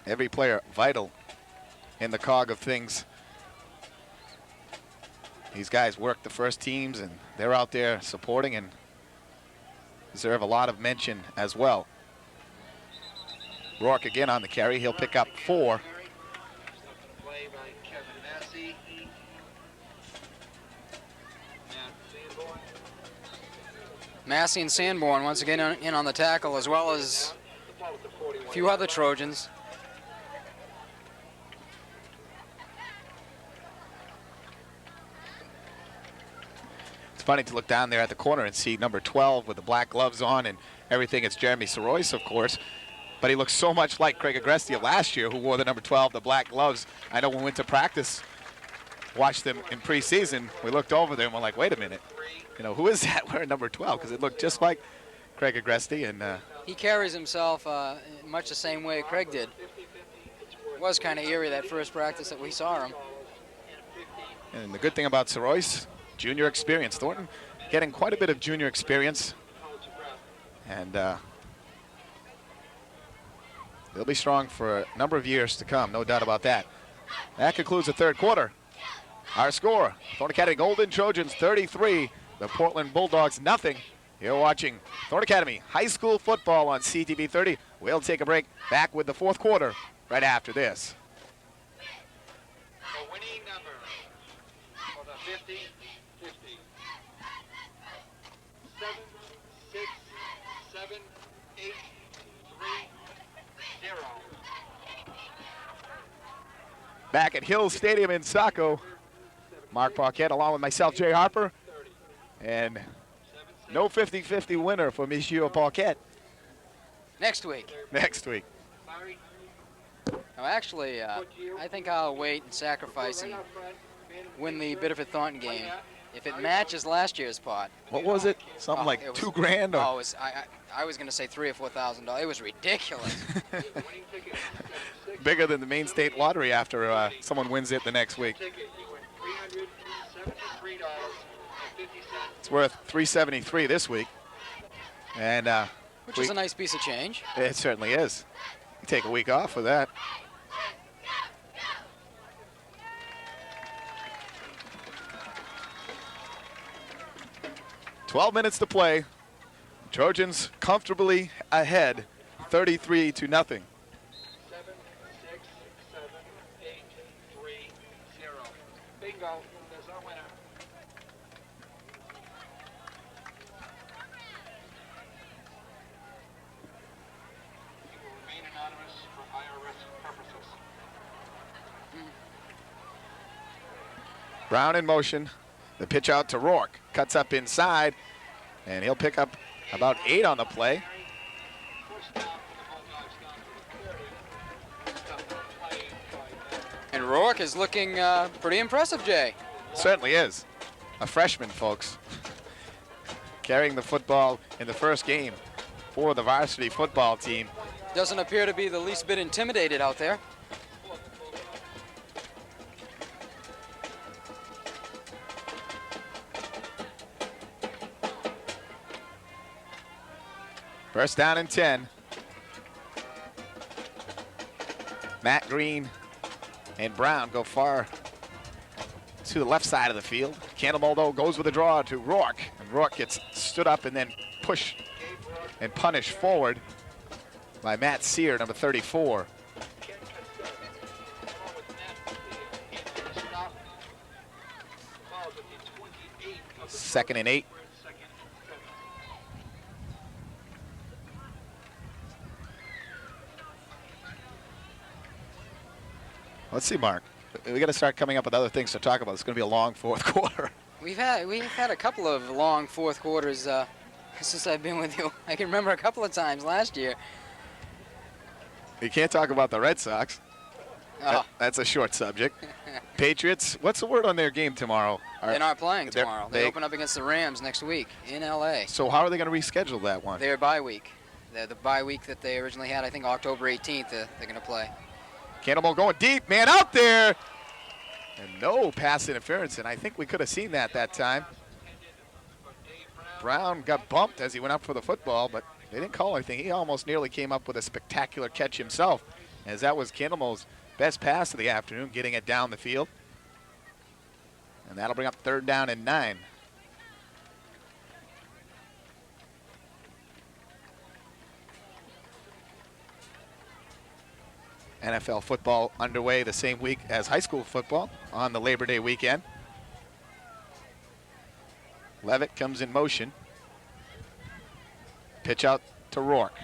Every player vital in the cog of things. These guys work the first teams and they're out there supporting and deserve a lot of mention as well. Rourke again on the carry. He'll pick up 4. Massey and Sanborn once again in on the tackle, as well as a few other Trojans. It's funny to look down there at the corner and see number 12 with the black gloves on and everything. It's Jeremy Sorois, of course. But he looks so much like Craig Agresti of last year, who wore the number 12, the black gloves. I know when we went to practice, watched them in preseason, we looked over there and we're like, wait a minute. Who is that wearing number 12? Because it looked just like Craig Agresti. And he carries himself much the same way Craig did. It was kind of eerie that first practice that we saw him. And the good thing about Sorois, junior experience. Thornton getting quite a bit of junior experience. And they'll be strong for a number of years to come, no doubt about that. That concludes the third quarter. Our score, Thornton Academy Golden Trojans 33, the Portland Bulldogs nothing. You're watching Thornton Academy High School Football on CTV 30. We'll take a break, back with the fourth quarter right after this. The winning number for the 50-50. 7, 6, 7, 8, 3, 0. Back at Hill Stadium in Saco, Marc Paquette along with myself, Jay Harper, and no 50-50 winner for Monsieur Paquette. Next week. Next week. No, actually, I think I'll wait and sacrifice and win the Biddeford Thornton game if it matches last year's pot. What was it? Something like it was, $2 grand? Or? Oh, I was going to say $3,000 or $4,000. It was ridiculous. Bigger than the Maine State Lottery after someone wins it the next week. It's worth $373 this week. And Which is a nice piece of change. it certainly is. You take a week off with that. "12 minutes to play. Trojans comfortably ahead, 33-0. 7, 6, 7, 8, 3, 0. Bingo. There's our winner. He will remain anonymous for IRS purposes. Brown in motion. The pitch out to Rourke. Cuts up inside, and he'll pick up about 8 on the play. First down for the Bulldogs down to the 30. Stop the play by And Rourke is looking pretty impressive, Jay. Certainly is. A freshman, folks. Carrying the football in the first game for the varsity football team. Doesn't appear to be the least bit intimidated out there. First down and 10. Matt Green and Brown go far to the left side of the field. Cannonball, though, goes with a draw to Rourke. And Rourke gets stood up and then pushed and punished forward by Matt Sear, number 34. Second and 8. Let's see, Mark. We got to start coming up with other things to talk about. It's going to be a long fourth quarter. We've had a couple of long fourth quarters since I've been with you. I can remember a couple of times last year. You can't talk about the Red Sox. Oh. That's a short subject. Patriots, what's the word on their game tomorrow? They're not playing tomorrow. They they- open up against the Rams next week in L.A. So how are they going to reschedule that one? Their bye week. The bye week that they originally had, I think October 18th, they're going to play. Cannonball going deep, man out there. And no pass interference, and I think we could have seen that time. Brown got bumped as he went up for the football, but they didn't call anything. He almost nearly came up with a spectacular catch himself, as that was Cannonball's best pass of the afternoon, getting it down the field. And that'll bring up 3rd down and 9. NFL football underway the same week as high school football on the Labor Day weekend. Levitt comes in motion. Pitch out to Rourke.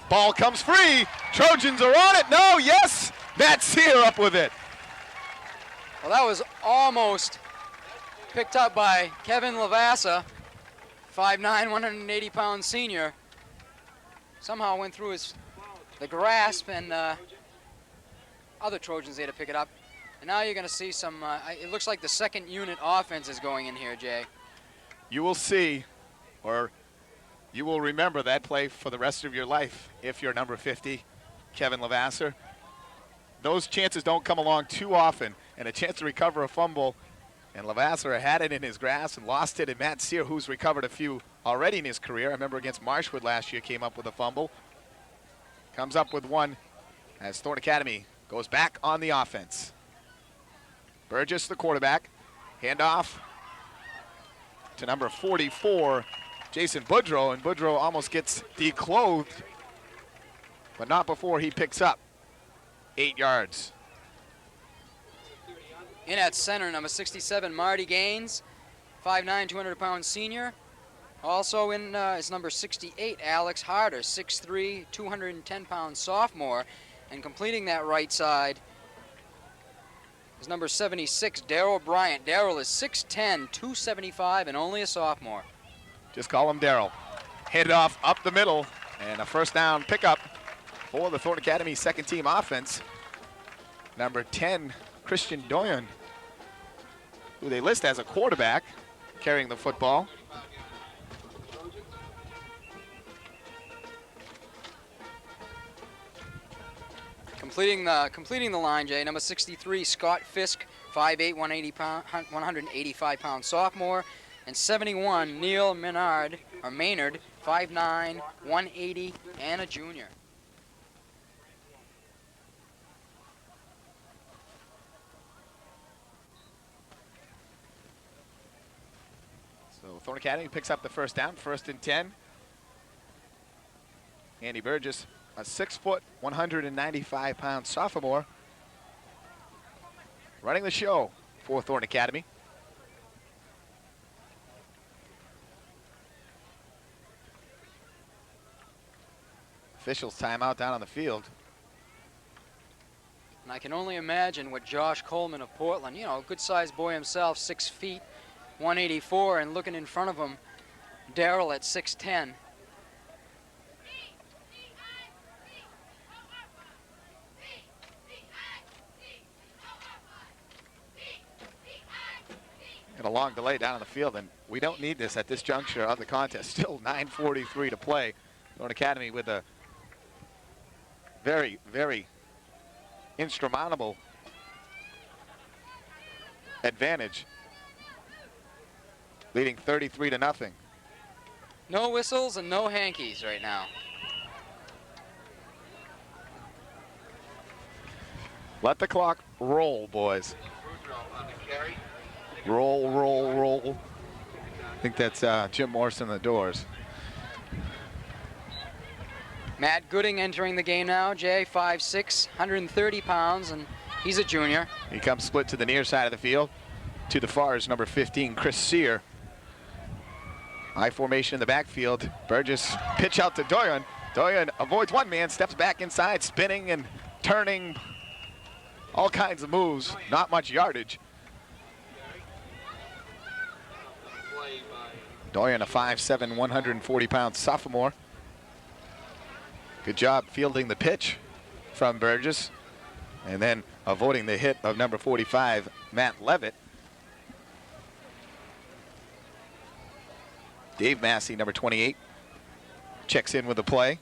Ball comes free. Trojans are on it. No, yes. Matt Sear up with it. Well, that was almost picked up by Kevin Lavassa, 5'9", 180-pound senior. Somehow went through the grasp, and other Trojans there to pick it up. And now you're going to see some, it looks like the second unit offense is going in here, Jay. You will see, or you will remember that play for the rest of your life if you're number 50, Kevin Lavasser. Those chances don't come along too often, and a chance to recover a fumble. And Lavasser had it in his grasp and lost it, and Matt Sear, who's recovered a few already in his career, I remember against Marshwood last year, came up with a fumble. Comes up with one as Thornton Academy goes back on the offense. Burgess, the quarterback. Handoff to number 44, Jason Boudreau, and Boudreau almost gets declothed, but not before he picks up 8 yards. In at center, number 67, Marty Gaines, 5'9", 200-pound senior. Also in is number 68, Alex Harder, 6'3", 210-pound sophomore. And completing that right side is number 76, Darryl Bryant. Darryl is 6'10", 275, and only a sophomore. Just call him Darryl. Headed off up the middle, and a first down pickup for the Thornton Academy second team offense. Number 10, Christian Doyen, who they list as a quarterback, carrying the football. Completing the line, Jay, number 63, Scott Fisk, 5'8", 185-pound sophomore. And 71, Neil Maynard, 5'9", 180, and a junior. So Thornton Academy picks up the first down, 1st and 10. Andy Burgess, a 6', 195-pound sophomore, running the show for Thornton Academy. Officials timeout down on the field. And I can only imagine what Josh Coleman of Portland, you know, a good-sized boy himself, 6 feet, 184, and looking in front of him, Darrell at 6'10". And a long delay down on the field, and we don't need this at this juncture of the contest. Still 9:43 to play. Thornton Academy with a very, very insurmountable advantage, leading 33-0. No whistles and no hankies right now. Let the clock roll, boys. Roll, roll, roll. I think that's Jim Morrison, the Doors. Matt Gooding entering the game now, Jay, 5'6", 130 pounds, and he's a junior. He comes split to the near side of the field. To the far is number 15, Chris Sear. I formation in the backfield. Burgess pitch out to Doyon. Doyon avoids one man, steps back inside, spinning and turning. All kinds of moves, not much yardage. Doyon, a 5'7", 140-pound sophomore. Good job fielding the pitch from Burgess, and then avoiding the hit of number 45, Matt Levitt. Dave Massey, number 28, checks in with the play.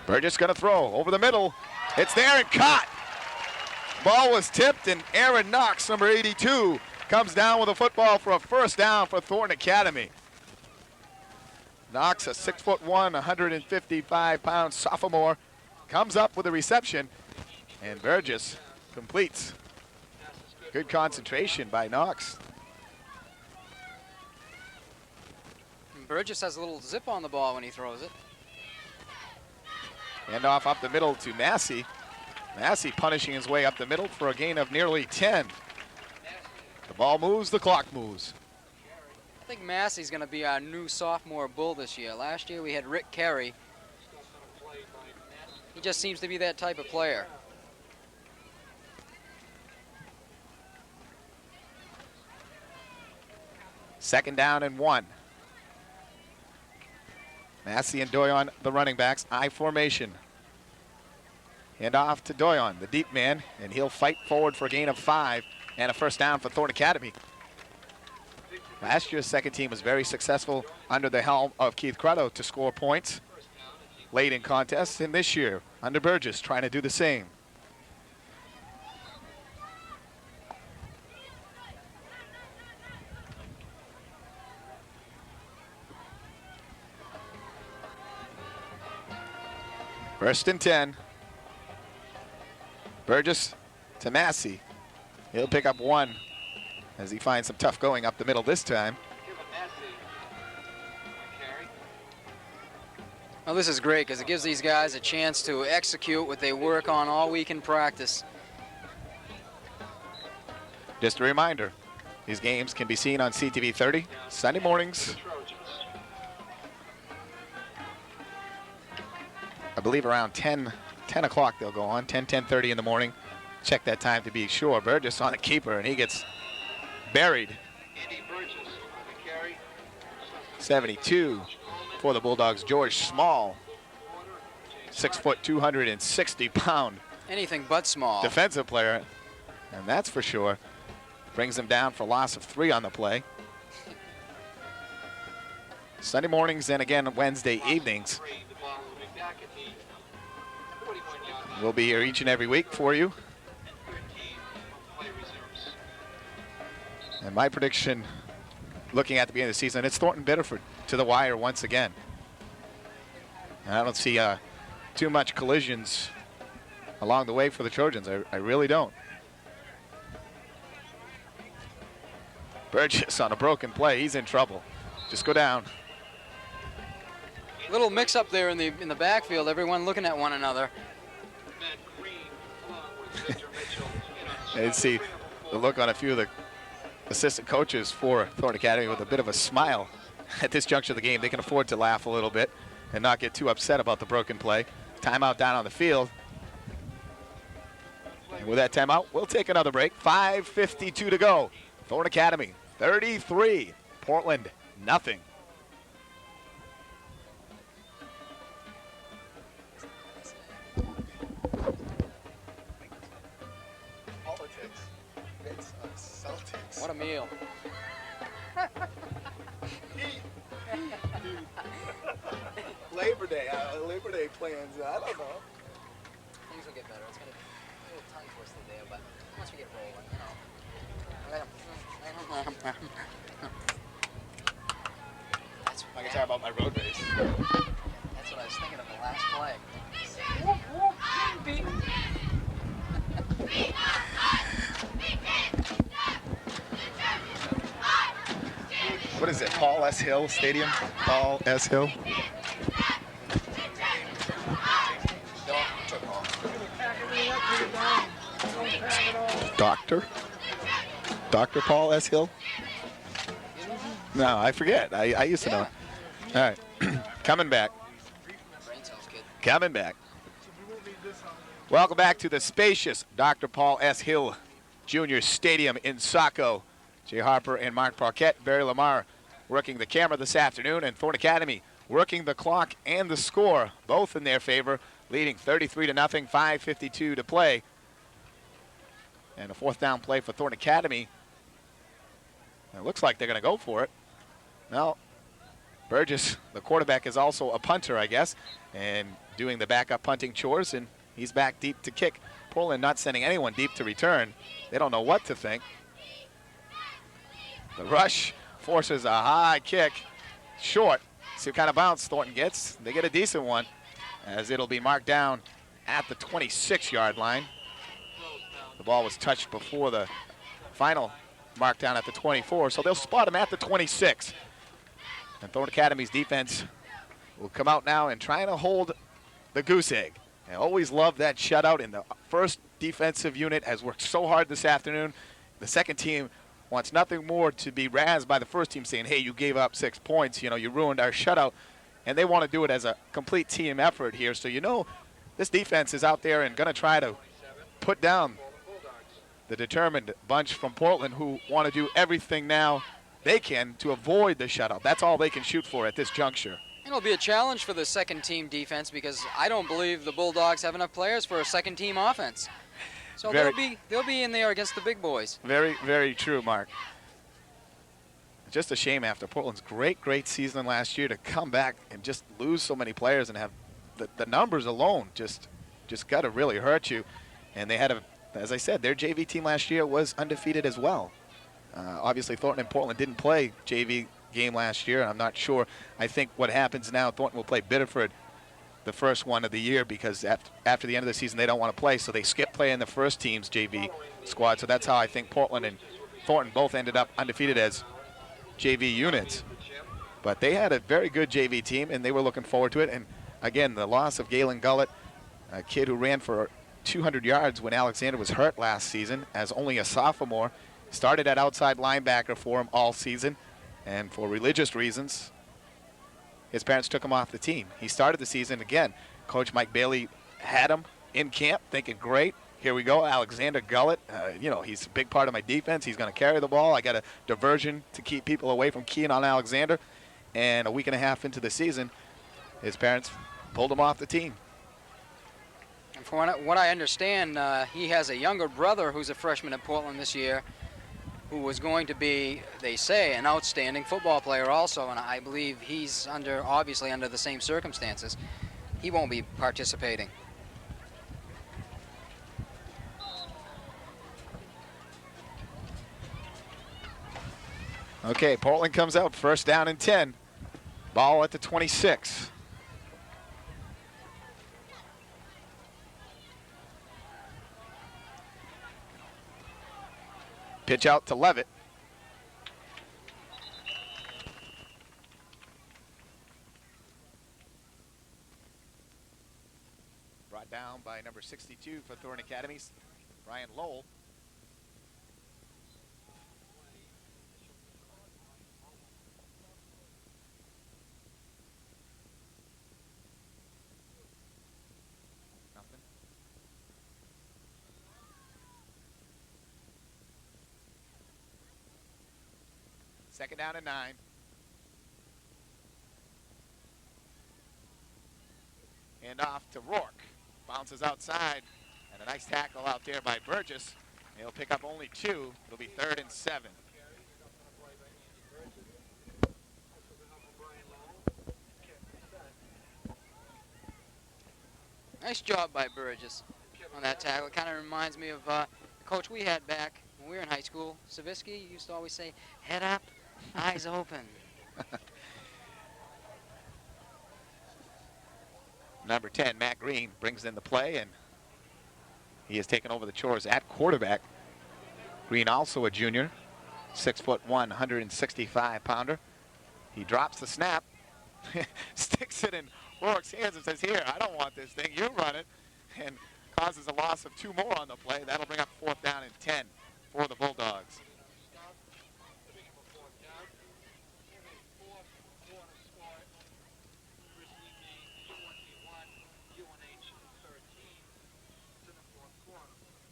Burgess gonna throw over the middle. It's there and caught. Ball was tipped, and Aaron Knox, number 82, comes down with a football for a first down for Thornton Academy. Knox, a 6'1", 155-pound sophomore, comes up with a reception, and Burgess completes. Good concentration by Knox. And Burgess has a little zip on the ball when he throws it. Hand off up the middle to Massey. Massey punishing his way up the middle for a gain of nearly 10. The ball moves, the clock moves. I think Massey's going to be our new sophomore Bull this year. Last year we had Rick Carey. He just seems to be that type of player. Second down and 1. Massey and Doyon, the running backs, I formation. Hand off to Doyon, the deep man, and he'll fight forward for a gain of 5 and a first down for Thornton Academy. Last year's second team was very successful under the helm of Keith Crutto to score points late in contests, and this year under Burgess trying to do the same. First and 10. Burgess to Massey. He'll pick up 1 as he finds some tough going up the middle this time. Well, this is great because it gives these guys a chance to execute what they work on all week in practice. Just a reminder, these games can be seen on CTV 30 Sunday mornings. I believe around 10 o'clock they'll go on, 10:30 in the morning. Check that time to be sure. Burgess on a keeper, and he gets buried. 72 for the Bulldogs. George Small, 6', 260-pound. Anything but small. Defensive player, and that's for sure. Brings him down for loss of 3 on the play. Sunday mornings and again Wednesday evenings. We'll be here each and every week for you. And my prediction, looking at the beginning of the season, it's Thornton Biddeford to the wire once again. And I don't see too much collisions along the way for the Trojans. I really don't. Burgess on a broken play. He's in trouble. Just go down. Little mix-up there in the backfield. Everyone looking at one another. And see the look on a few of the assistant coaches for Thornton Academy with a bit of a smile at this juncture of the game. They can afford to laugh a little bit and not get too upset about the broken play. Timeout down on the field. And with that timeout, we'll take another break. 5:52 to go. Thornton Academy 33, Portland nothing. Politics. It's Celtics. What a meal. Labor Day plans. I don't know. Things will get better. It's going to be a little tongue twister there, but once we get rolling, you know. I can talk about my road race. That's what I was thinking of the last play. What is it, Paul S. Hill Stadium? Paul S. Hill? Dr. Paul S. Hill? No, I forget. I used to know. All right. Coming back. Coming back. Welcome back to the spacious Dr. Paul S. Hill Jr. Stadium in Saco. Jay Harper and Marc Paquette, Barry Lamar working the camera this afternoon, and Thornton Academy working the clock and the score, both in their favor, leading 33-0, 5:52 to play. And a fourth down play for Thornton Academy. It looks like they're going to go for it. Well, Burgess, the quarterback, is also a punter, I guess, and doing the backup punting chores, and he's back deep to kick. Portland not sending anyone deep to return. They don't know what to think. The rush forces a high kick, short. See what kind of bounce Thornton gets. They get a decent one, as it'll be marked down at the 26-yard line. The ball was touched before the final mark down at the 24, so they'll spot him at the 26. And Thornton Academy's defense will come out now and trying to hold the goose egg. I always love that shutout, and the first defensive unit has worked so hard this afternoon. The second team wants nothing more to be razzed by the first team saying, hey, you gave up 6 points, you know, you ruined our shutout. And they want to do it as a complete team effort here. So you know this defense is out there and going to try to put down the determined bunch from Portland who want to do everything now they can to avoid the shutout. That's all they can shoot for at this juncture. It'll be a challenge for the second team defense because I don't believe the Bulldogs have enough players for a second team offense. So they'll be in there against the big boys. Very, very true, Mark. Just a shame after Portland's great season last year to come back and just lose so many players and have the numbers alone just got to really hurt you. And they had as I said, their JV team last year was undefeated as well. Obviously, Thornton and Portland didn't play JV game last year. I'm not sure. I think what happens now, Thornton will play Biddeford the first one of the year because after the end of the season they don't want to play, so they skip playing the first team's JV squad. So that's how I think Portland and Thornton both ended up undefeated as JV units. But they had a very good JV team, and they were looking forward to it. And again, the loss of Galen Gullett, a kid who ran for 200 yards when Alexander was hurt last season as only a sophomore, started at outside linebacker for him all season, and for religious reasons, his parents took him off the team. He started the season again. Coach Mike Bailey had him in camp thinking, great, here we go, Alexander Gullett. You know, he's a big part of my defense. He's going to carry the ball. I got a diversion to keep people away from keying on Alexander. And a week and a half into the season, his parents pulled him off the team. And from what I understand, he has a younger brother who's a freshman at Portland this year who was going to be, they say, an outstanding football player also, and I believe he's obviously under the same circumstances. He won't be participating. Okay, Portland comes out, first down and 10. Ball at the 26. Pitch out to Levitt. Brought down by number 62 for Thornton Academy, Ryan Lowell. Nothing. Second down and 9. And off to Rourke. Bounces outside. And a nice tackle out there by Burgess. He'll pick up only 2. It'll be 3rd and 7. Nice job by Burgess on that tackle. It kind of reminds me of the coach we had back when we were in high school. Savisky used to always say, head up, eyes open. Number 10, Matt Green, brings in the play, and he has taken over the chores at quarterback. Green, also a junior, 6'1", 165-pounder. He drops the snap, sticks it in Rourke's hands and says, here, I don't want this thing, you run it, and causes a loss of 2 more on the play. That'll bring up 4th down and 10 for the Bulldogs.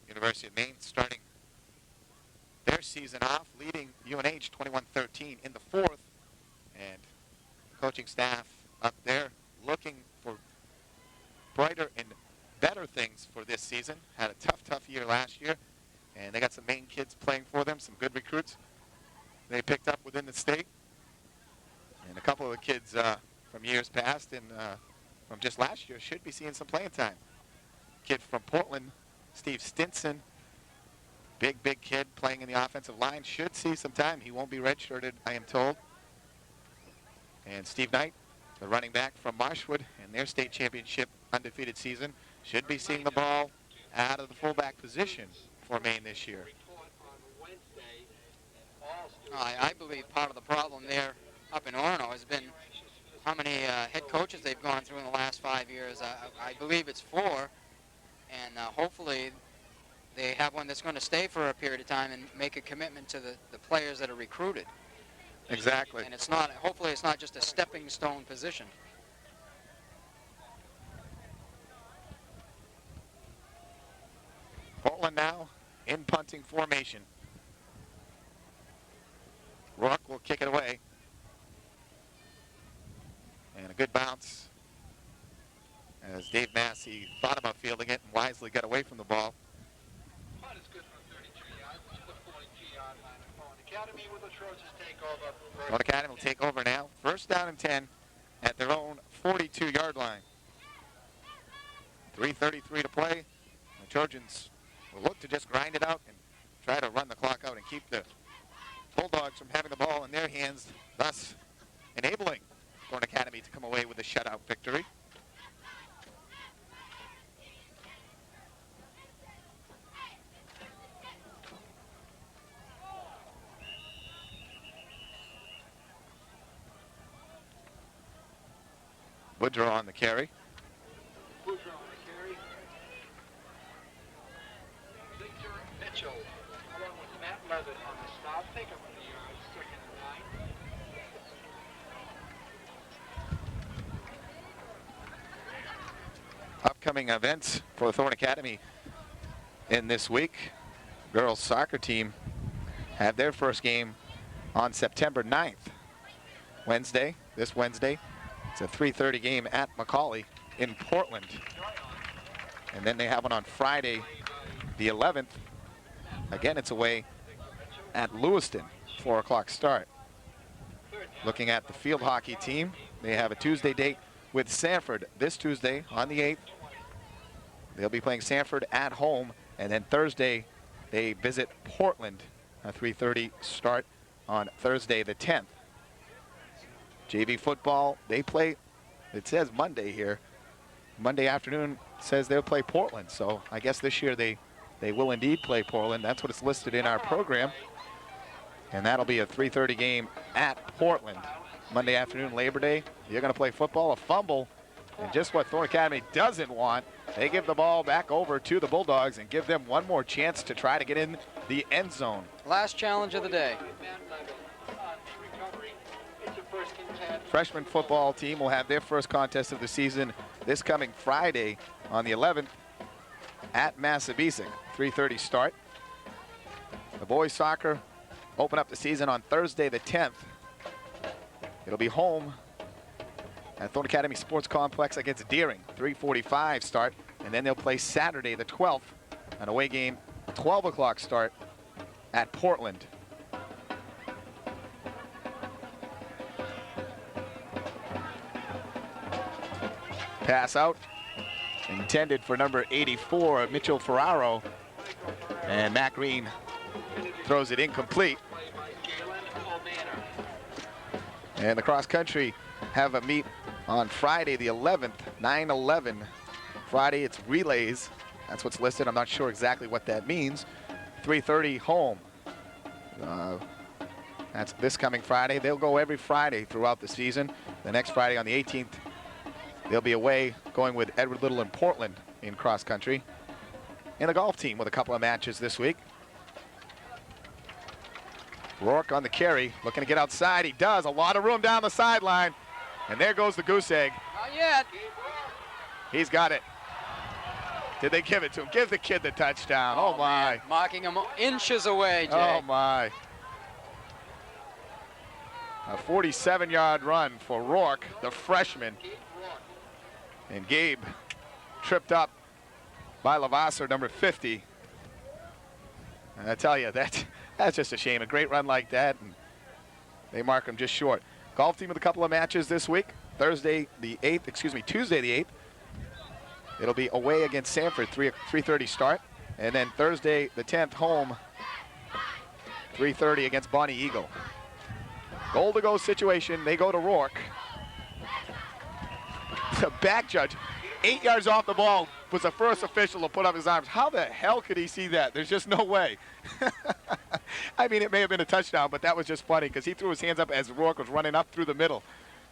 University of Maine starting their season off, leading UNH 21-13 in the 4th. And the coaching staff up there looking for brighter and better things for this season. Had a tough year last year. And they got some Maine kids playing for them, some good recruits they picked up within the state. And a couple of the kids from years past and from just last year should be seeing some playing time. Kid from Portland, Steve Stinson, big kid playing in the offensive line, should see some time. He won't be redshirted, I am told. And Steve Knight, the running back from Marshwood in their state championship undefeated season, should be seeing the ball out of the fullback position for Maine this year. I believe part of the problem there up in Orono has been how many head coaches they've gone through in the last 5 years. I believe it's 4, and hopefully they have one that's going to stay for a period of time and make a commitment to the players that are recruited. Exactly. And it's not, hopefully it's not just a stepping stone position. Portland now in punting formation. Rourke will kick it away. And a good bounce as Dave Massey thought about fielding it and wisely got away from the ball. Punt is good for 32 yards to the 42-yard line. Portland Academy with the Trojans take over. Portland Academy will take over now. First down and 10 at their own 42-yard line. 3:33 to play. The Trojans will look to just grind it out and try to run the clock out and keep the Bulldogs from having the ball in their hands, thus enabling Thornton Academy to come away with a shutout victory. Woodrow on the carry. Woodrow on the carry. Victor Mitchell, along with Matt Levitt on the stop. Take up the yards, 2nd and 9. Upcoming events for Thornton Academy in this week. Girls soccer team have their first game on September 9th. This Wednesday. It's a 3:30 game at Macaulay in Portland. And then they have one on Friday, the 11th. Again, it's away at Lewiston, 4 o'clock start. Looking at the field hockey team, they have a Tuesday date with Sanford this Tuesday on the 8th. They'll be playing Sanford at home, and then Thursday they visit Portland, a 3:30 start on Thursday the 10th. JV football, they play, it says Monday here. Monday afternoon says they'll play Portland. So I guess this year they will indeed play Portland. That's what it's listed in our program. And that'll be a 3:30 game at Portland. Monday afternoon, Labor Day. You're going to play football, a fumble. And just what Thornton Academy doesn't want, they give the ball back over to the Bulldogs and give them one more chance to try to get in the end zone. Last challenge of the day. Freshman football team will have their first contest of the season this coming Friday on the 11th at Massabesic. 3:30 start. The boys soccer open up the season on Thursday the 10th. It'll be home at Thornton Academy Sports Complex against Deering. 3:45 start, and then they'll play Saturday the 12th, an away game, 12 o'clock start at Portland. Pass out, intended for number 84, Mitchell Ferraro, and Matt Green throws it incomplete. And the cross country have a meet on Friday the 11th, 9/11. Friday, it's relays. That's what's listed. I'm not sure exactly what that means. 3:30 home. That's this coming Friday. They'll go every Friday throughout the season. The next Friday on the 18th, they'll be away going with Edward Little and Portland in cross country. And the golf team with a couple of matches this week. Rourke on the carry, looking to get outside. He does. A lot of room down the sideline. And there goes the goose egg. Not yet. He's got it. Did they give it to him? Give the kid the touchdown. Oh my. Man. Marking him inches away, Jay. Oh my. A 47-yard run for Rourke, the freshman. And Gabe tripped up by Lavasser, number 50. And I tell you, that's just a shame. A great run like that, and they mark him just short. Golf team with a couple of matches this week. Tuesday the 8th. It'll be away against Sanford, 3:30 start. And then Thursday the 10th home, 3:30 against Bonnie Eagle. Goal to go situation, they go to Rourke. The back judge, 8 yards off the ball, was the first official to put up his arms. How the hell could he see that? There's just no way. I mean, it may have been a touchdown, but that was just funny because he threw his hands up as Rourke was running up through the middle.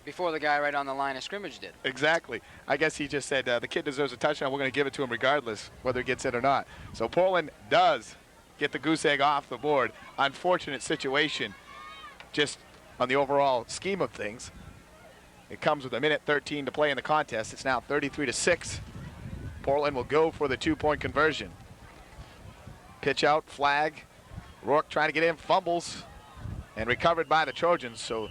Before the guy right on the line of scrimmage did. Exactly. I guess he just said, the kid deserves a touchdown. We're going to give it to him regardless whether he gets it or not. So Portland does get the goose egg off the board. Unfortunate situation just on the overall scheme of things. It comes with a minute 13 to play in the contest. It's now 33-6. Portland will go for the 2-point conversion. Pitch out, flag. Rourke trying to get in, fumbles, and recovered by the Trojans. So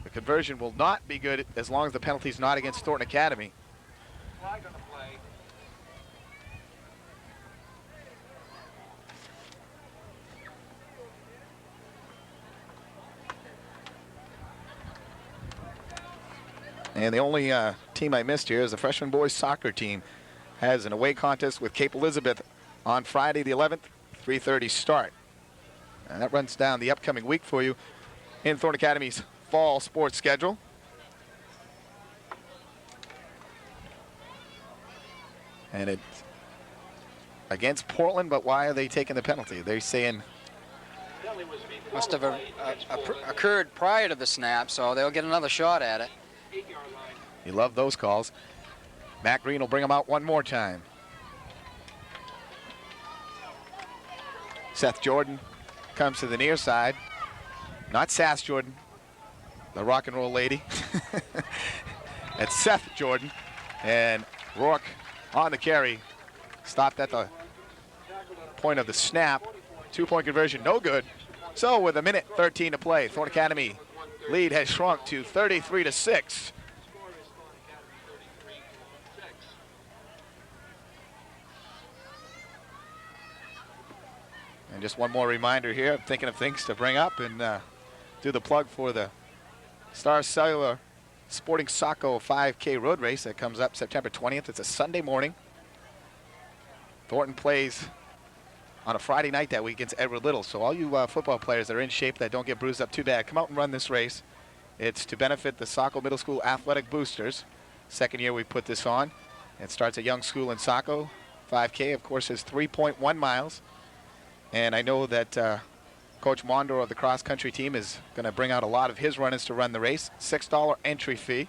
the conversion will not be good as long as the penalty's not against Thornton Academy. Flag on the play. And the only team I missed here is the freshman boys soccer team. Has an away contest with Cape Elizabeth on Friday the 11th, 3:30 start. And that runs down the upcoming week for you in Thornton Academy's fall sports schedule. And it's against Portland, but why are they taking the penalty? They're saying Must have occurred prior to the snap, so they'll get another shot at it. you love those calls. Matt Green will bring them out one more time. Seth Jordan comes to the near side. Not Sass Jordan, the rock and roll lady. It's Seth Jordan. And Rourke on the carry. Stopped at the point of the snap. 2-point conversion, no good. So with a minute 13 to play, Thornton Academy lead has shrunk to 33-6. And just one more reminder here, I'm thinking of things to bring up and do the plug for the Star Cellular Sporting Saco 5K road race that comes up September 20th. It's a Sunday morning. Thornton plays on a Friday night that week against Edward Little. So all you football players that are in shape that don't get bruised up too bad, come out and run this race. It's to benefit the Saco Middle School Athletic Boosters. Second year we put this on. It starts at Young School in Saco. 5K, of course, is 3.1 miles. And I know that Coach Mondor of the cross-country team is going to bring out a lot of his runners to run the race. $6 entry fee.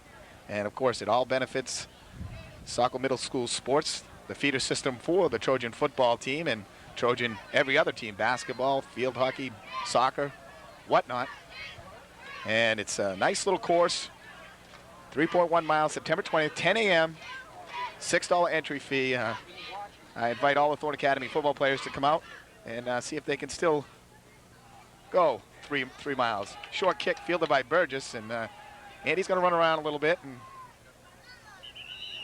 And, of course, it all benefits Saco Middle School sports, the feeder system for the Trojan football team and Trojan every other team, basketball, field hockey, soccer, whatnot. And it's a nice little course, 3.1 miles, September 20th, 10 a.m., $6 entry fee. I invite all the Thornton Academy football players to come out and see if they can still go three miles. Short kick fielded by Burgess, and Andy's going to run around a little bit and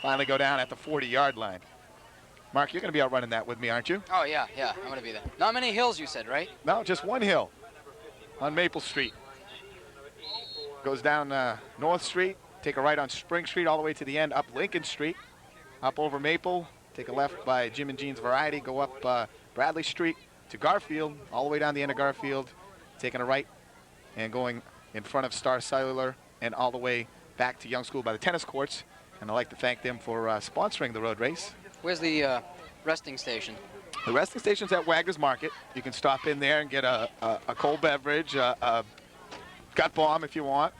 finally go down at the 40-yard line. Mark, you're going to be out running that with me, aren't you? Oh, yeah, I'm going to be there. Not many hills, you said, right? No, just one hill on Maple Street. Goes down North Street, take a right on Spring Street all the way to the end, up Lincoln Street, up over Maple, take a left by Jim and Jean's Variety, go up Bradley Street to Garfield, all the way down the end of Garfield, taking a right and going in front of Star Cellular and all the way back to Young School by the tennis courts. And I'd like to thank them for sponsoring the road race. Where's the resting station? The resting station's at Wagner's Market. You can stop in there and get a cold beverage, a gut bomb if you want,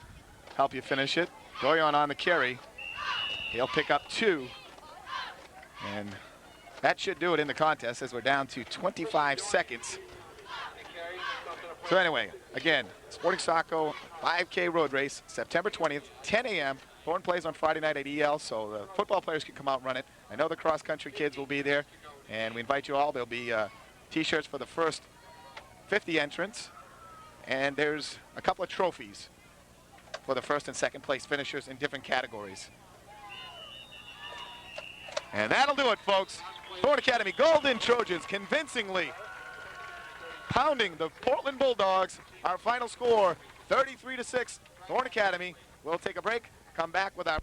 help you finish it. Dorian on the carry. He'll pick up 2. And that should do it in the contest as we're down to 25 seconds. So anyway, again, Sporting Saco 5K road race, September 20th, 10 a.m. Thornton plays on Friday night at EL, so the football players can come out and run it. I know the cross-country kids will be there, and we invite you all. There'll be T-shirts for the first 50 entrants, and there's a couple of trophies for the first and second place finishers in different categories. And that'll do it, folks. Thornton Academy Golden Trojans convincingly pounding the Portland Bulldogs. Our final score, 33-6, Thornton Academy. We'll take a break, come back with our